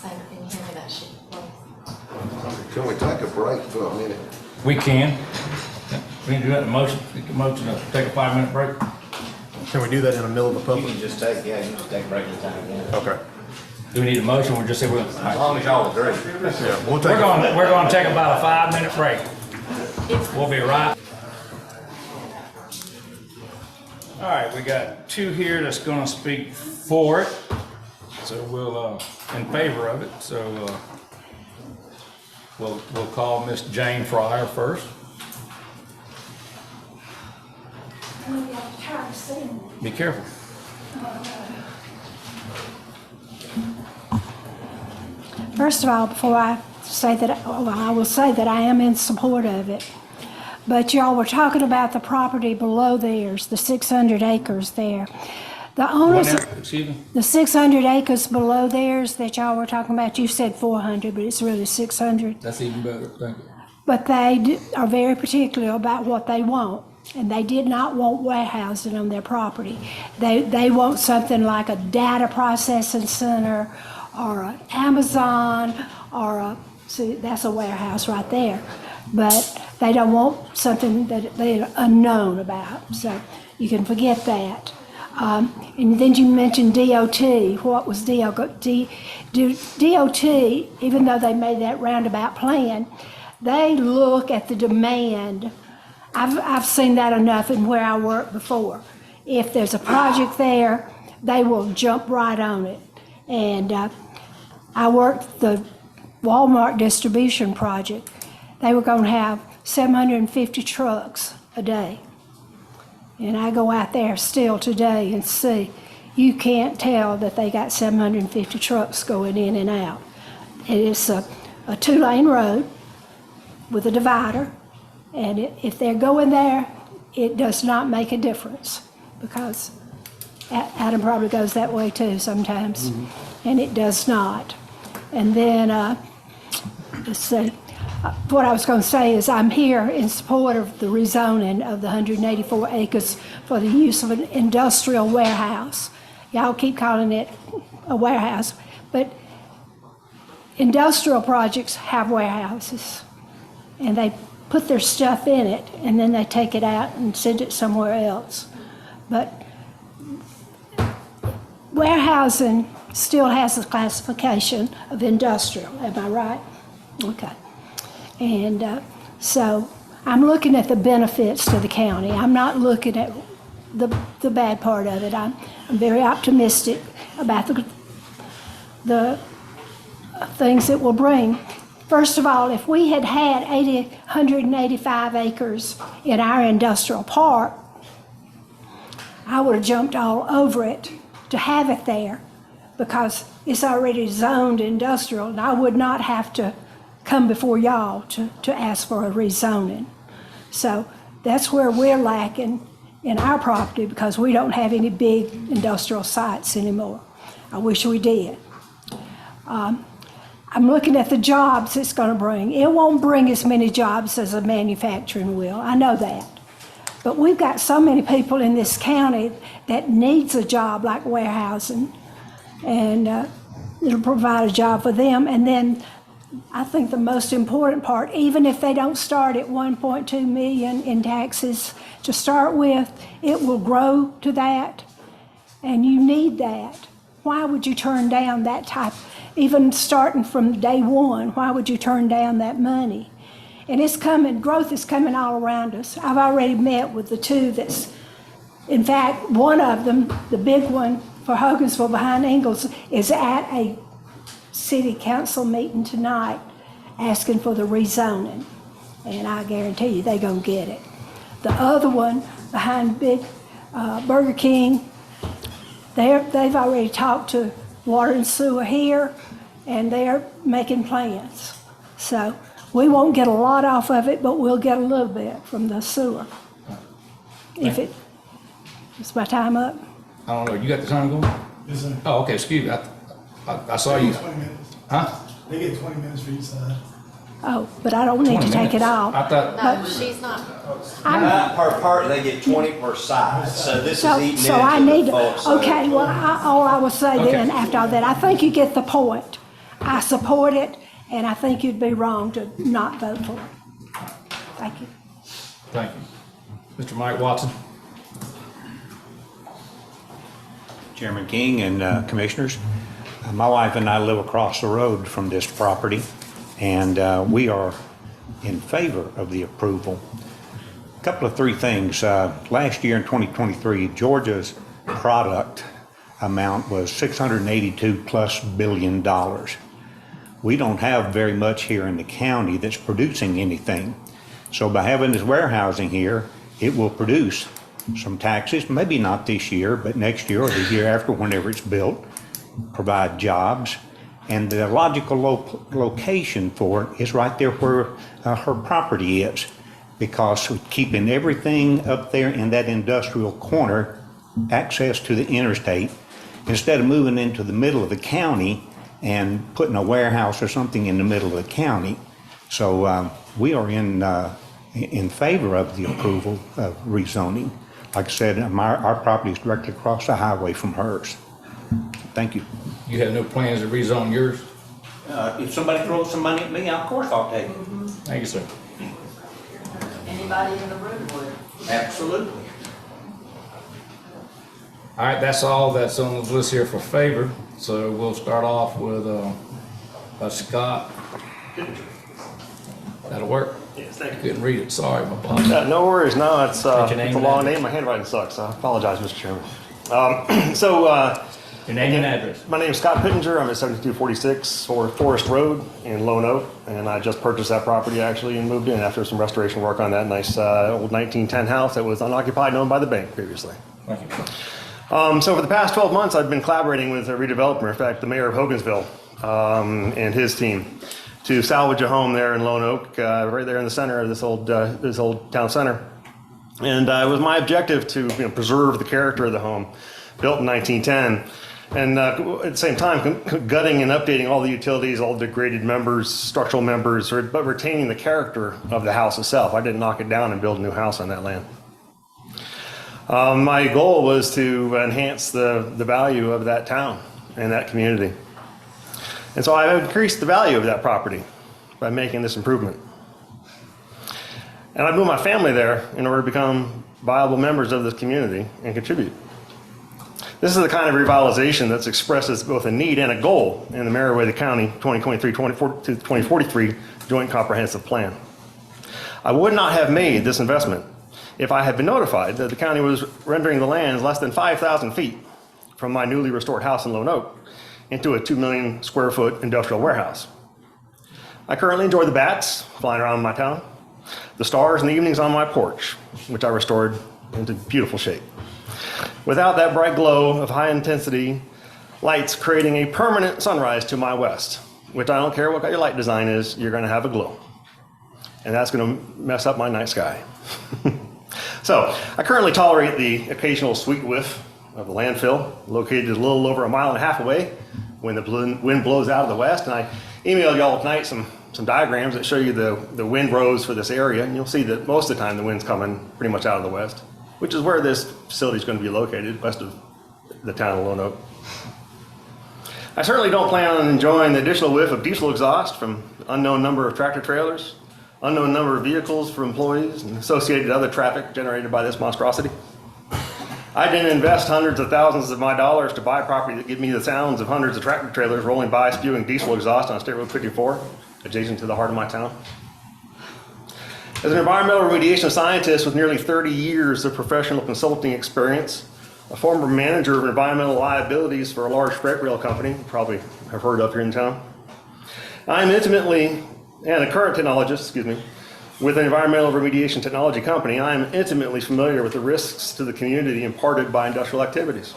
Sandra, can you hand me that sheet, please? Can we take a break for a minute? We can. We can do that in motion to take a 5-minute break. Can we do that in the middle of the you public? can just take, yeah, you can just take a break at a time, yeah. Okay. Do we need a motion, or just say we're, As long as y'all agree. Yeah, we'll we're take going to take about a 5-minute break. We'll be right. All right, we got two here that's going to speak for it. So we'll, in favor of it. So we'll call Miss Jane Fryer first. Be careful. First of all, before I say that, well, I will say that I am in support of it. But y'all were talking about the property below theirs, the 600 acres there. The owners, Excuse me? the 600 acres below theirs that y'all were talking about, you said 400, but it's really 600. That's even better. Thank you. But they are very particular about what they want. And they did not want warehousing on their property. They want something like a data processing center or an Amazon or see, that's a warehouse right there. But they don't want something that they're unknown about. So you can forget that. And then you mentioned DOT. What was DOT? DOT, even though they made that roundabout plan, they look at the demand. I've seen that enough in where I worked before. If there's a project there, they will jump right on it. And I worked the Walmart distribution project. They were going to have 750 trucks a day. And I go out there still today and see, you can't tell that they got 750 trucks going in and out. It is a 2-lane road with a divider. And if they're going there, it does not make a difference because Adam probably goes that way too sometimes, and it does not. And then, let's see, what I was going to say is I'm here in support of the rezoning of the 184 acres for the use of an industrial warehouse. Y'all keep calling it a warehouse, but industrial projects have warehouses, and they put their stuff in it, and then they take it out and send it somewhere else. But warehousing still has the classification of industrial, am I right? Okay. And so I'm looking at the benefits to the county. I'm not looking at the bad part of it. I'm very optimistic about the things it will bring. First of all, if we had had 185 acres in our industrial park, I would have jumped all over it to have it there because it's already zoned industrial, and I would not have to come before y'all to ask for a rezoning. So that's where we're lacking in our property because we don't have any big industrial sites anymore. I wish we did. I'm looking at the jobs it's going to bring. It won't bring as many jobs as a manufacturing will. I know that. But we've got so many people in this county that needs a job like warehousing, and it'll provide a job for them. And then I think the most important part, even if they don't start at 1.2 million in taxes to start with, it will grow to that, and you need that. Why would you turn down that type, even starting from day one, why would you turn down that money? And it's coming, growth is coming all around us. I've already met with the two that's, in fact, one of them, the big one for Hogansville behind Ingalls, is at a city council meeting tonight asking for the rezoning. And I guarantee you they're gonna get it. The other one behind Big Burger King, they've already talked to Water and Sewer here, and they're making plans. So we won't get a lot off of it, but we'll get a little bit from the sewer. Is my time up? I don't know, you got the time going? Yes, sir. Oh, okay, excuse me, I saw you. 20 minutes. Huh? They get 20 minutes for each side. Oh, but I don't need to 20 take it minutes. off. I thought, No, she's not. Per part, they get 20 per side, so this is eating So I into need, the folks. So- okay, well, all I will say then, Okay. after all that, I think you get the point. I support it, and I think you'd be wrong to not vote for it. Thank you. thank you. Mr. Mike Watson? Chairman King and Commissioners, my wife and I live across the road from this property, and we are in favor of the approval. A couple of three things. Last year in 2023, Georgia's product amount was $682+ billion. We don't have very much here in the county that's producing anything. So by having this warehousing here, it will produce some taxes, maybe not this year, but next year or the year after, whenever it's built, provide jobs. And the logical location for it is right there where her property is, because we're keeping everything up there in that industrial corner, access to the interstate, instead of moving into the middle of the county and putting a warehouse or something in the middle of the county. So we are in favor of the approval of rezoning. Like I said, our property is directly across the highway from hers. Thank you. You have no plans to rezone yours? If somebody throws some money at me, of course I'll take it. Thank you, sir. Anybody in the room would. Absolutely. All right, that's all that's on the list here for favor. So we'll start off with Scott. That'll work. Yes, thank you. Couldn't read it, sorry, my boss. No worries, no, it's your it's name a and long address. name, my handwriting sucks, I apologize, Mr. Chairman. Your name and address. My name is Scott Pittenger, I'm at 7246 Forest Road in Lone Oak, and I just purchased that property actually and moved in after some restoration work on that nice old 1910 house that was unoccupied and owned by the bank previously. Thank you. So for the past 12 months, I've been collaborating with a redeveloper, in fact, the mayor of Hogansville and his team, to salvage a home there in Lone Oak, right there in the center of this old town center. And it was my objective to preserve the character of the home, built in 1910, and at the same time gutting and updating all the utilities, all the degraded members, structural members, but retaining the character of the house itself. I didn't knock it down and build a new house on that land. My goal was to enhance the value of that town and that community. And so I increased the value of that property by making this improvement. And I moved my family there in order to become viable members of this community and contribute. This is the kind of revitalization that's expressed as both a need and a goal in the Meriwether County 2023-2043 Joint Comprehensive Plan. I would not have made this investment if I had been notified that the county was rendering the lands less than 5,000 feet from my newly restored house in Lone Oak into a 2 million square foot industrial warehouse. I currently enjoy the bats flying around my town, the stars in the evenings on my porch, which I restored into beautiful shape. Without that bright glow of high intensity lights creating a permanent sunrise to my west, which I don't care what your light design is, you're gonna have a glow. And that's gonna mess up my night sky. So I currently tolerate the occasional sweet whiff of the landfill, located a little over 1.5 miles away when the wind blows out of the west. And I emailed y'all tonight some diagrams that show you the wind rows for this area. And you'll see that most of the time the wind's coming pretty much out of the west, which is where this facility is going to be located, west of the town of Lone Oak. I certainly don't plan on enjoying the additional whiff of diesel exhaust from the unknown number of tractor trailers, unknown number of vehicles for employees, and associated other traffic generated by this monstrosity. I didn't invest hundreds of thousands of my dollars to buy property that give me the sounds of hundreds of tractor trailers rolling by spewing diesel exhaust on State Road 54, adjacent to the heart of my town. As an environmental remediation scientist with nearly 30 years of professional consulting experience, a former manager of environmental liabilities for a large freight rail company, you probably have heard of here in town, and a current technologist, with an environmental remediation technology company, I am intimately familiar with the risks to the community imparted by industrial activities.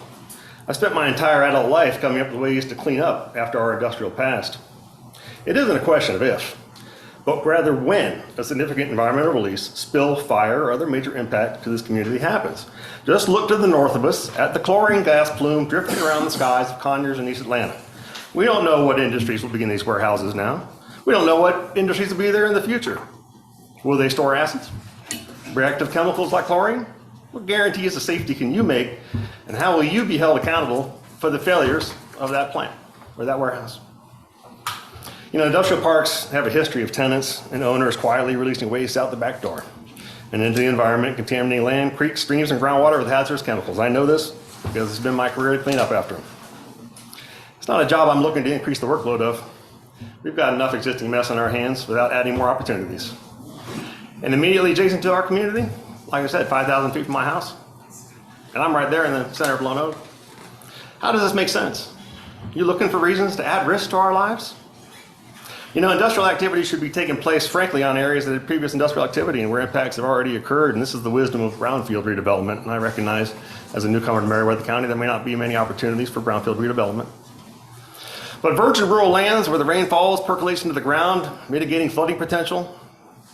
I spent my entire adult life coming up with ways to clean up after our industrial past. It isn't a question of if, but rather when a significant environmental release, spill, fire, or other major impact to this community happens. Just look to the north of us at the chlorine gas plume drifting around the skies of Conyers and East Atlanta. We don't know what industries will be in these warehouses now. We don't know what industries will be there in the future. Will they store acids? Reactive chemicals like chlorine? What guarantees of safety can you make? And how will you be held accountable for the failures of that plant or that warehouse? You know, industrial parks have a history of tenants and owners quietly releasing waste out the back door and into the environment, contaminating land, creeks, streams, and groundwater with hazardous chemicals. I know this because it's been my career to clean up after them. It's not a job I'm looking to increase the workload of. We've got enough existing mess on our hands without adding more opportunities. And immediately adjacent to our community, like I said, 5,000 feet from my house, and I'm right there in the center of Lone Oak. How does this make sense? You looking for reasons to add risk to our lives? You know, industrial activity should be taking place, frankly, on areas that had previous industrial activity and where impacts have already occurred, and this is the wisdom of brownfield redevelopment, and I recognize as a newcomer to Meriwether County there may not be many opportunities for brownfield redevelopment. But virgin rural lands where the rain falls, percolates into the ground, mitigating flooding potential,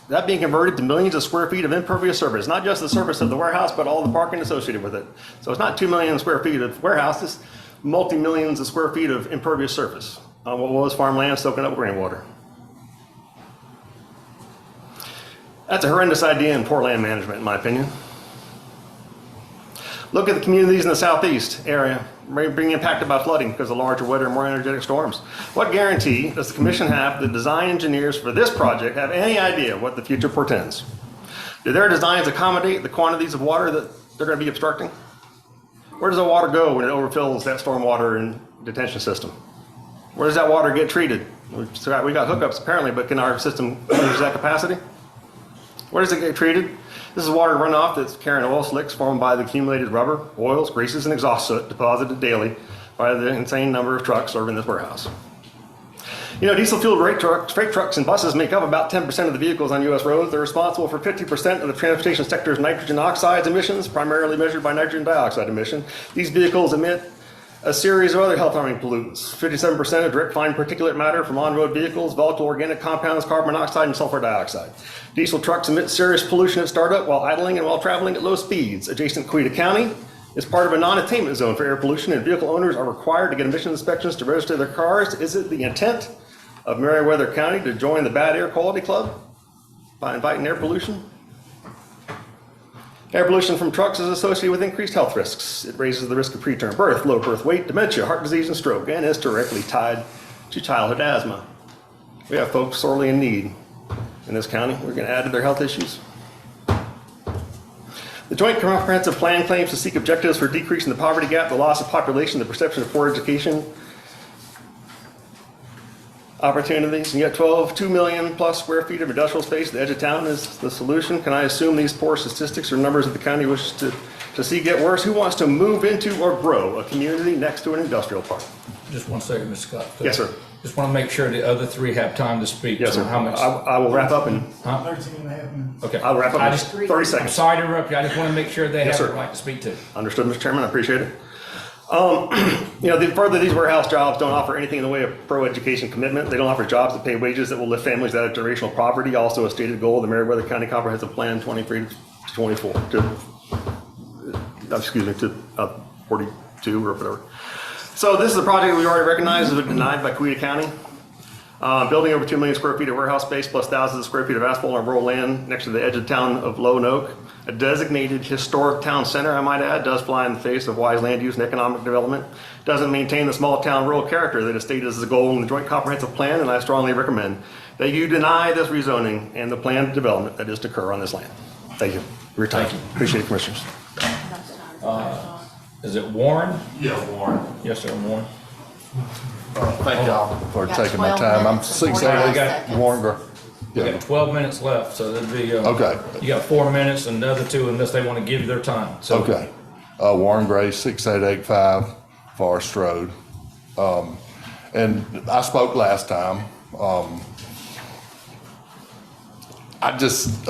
that being converted to millions of square feet of impervious surface, not just the surface of the warehouse, but all the parking associated with it. So it's not 2 million square feet of warehouse, it's multi-millions of square feet of impervious surface on what was farmland soaking up rainwater. That's a horrendous idea in poor land management, in my opinion. Look at the communities in the southeast area being impacted by flooding because of larger, wetter, and more energetic storms. What guarantee does the commission have that design engineers for this project have any idea what the future portends? Do their designs accommodate the quantities of water that they're going to be obstructing? Where does the water go when it overfills that stormwater and detention system? Where does that water get treated? We got hookups apparently, but can our system use that capacity? Where does it get treated? This is water runoff that's carrying oil slicks formed by the accumulated rubber, oils, greases, and exhaust soot deposited daily by the insane number of trucks serving this warehouse. You know, diesel-fueled freight trucks and buses make up about 10% of the vehicles on U.S. roads. They're responsible for 50% of the transportation sector's nitrogen oxides emissions, primarily measured by nitrogen dioxide emission. These vehicles emit a series of other health-harming pollutants. 57% of direct fine particulate matter from on-road vehicles, volatile organic compounds, carbon monoxide, and sulfur dioxide. Diesel trucks emit serious pollution at startup while idling and while traveling at low speeds. Adjacent Coweta County is part of a non-attainment zone for air pollution, and vehicle owners are required to get emission inspections to register their cars. Is it the intent of Meriwether County to join the Bad Air Quality Club by inviting air pollution? Air pollution from trucks is associated with increased health risks. It raises the risk of preterm birth, low birth weight, dementia, heart disease, and stroke, and is directly tied to childhood asthma. We have folks sorely in need in this county. We're going to add to their health issues. The Joint Comprehensive Plan claims to seek objectives for decreasing the poverty gap, the loss of population, the perception of poor education opportunities, and yet 2 million plus square feet of industrial space at the edge of town is the solution. Can I assume these poor statistics are numbers that the county wishes to see get worse? Who wants to move into or grow a community next to an industrial park? Just 1 second, Mr. Scott. Yes, sir. Just want to make sure the other three have time to speak. Yes, So sir. how much? I will wrap up in 13 and a half minutes. Okay. I'll wrap up I in just- 30 I'm seconds. sorry to interrupt you. I just want to make sure they Yes, have sir. the right to speak to. Understood, Mr. Chairman, I appreciate it. Further, these warehouse jobs don't offer anything in the way of pro-education commitment. They don't offer jobs that pay wages that will lift families out of generational poverty. Also, a stated goal of the Meriwether County Comprehensive Plan 23 to 24 to 42 or whatever. So this is a project we already recognized as denied by Coweta County. Building over 2 million square feet of warehouse space plus thousands of square feet of asphalt on rural land next to the edge of the town of Lone Oak. A designated historic town center, I might add, does fly in the face of wise land use and economic development. Doesn't maintain the small town rural character that is stated as the goal in the Joint Comprehensive Plan, and I strongly recommend that you deny this rezoning and the planned development that is to occur on this land. Thank you for your time. Appreciate it, Commissioners. Is it Warren? Yeah, Warren. Yes, sir, Warren. Thank y'all for Got taking my 12 time. I'm minutes and 688 45 Warren. We Yeah. got 12 minutes left, so that'd be, Okay. you got 4 minutes and the other two unless they want to give you their time. So Okay. Warren Gray, 6885 Forest Road. And I spoke last time. I just,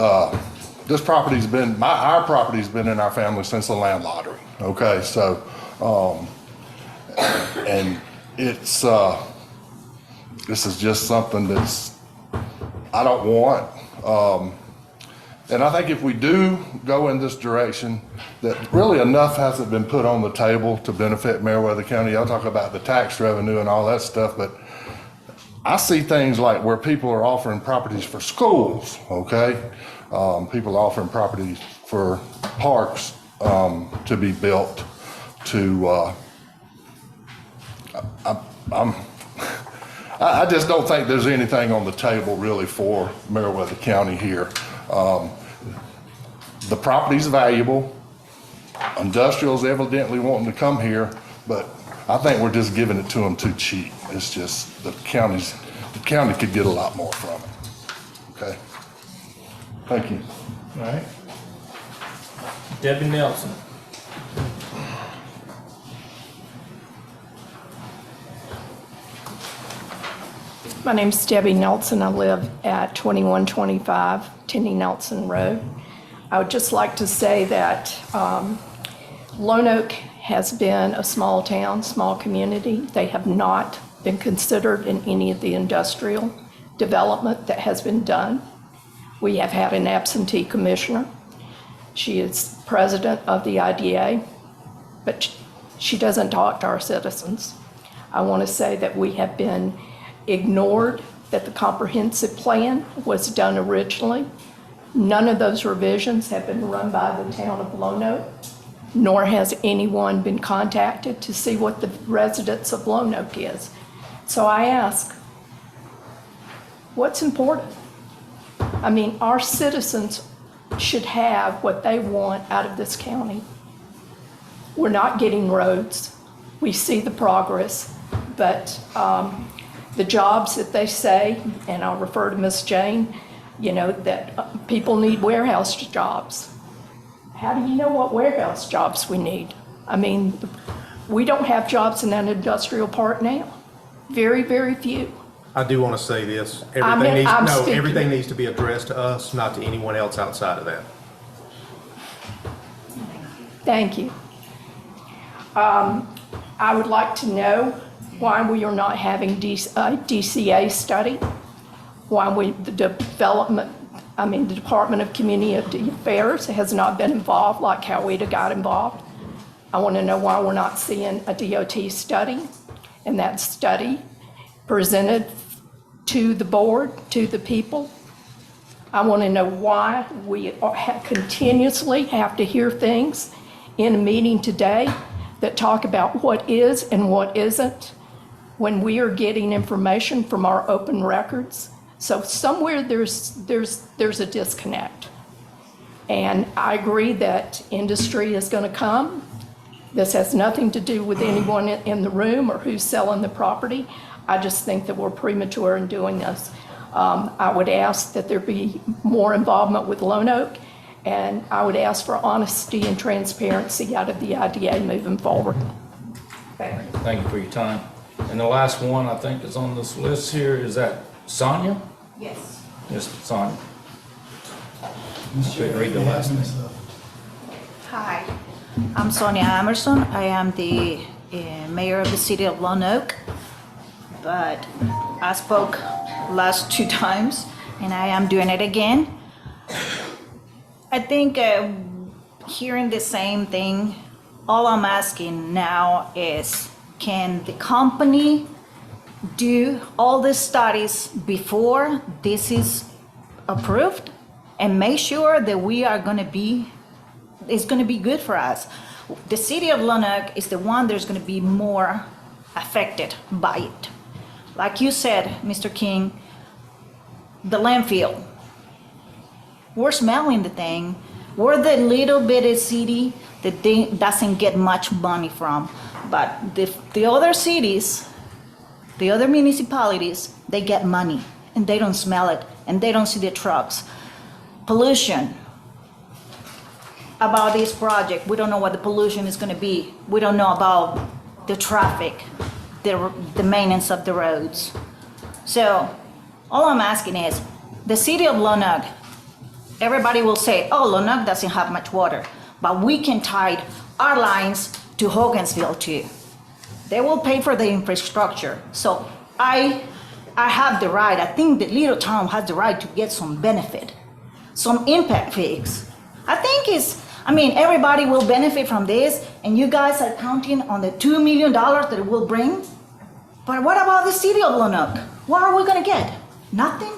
this property's been, our property's been in our family since the land lottery. Okay, so, and it's, this is just something that's, I don't want. And I think if we do go in this direction, that really enough hasn't been put on the table to benefit Meriwether County. Y'all talk about the tax revenue and all that stuff, but I see things like where people are offering properties for schools, okay? People are offering properties for parks to be built to, I just don't think there's anything on the table really for Meriwether County here. The property's valuable. Industrial's evidently wanting to come here, but I think we're just giving it to them too cheap. It's just the county could get a lot more from it. Okay? Thank you. all right. Debbie Nelson. My name's Debbie Nelson. I live at 2125 Tenny Nelson Road. I would just like to say that Lone Oak has been a small town, small community. They have not been considered in any of the industrial development that has been done. We have had an absentee commissioner. She is president of the IDA, but she doesn't talk to our citizens. I want to say that we have been ignored, that the comprehensive plan was done originally. None of those revisions have been run by the town of Lone Oak, nor has anyone been contacted to see what the residents of Lone Oak is. So I ask, what's important? I mean, our citizens should have what they want out of this county. We're not getting roads. We see the progress, but the jobs that they say, and I'll refer to Ms. Jane, you know, that people need warehouse jobs. How do you know what warehouse jobs we need? I mean, we don't have jobs in that industrial park now. Very, very few. I do want to say this. I'm speaking. Everything needs to be addressed to us, not to anyone else outside of that. Thank you. I would like to know why we are not having a DCA study, why the Department of Community Affairs has not been involved like Coweta got involved. I want to know why we're not seeing a DOT study, and that study presented to the board, to the people. I want to know why we continuously have to hear things in a meeting today that talk about what is and what isn't, when we are getting information from our open records. So somewhere there's a disconnect. And I agree that industry is going to come. This has nothing to do with anyone in the room or who's selling the property. I just think that we're premature in doing this. I would ask that there be more involvement with Lone Oak, and I would ask for honesty and transparency out of the IDA moving forward. Thank you for your time. And the last one I think is on this list here, is that Sonia? Yes. Yes, Sonia. Okay, read the last name. Hi, I'm Sonia Emerson. I am the mayor of the city of Lone Oak, but I spoke last 2 times and I am doing it again. I think hearing the same thing, all I'm asking now is, can the company do all the studies before this is approved and make sure that it's going to be good for us? The city of Lone Oak is the one that's going to be more affected by it. Like you said, Mr. King, the landfill. We're smelling the thing. We're the little bitty city that doesn't get much money from. But the other cities, the other municipalities, they get money and they don't smell it and they don't see the trucks. Pollution. About this project, we don't know what the pollution is going to be. We don't know about the traffic, the maintenance of the roads. So all I'm asking is, the city of Lone Oak, everybody will say, oh, Lone Oak doesn't have much water, but we can tie our lines to Hogansville too. They will pay for the infrastructure. So I have the right, I think the little town has the right to get some benefit, some impact fees. Everybody will benefit from this, and you guys are counting on the $2 million that it will bring. But what about the city of Lone Oak? What are we gonna get? Nothing?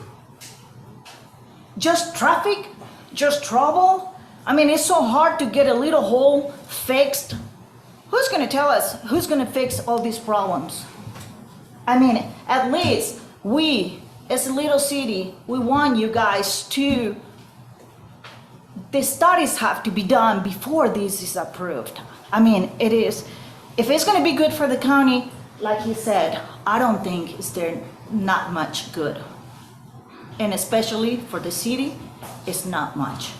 Just traffic? Just trouble? It's so hard to get a little hole fixed. Who's gonna tell us who's gonna fix all these problems? At least we, as a little city, we want you guys to, the studies have to be done before this is approved. It is, if it's gonna be good for the county, like he said, I don't think it's there not much good. And especially for the city, it's not much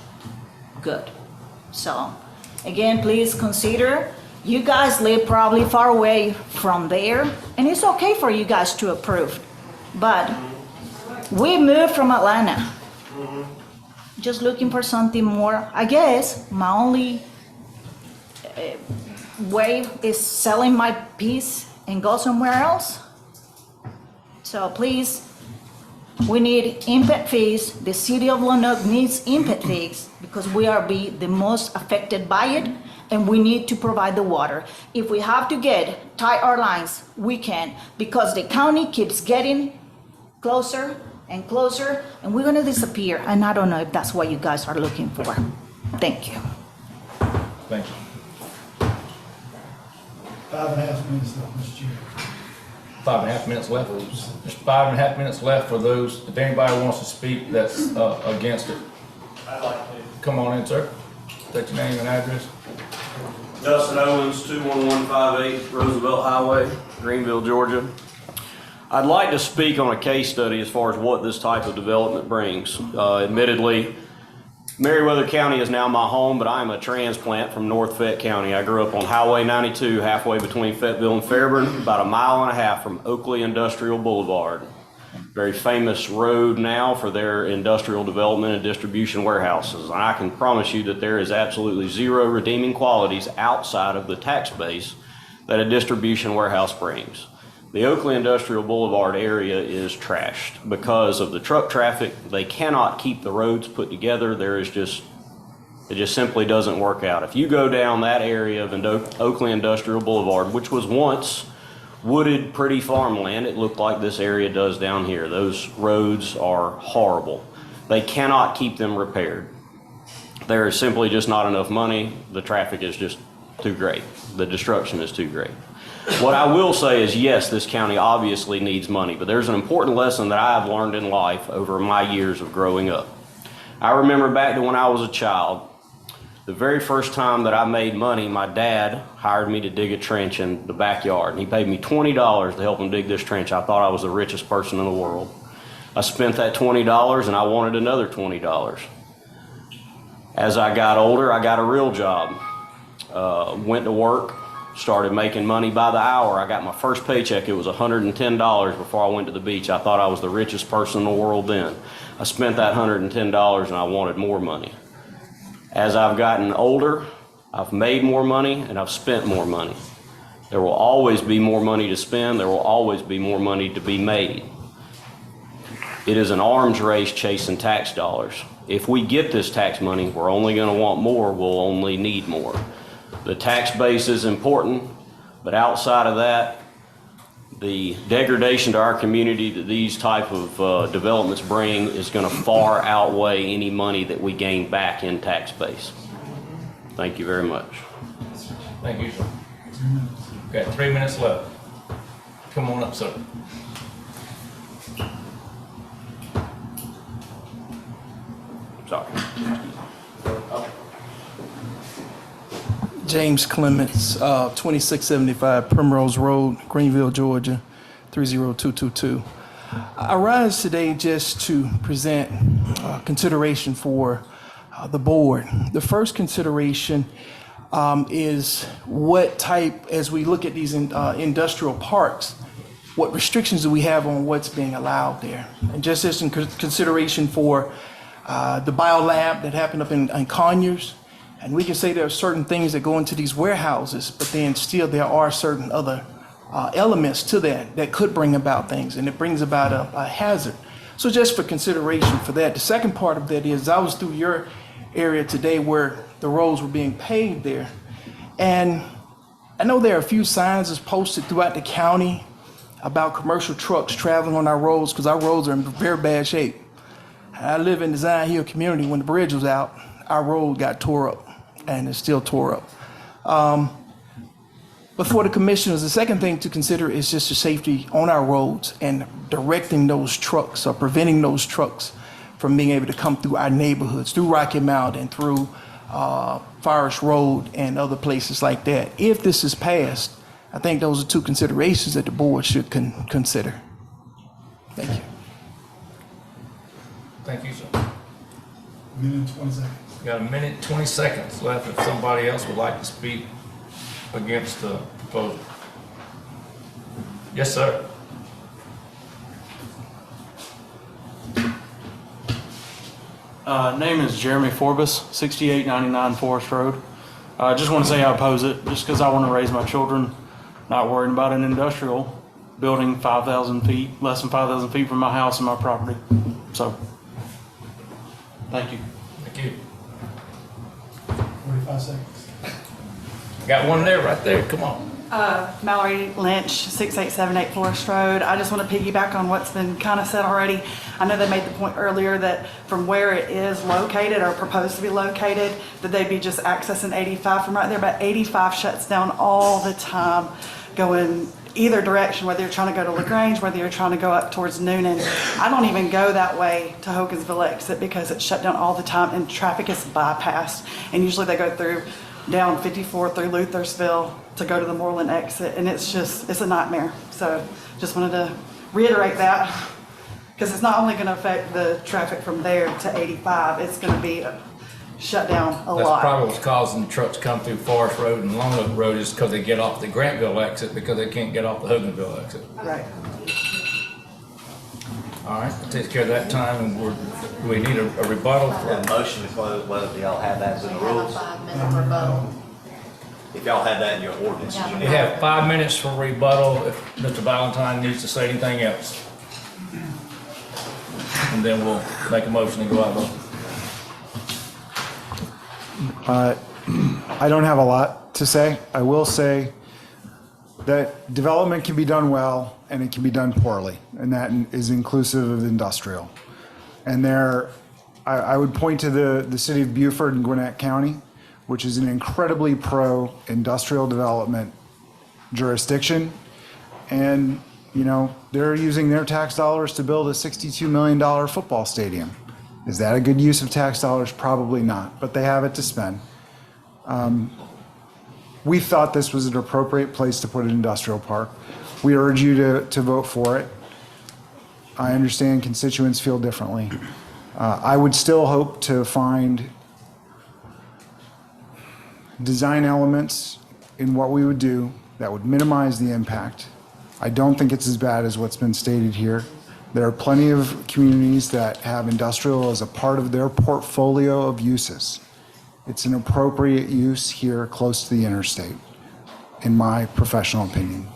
good. So, again, please consider, you guys live probably far away from there, and it's okay for you guys to approve. But we moved from Atlanta, just looking for something more. I guess my only way is selling my piece and go somewhere else. So please, we need impact fees. The city of Lone Oak needs impact fees because we are the most affected by it, and we need to provide the water. If we have to tie our lines, we can, because the county keeps getting closer and closer, and we're gonna disappear. And I don't know if that's what you guys are looking for. Thank you. Thank you. 5.5 minutes left, Mr. Chair. 5.5 minutes left. There's 5.5 minutes left for those, if anybody wants to speak that's against it. I'd like to. Come on in, sir. State your name and address. Dustin Owens, 21158 Roosevelt Highway, Greenville, Georgia. I'd like to speak on a case study as far as what this type of development brings. Admittedly, Meriwether County is now my home, but I'm a transplant from North Fayette County. I grew up on Highway 92, halfway between Fayetteville and Fairburn, about a mile and a half from Oakley Industrial Boulevard. Very famous road now for their industrial development and distribution warehouses. And I can promise you that there is absolutely zero redeeming qualities outside of the tax base that a distribution warehouse brings. The Oakley Industrial Boulevard area is trashed because of the truck traffic. They cannot keep the roads put together. It just simply doesn't work out. If you go down that area of Oakley Industrial Boulevard, which was once wooded, pretty farmland, it looked like this area does down here. Those roads are horrible. They cannot keep them repaired. There is simply just not enough money. The traffic is just too great. The destruction is too great. What I will say is, yes, this county obviously needs money, but there's an important lesson that I have learned in life over my years of growing up. I remember back to when I was a child, the very first time that I made money, my dad hired me to dig a trench in the backyard, and he paid me $20 to help him dig this trench. I thought I was the richest person in the world. I spent that $20 and I wanted another $20. As I got older, I got a real job. Went to work, started making money by the hour. I got my first paycheck. It was $110 before I went to the beach. I thought I was the richest person in the world then. I spent that $110 and I wanted more money. As I've gotten older, I've made more money and I've spent more money. There will always be more money to spend. There will always be more money to be made. It is an arms race chasing tax dollars. If we get this tax money, we're only going to want more. We'll only need more. The tax base is important, but outside of that, the degradation to our community that these type of developments bring is going to far outweigh any money that we gain back in tax base. Thank you very much. Thank you, sir. Got 3 minutes left. Come on up, sir. Sorry. James Clements, 2675 Primrose Road, Greenville, Georgia, 30222. I rise today just to present consideration for the board. The first consideration is what type, as we look at these industrial parks, what restrictions do we have on what's being allowed there? And just as in consideration for the biolab that happened up in Conyers, and we can say there are certain things that go into these warehouses, but then still there are certain other elements to that could bring about things, and it brings about a hazard. So just for consideration for that. The second part of that is I was through your area today where the roads were being paved there, and I know there are a few signs that's posted throughout the county about commercial trucks traveling on our roads because our roads are in very bad shape. I live in the Zion Hill community. When the bridge was out, our road got tore up, and it's still tore up. But for the commissioners, the second thing to consider is just the safety on our roads and directing those trucks or preventing those trucks from being able to come through our neighborhoods, through Rocky Mount and through Forest Road and other places like that. If this is passed, I think those are two considerations that the board should consider. Thank you. Thank you, sir. Minute 20 seconds. Got a minute, 20 seconds left if somebody else would like to speak against the proposal. Yes, sir. Name is Jeremy Forbes, 6899 Forest Road. I just want to say I oppose it just because I want to raise my children, not worrying about an industrial building 5,000 feet, less than 5,000 feet from my house and my property. So, thank you. Thank you. 45 seconds. Got one there, right there. Come on. Mallory Lynch, 6878 Forest Road. I just want to piggyback on what's been kind of said already. I know they made the point earlier that from where it is located or proposed to be located, that they'd be just accessing 85 from right there, but 85 shuts down all the time going either direction, whether you're trying to go to LaGrange, whether you're trying to go up towards Noonan. I don't even go that way to Hogansville exit because it's shut down all the time and traffic is bypassed. And usually they go through down 54 through Luthersville to go to the Moreland exit, and it's a nightmare. So just wanted to reiterate that because it's not only going to affect the traffic from there to 85, it's going to be shut down a lot. That's probably what's causing the trucks to come through Forest Road and Lone Oak Road is because they get off the Grantville exit because they can't get off the Hogansville exit. Right. All right, that takes care of that time, and we need a rebuttal for A motion to close, well, do y'all have that in the rules? 5-minute rebuttal. If y'all have that in your ordinances, you You know. have 5 minutes for rebuttal if Mr. Valentine needs to say anything else. And then we'll make a motion and go out. I don't have a lot to say. I will say that development can be done well and it can be done poorly, and that is inclusive of industrial. And I would point to the city of Beaufort and Gwinnett County, which is an incredibly pro-industrial development jurisdiction. And, you know, they're using their tax dollars to build a $62 million football stadium. Is that a good use of tax dollars? Probably not, but they have it to spend. We thought this was an appropriate place to put an industrial park. We urge you to vote for it. I understand constituents feel differently. I would still hope to find design elements in what we would do that would minimize the impact. I don't think it's as bad as what's been stated here. There are plenty of communities that have industrial as a part of their portfolio of uses. It's an appropriate use here close to the interstate, in my professional opinion.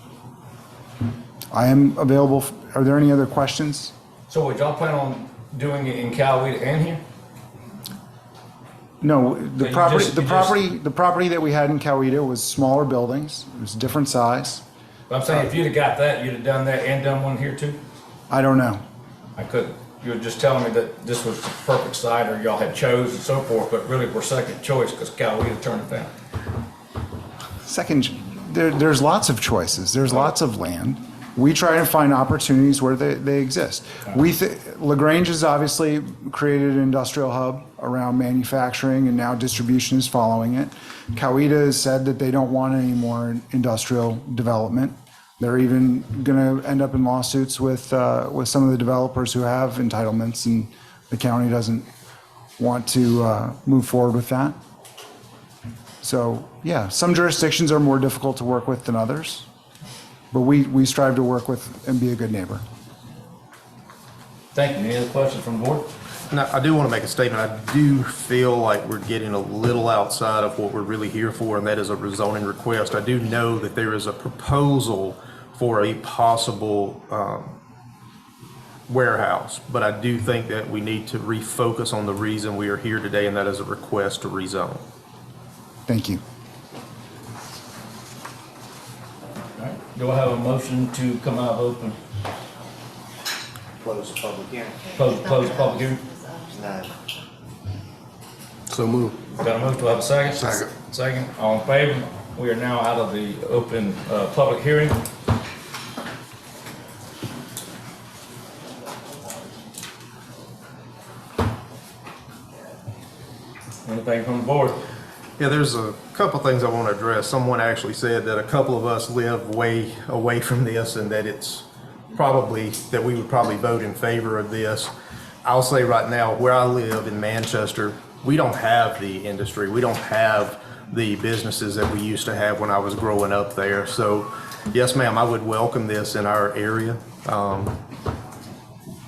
I am available. Are there any other questions? So would y'all plan on doing it in Coweta and here? No, So the property that we had in Coweta was smaller buildings. It was different size. But I'm saying if you'd have got that, you'd have done that and done one here too? I don't know. I couldn't. You were just telling me that this was the perfect site or y'all had chose and so forth, but really we're second choice because Coweta turned it down. Second, there's lots of choices. There's lots of land. We try to find opportunities where they exist. LaGrange has obviously created an industrial hub around manufacturing, and now distribution is following it. Coweta has said that they don't want any more industrial development. They're even going to end up in lawsuits with some of the developers who have entitlements, and the county doesn't want to move forward with that. So, yeah, some jurisdictions are more difficult to work with than others. But we strive to work with and be a good neighbor. Thank you. Any other questions from the board? Now, I do want to make a statement. I do feel like we're getting a little outside of what we're really here for, and that is a rezoning request. I do know that there is a proposal for a possible warehouse, but I do think that we need to refocus on the reason we are here today, and that is a request to rezone. Thank you. Do I have a motion to come out of open? Close the public hearing. Close the public hearing? No. So move. Got a motion, do I have a second? Second. Second, all in favor? We are now out of the open public hearing. Anything from the board? Yeah, there's a couple things I want to address. Someone actually said that a couple of us live way away from this and that it's probably, that we would probably vote in favor of this. I'll say right now, where I live in Manchester, we don't have the industry. We don't have the businesses that we used to have when I was growing up there. So, yes, ma'am, I would welcome this in our area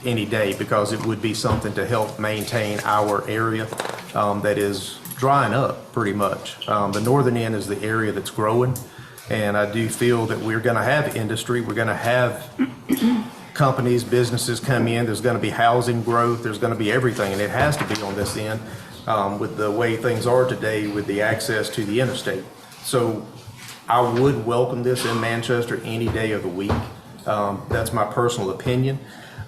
any day, because it would be something to help maintain our area that is drying up pretty much. The northern end is the area that's growing, and I do feel that we're going to have industry. We're going to have companies, businesses come in. There's going to be housing growth. There's going to be everything, and it has to be on this end with the way things are today with the access to the interstate. So I would welcome this in Manchester any day of the week. That's my personal opinion.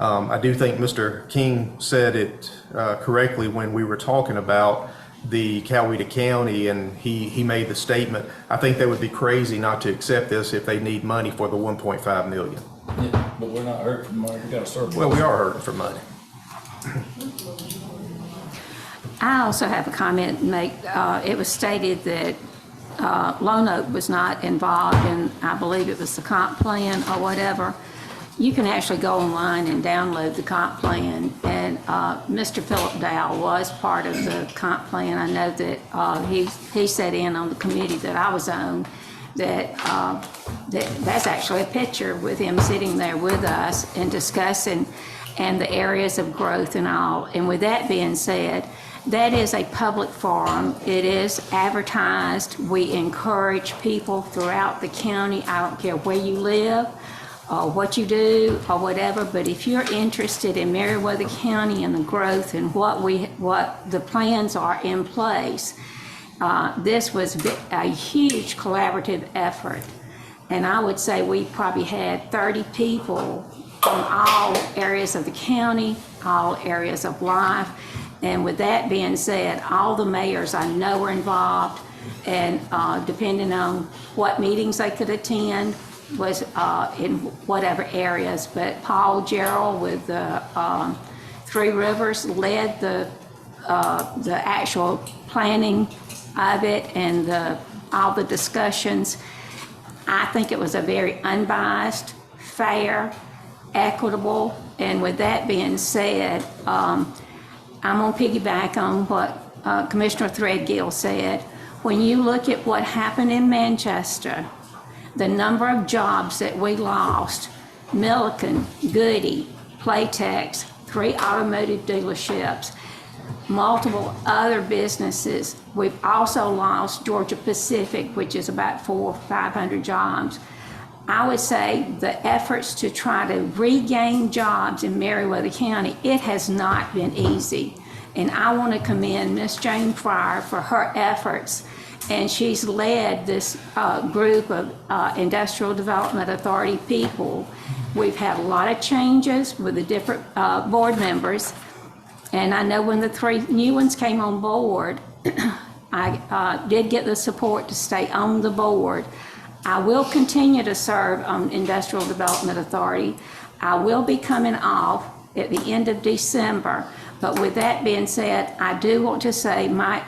I do think Mr. King said it correctly when we were talking about the Coweta County, and he made the statement, I think they would be crazy not to accept this if they need money for the 1.5 million. Yeah, but we're not hurting for money. We got a surplus. Well, we are hurting for money. I also have a comment to make. It was stated that Lone Oak was not involved in, I believe it was the comp plan or whatever. You can actually go online and download the comp plan, and Mr. Philip Dow was part of the comp plan. I know that he sat in on the committee that I was on. That's actually a picture with him sitting there with us and discussing and the areas of growth and all. And with that being said, that is a public forum. It is advertised. We encourage people throughout the county. I don't care where you live, or what you do, or whatever, but if you're interested in Meriwether County and the growth and what the plans are in place, this was a huge collaborative effort. And I would say we probably had 30 people from all areas of the county, all areas of life. And with that being said, all the mayors I know were involved, and depending on what meetings they could attend, was in whatever areas, but Paul Gerald with the Three Rivers led the actual planning of it and all the discussions. I think it was a very unbiased, fair, equitable, and with that being said, I'm gonna piggyback on what Commissioner Threadgill said. when you look at what happened in Manchester, the number of jobs that we lost, Milliken, Goody, Playtex, 3 automotive dealerships, multiple other businesses. We've also lost Georgia Pacific, which is about 400 or 500 jobs. I would say the efforts to try to regain jobs in Meriwether County, it has not been easy. And I want to commend Ms. Jane Fryer for her efforts. And she's led this group of Industrial Development Authority people. We've had a lot of changes with the different board members. And I know when the 3 new ones came on board, I did get the support to stay on the board. I will continue to serve on Industrial Development Authority. I will be coming off at the end of December. But with that being said, I do want to say my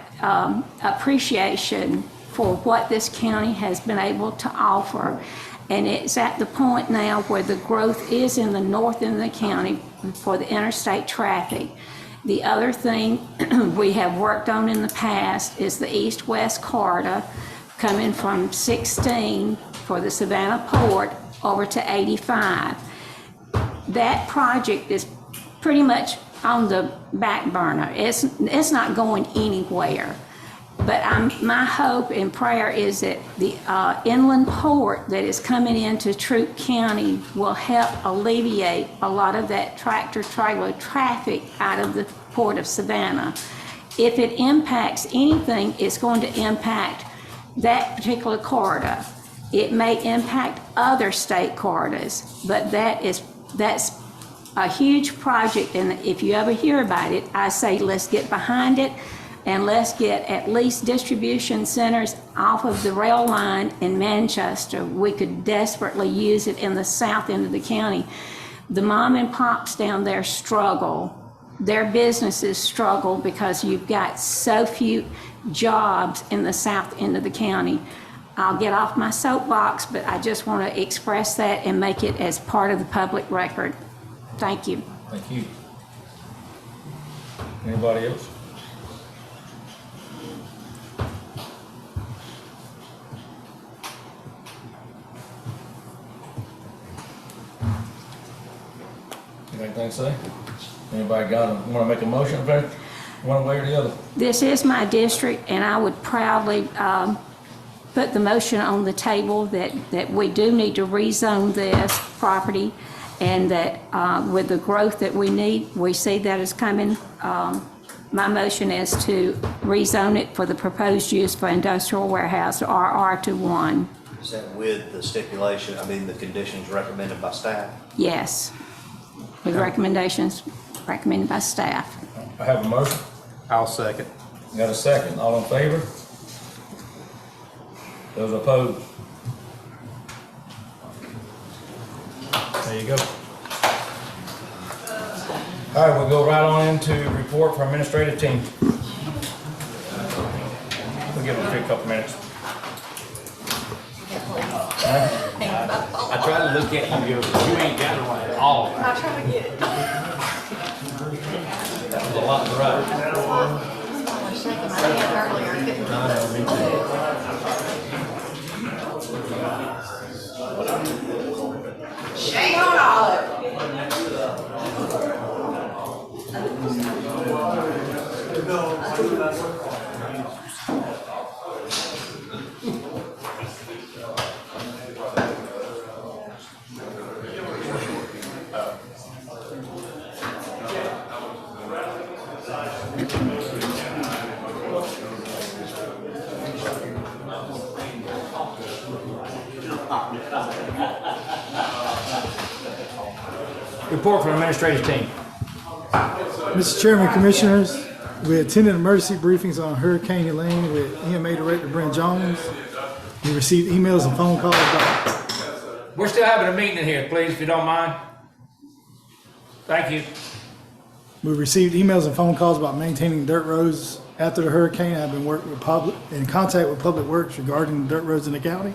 appreciation for what this county has been able to offer. And it's at the point now where the growth is in the north end of the county for the interstate traffic. The other thing we have worked on in the past is the east-west corridor coming from 16 for the Savannah Port over to 85. That project is pretty much on the back burner. It's not going anywhere. But my hope and prayer is that the inland port that is coming into Troup County will help alleviate a lot of that tractor-trailer traffic out of the Port of Savannah. If it impacts anything, it's going to impact that particular corridor. It may impact other state corridors, but that's a huge project, and if you ever hear about it, I say let's get behind it and let's get at least distribution centers off of the rail line in Manchester. We could desperately use it in the south end of the county. The mom and pops down there struggle. Their businesses struggle because you've got so few jobs in the south end of the county. I'll get off my soapbox, but I just want to express that and make it as part of the public record. Thank you. Thank you. Anybody else? Anything to say? Anybody want to make a motion about it, one way or the other? This is my district, and I would proudly put the motion on the table that we do need to rezone this property, and that with the growth that we need, we see that is coming. My motion is to rezone it for the proposed use for industrial warehouse, or R2-1. Is that with the stipulation, the conditions recommended by staff? Yes, with recommendations recommended by staff. I have a motion. I'll second. Got a second. All in favor? Those opposed? There you go. All right, we'll go right on into report from administrative team. We'll give them a couple minutes. I try to look at you, you ain't got it right at all. I try to get it. That was a lot to write. I was shaking my head earlier. I couldn't shame on all of it. Report from administrative team. Mr. Chairman, Commissioners, we attended emergency briefings on Hurricane Helene with EMA Director Brent Jones. We received emails and phone calls about... We're still having a meeting in here, please, if you don't mind. Thank you. We received emails and phone calls about maintaining dirt roads after the hurricane. I've been in contact with Public Works regarding the dirt roads in the county.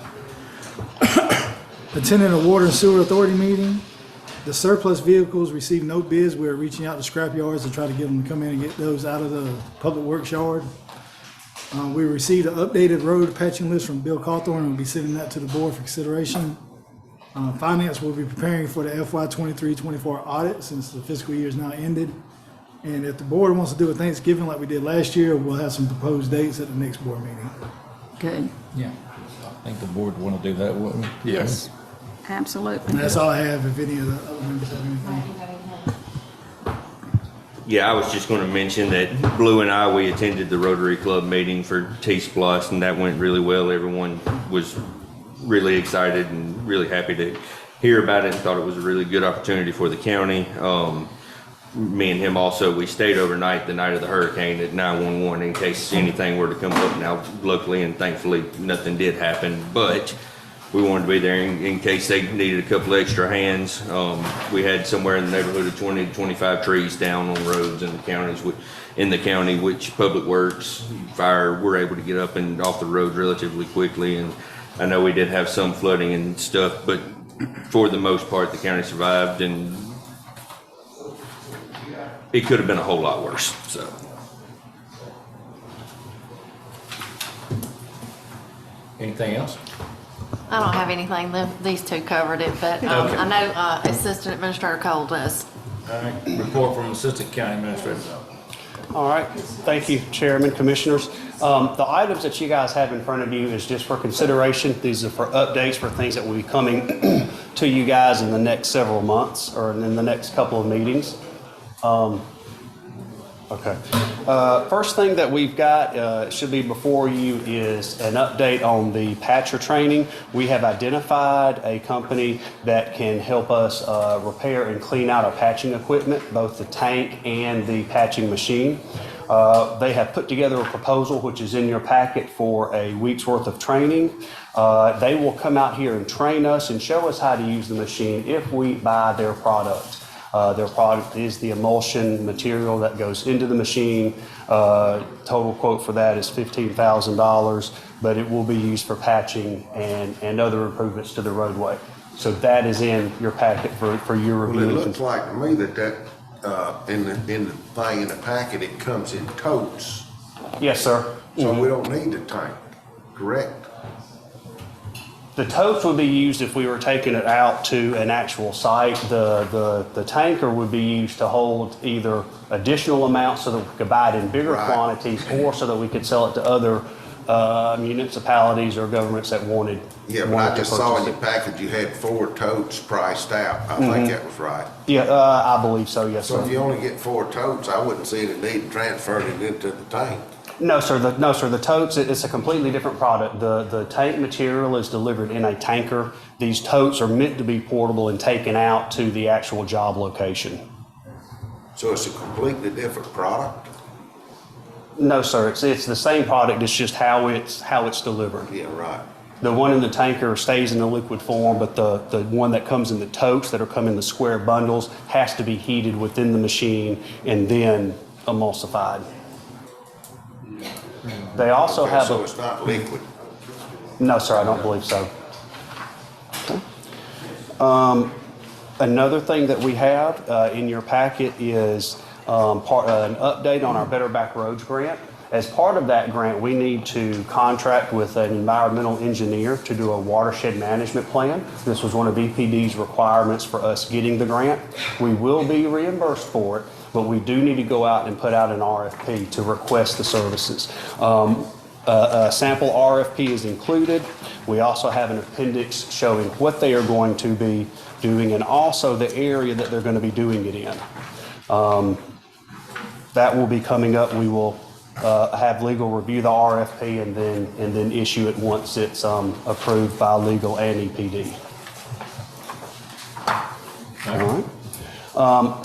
Attending a Water and Sewer Authority meeting. The surplus vehicles received no bids. We are reaching out to scrap yards to try to get them to come in and get those out of the Public Works yard. We received an updated road patching list from Bill Cawthorn, and we'll be sending that to the board for consideration. Finance will be preparing for the FY 23-24 audit since the fiscal year is now ended. And if the board wants to do a Thanksgiving like we did last year, we'll have some proposed dates at the next board meeting. Good. Yeah. I think the board would want to do that, wouldn't we? Yes. Absolutely. And that's all I have, if any of the other members have anything. Yeah, I was just going to mention that Blue and I, we attended the Rotary Club meeting for T-Splosh, and that went really well. Everyone was really excited and really happy to hear about it and thought it was a really good opportunity for the county. Me and him also, we stayed overnight the night of the hurricane at 911 in case anything were to come up now locally, and thankfully nothing did happen, but we wanted to be there in case they needed a couple extra hands. We had somewhere in the neighborhood of 20 to 25 trees down on roads in the county, which Public Works, Fire were able to get up and off the road relatively quickly. And I know we did have some flooding and stuff, but for the most part, the county survived, and it could have been a whole lot worse. So. Anything else? I don't have anything. These two covered it, but Okay. I know Assistant Administrator Cole does. All right, report from Assistant County Administrator. All right, thank you, Chairman, Commissioners. The items that you guys have in front of you is just for consideration. These are for updates for things that will be coming to you guys in the next several months or in the next couple of meetings. Okay. First thing that we've got should be before you is an update on the patcher training. We have identified a company that can help us repair and clean out our patching equipment, both the tank and the patching machine. They have put together a proposal which is in your packet for a week's worth of training. They will come out here and train us and show us how to use the machine if we buy their product. Their product is the emulsion material that goes into the machine. Total quote for that is $15,000, but it will be used for patching and other improvements to the roadway. So that is in your packet for your review. Well, it looks like to me that in the thing in the packet, it comes in totes. Yes, sir. So we don't need the tank, correct? The totes would be used if we were taking it out to an actual site. The tanker would be used to hold either additional amounts so that we could buy it in bigger quantities, or so that we could sell it to other municipalities or governments that wanted. Yeah, but I just saw in your package you had 4 totes priced out. I think that was right. Yeah, I believe so, yes, So sir. if you only get 4 totes, I wouldn't see the need to transfer it into the tank. No, sir. The totes, it's a completely different product. The tank material is delivered in a tanker. These totes are meant to be portable and taken out to the actual job location. So it's a completely different product? No, sir. It's the same product. It's just how it's delivered. Yeah, right. The one in the tanker stays in the liquid form, but the one that comes in the totes that are come in the square bundles has to be heated within the machine and then emulsified. They also have so it's not liquid? No, sir, I don't believe so. Okay. Another thing that we have in your packet is an update on our Better Back Roads grant. As part of that grant, we need to contract with an environmental engineer to do a watershed management plan. This was one of EPD's requirements for us getting the grant. We will be reimbursed for it, but we do need to go out and put out an RFP to request the services. A sample RFP is included. We also have an appendix showing what they are going to be doing and also the area that they're going to be doing it in. That will be coming up. We will have legal review the RFP and then issue it once it's approved by legal and EPD. All right.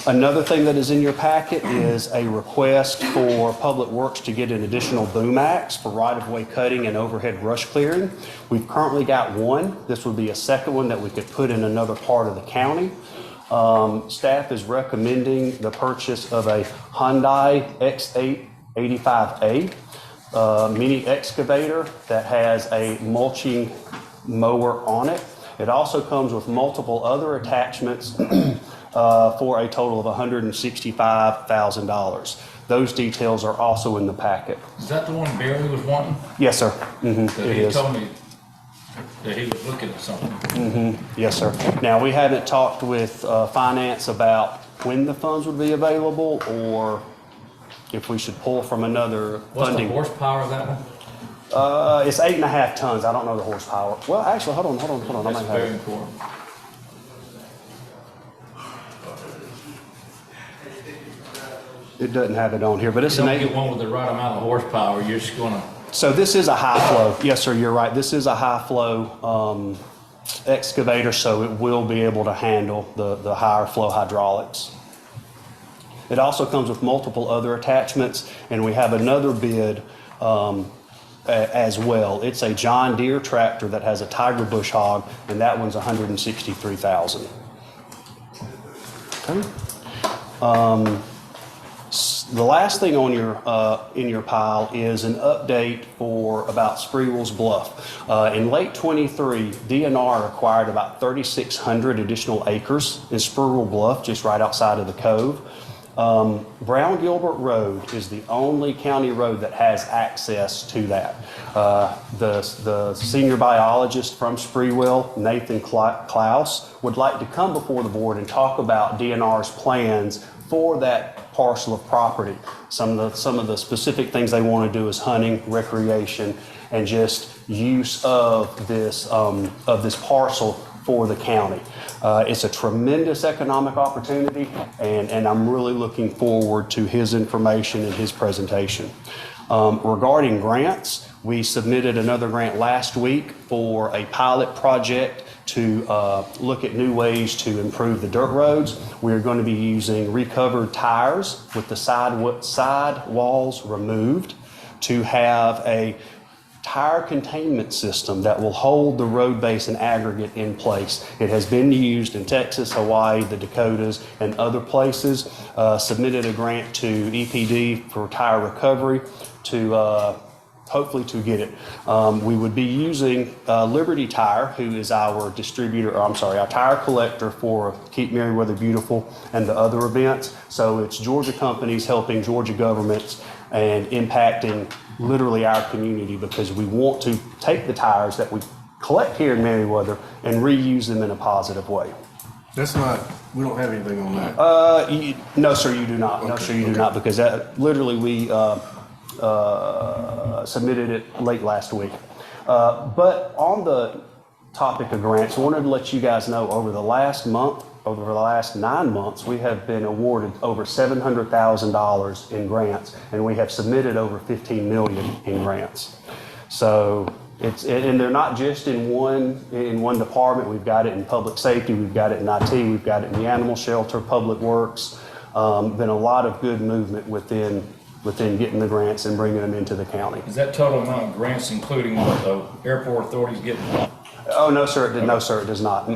Another thing that is in your packet is a request for Public Works to get an additional boom axe for right-of-way cutting and overhead brush clearing. We've currently got one. This would be a second one that we could put in another part of the county. Staff is recommending the purchase of a Hyundai X8 85A mini excavator that has a mulching mower on it. It also comes with multiple other attachments for a total of $165,000. Those details are also in the packet. Is that the one Barry was wanting? Yes, sir. It He is. told me that he was looking at something. Yes, sir. Now, we haven't talked with finance about when the funds would be available or if we should pull from another What's funding. the horsepower of that one? It's 8.5 tons. I don't know the horsepower. Well, actually, hold on. I That's might have very it. important. It doesn't have it on here, but it's You an don't 8. get one with the right amount of horsepower, you're just gonna, So this is a high flow. Yes, sir, you're right. This is a high flow excavator, so it will be able to handle the higher flow hydraulics. It also comes with multiple other attachments, and we have another bid as well. It's a John Deere tractor that has a Tiger Bush hog, and that one's $163,000. Okay. The last thing on your in your pile is an update for about Spreewell's Bluff. In late '23, DNR acquired about 3,600 additional acres in Spreewell Bluff, just right outside of the cove. Brown Gilbert Road is the only county road that has access to that. The senior biologist from Spreewell, Nathan Klaus, would like to come before the board and talk about DNR's plans for that parcel of property. Some of the specific things they want to do is hunting, recreation, and just use of this parcel for the county. It's a tremendous economic opportunity, and I'm really looking forward to his information and his presentation. Regarding grants, we submitted another grant last week for a pilot project to look at new ways to improve the dirt roads. We're going to be using recovered tires with the side walls removed to have a tire containment system that will hold the road base and aggregate in place. It has been used in Texas, Hawaii, the Dakotas, and other places. Submitted a grant to EPD for tire recovery to hopefully to get it. We would be using Liberty Tire, who is our our tire collector for Keep Meriwether Beautiful and the other events. So it's Georgia companies helping Georgia governments and impacting literally our community, because we want to take the tires that we collect here in Meriwether and reuse them in a positive way. We don't have anything on that. No, sir, you do not. No, sir, you do not, because that literally we submitted it late last week. But on the topic of grants, I wanted to let you guys know over the last 9 months, we have been awarded over $700,000 in grants, and we have submitted over $15 million in grants. So and they're not just in one department. We've got it in public safety, we've got it in IT, we've got it in the animal shelter, public works. Been a lot of good movement within getting the grants and bringing them into the county. Is that total amount of grants including what the airport authorities get? Oh, no, sir, it does not.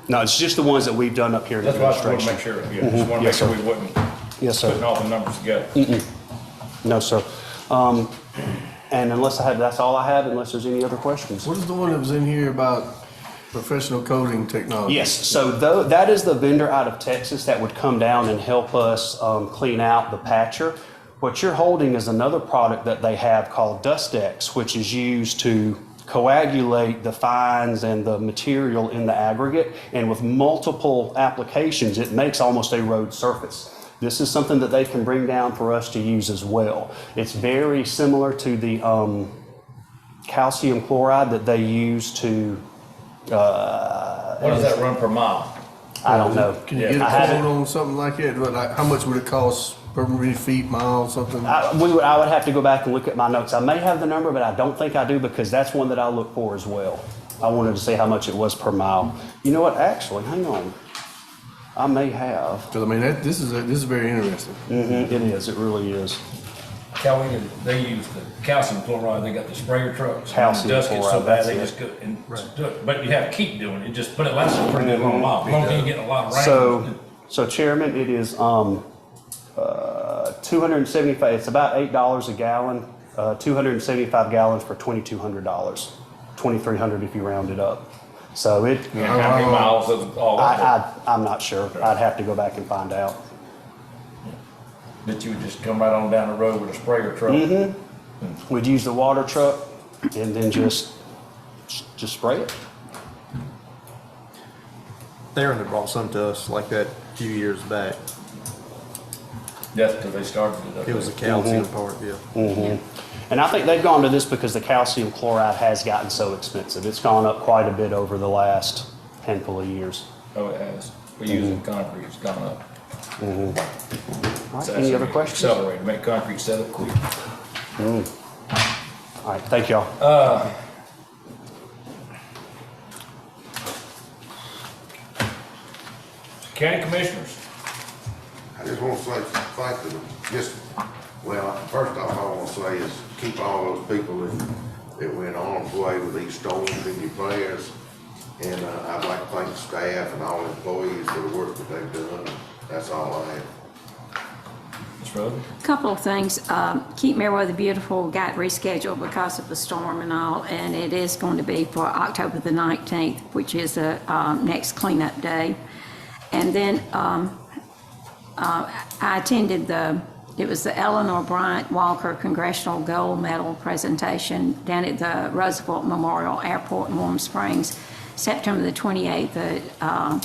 No, it's just the ones that we've done up here in That's why I just administration. want to make sure, just want to make Yes, sure sir. we wasn't Yes, sir. putting all the numbers together. No, sir. And that's all I have, unless there's any other questions. What is the one that was in here about professional coding technology? Yes, so that is the vendor out of Texas that would come down and help us clean out the patcher. What you're holding is another product that they have called Dustex, which is used to coagulate the fines and the material in the aggregate. And with multiple applications, it makes almost a road surface. This is something that they can bring down for us to use as well. It's very similar to the calcium chloride that they use to... What does that run per mile? I don't know. Can you get a quote on something like that? Like, how much would it cost per many feet, miles, something? I would have to go back and look at my notes. I may have the number, but I don't think I do, because that's one that I look for as well. I wanted to see how much it was per mile. You know what? Actually, hang on. I may have. Because I mean, this is very interesting. It is. It really is. They use the calcium chloride. They got the sprayer trucks. Calcium When the dust gets so chloride, bad, they that's just go and do it. But you have to keep doing it. But it lasts a pretty long while. As long as you ain't getting a lot of rain. So Chairman, it is 275. It's about $8 a gallon. 275 gallons for $2,200. $2,300 if you round it up. So it. And how many miles of all that? I'm not sure. I'd have to go back and find out. That you would just come right on down the road with a sprayer truck? Mm-hmm. We'd use the water truck and then just spray it. Theron had brought some to us like that a few years back. That's because they started it. It was the calcium part, yeah. And I think they've gone to this because the calcium chloride has gotten so expensive. It's gone up quite a bit over the last handful of years. Oh, it has. We're using concrete, it's gone up. All right, So any that's other questions? Accelerate, make concrete set up quick. All right, thank y'all. County commissioners. I just want to say thank them. Well, first off, I want to say is keep all those people that went on the way with these storms in your prayers. And I'd like to thank the staff and all employees for the work that they've done. That's all I have. Ms. Rhoda? Couple of things. Keep Meriwether Beautiful got rescheduled because of the storm and all, and it is going to be for October the 19th, which is the next cleanup day. And then I attended it was the Eleanor Bryant Walker Congressional Gold Medal presentation down at the Roosevelt Memorial Airport in Warm Springs, September the 28th.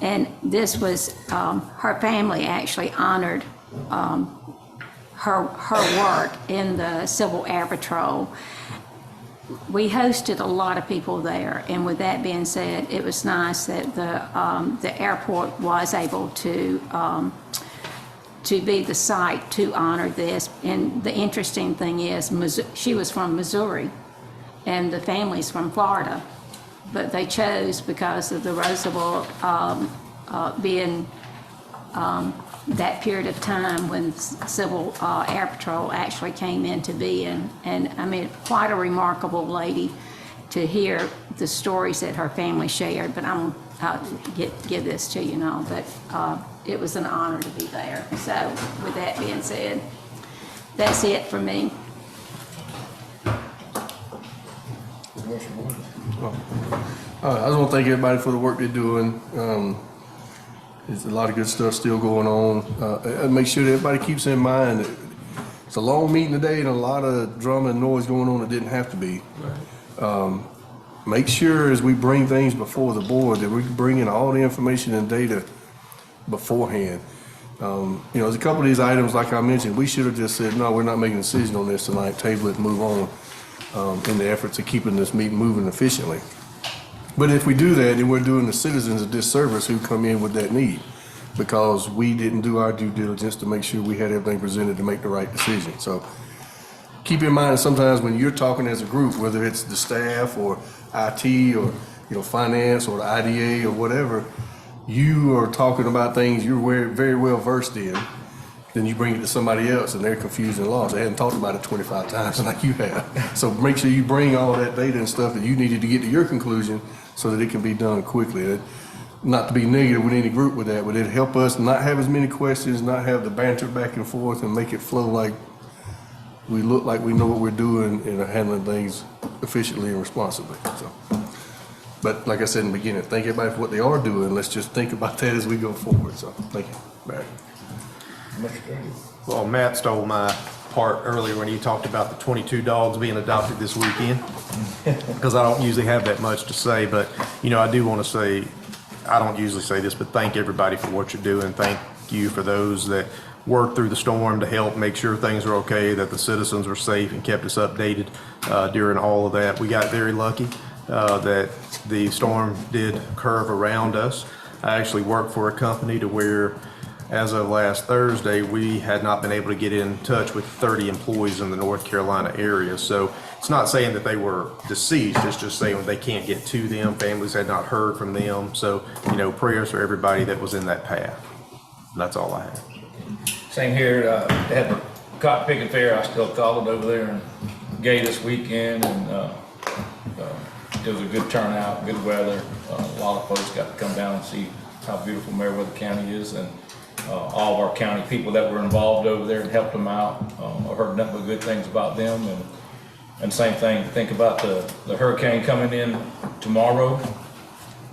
And this was, her family actually honored her work in the Civil Air Patrol. We hosted a lot of people there, and with that being said, it was nice that the airport was able to be the site to honor this. And the interesting thing is, she was from Missouri, and the family's from Florida, but they chose because of the Roosevelt being that period of time when Civil Air Patrol actually came into being. And I mean, quite a remarkable lady to hear the stories that her family shared, but I'll give this to you now, but it was an honor to be there. So with that being said, that's it for me. I just want to thank everybody for the work they're doing. There's a lot of good stuff still going on. And make sure that everybody keeps in mind that it's a long meeting today and a lot of drama and noise going on that didn't have to be. Make sure as we bring things before the board that we bring in all the information and data beforehand. There's a couple of these items, like I mentioned, we should have just said, no, we're not making a decision on this tonight, table it and move on in the efforts of keeping this meeting moving efficiently. But if we do that, then we're doing the citizens a disservice who come in with that need, because we didn't do our due diligence to make sure we had everything presented to make the right decision. So keep in mind, sometimes when you're talking as a group, whether it's the staff or IT or finance or the IDA or whatever, you are talking about things you're very well versed in. Then you bring it to somebody else and they're confused and lost. They hadn't talked about it 25 times like you have. So make sure you bring all that data and stuff that you needed to get to your conclusion so that it can be done quickly. Not to be negative with any group with that, but it'll help us not have as many questions, not have the banter back and forth, and make it flow like we look like we know what we're doing and are handling things efficiently and responsibly. So, but like I said in the beginning, thank everybody for what they are doing. Let's just think about that as we go forward. So thank you. Barry. Well, Matt stole my part earlier when he talked about the 22 dogs being adopted this weekend, because I don't usually have that much to say, but I do want to say, I don't usually say this, but thank everybody for what you're doing. Thank you for those that worked through the storm to help make sure things were okay, that the citizens were safe and kept us updated during all of that. We got very lucky that the storm did curve around us. I actually work for a company to where, as of last Thursday, we had not been able to get in touch with 30 employees in the North Carolina area. So it's not saying that they were deceased, it's just saying they can't get to them. Families had not heard from them. So, prayers for everybody that was in that path. That's all I have. Same here. They had the cotton picking fair. I still called over there in Gay this weekend, and it was a good turnout, good weather. A lot of folks got to come down and see how beautiful Meriwether County is, and all of our county people that were involved over there and helped them out. I've heard nothing but good things about them, and same thing, think about the hurricane coming in tomorrow.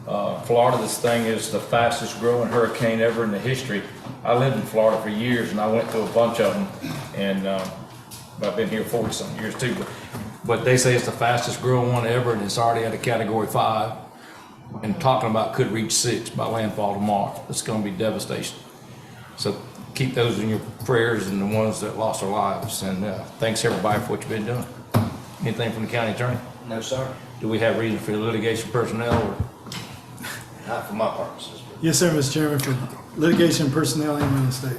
Florida, this thing is the fastest growing hurricane ever in the history. I lived in Florida for years and I went through a bunch of them, and I've been here 40-some years too. But they say it's the fastest growing one ever, and it's already at a Category 5, and talking about could reach 6 by landfall tomorrow. It's going to be devastation. So keep those in your prayers and the ones that lost their lives. And thanks everybody for what you've been doing. Anything from the county attorney? No, sir. Do we have reason for the litigation personnel or? Not for my purposes. Yes, sir, Mr. Chairman, for litigation, personnel, and real estate.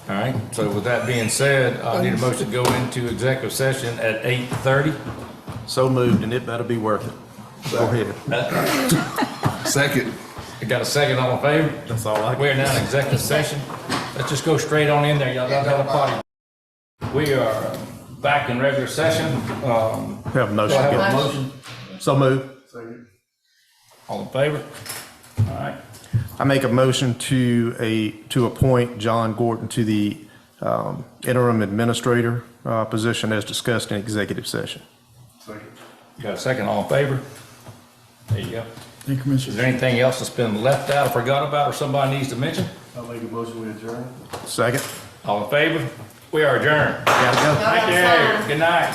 All right, so with that being said, I need a motion to go into executive session at 8:30. So moved, and it better be worth it. Go ahead. Second. I got a second, all in favor? That's all I got. We're now in executive session. Let's just go straight on in there, y'all got a potty. We are back in regular session. Have a motion. Do I have a motion? So moved. All in favor? All right. I make a motion to appoint John Gorton to the interim administrator position as discussed in executive session. Got a second, all in favor? There you go. Thank you, Is Commissioner. there anything else that's been left out or forgot about or somebody needs to mention? I'll make a motion we adjourn. Second. All in favor? We are adjourned. Gotta go. Thank you. Good night.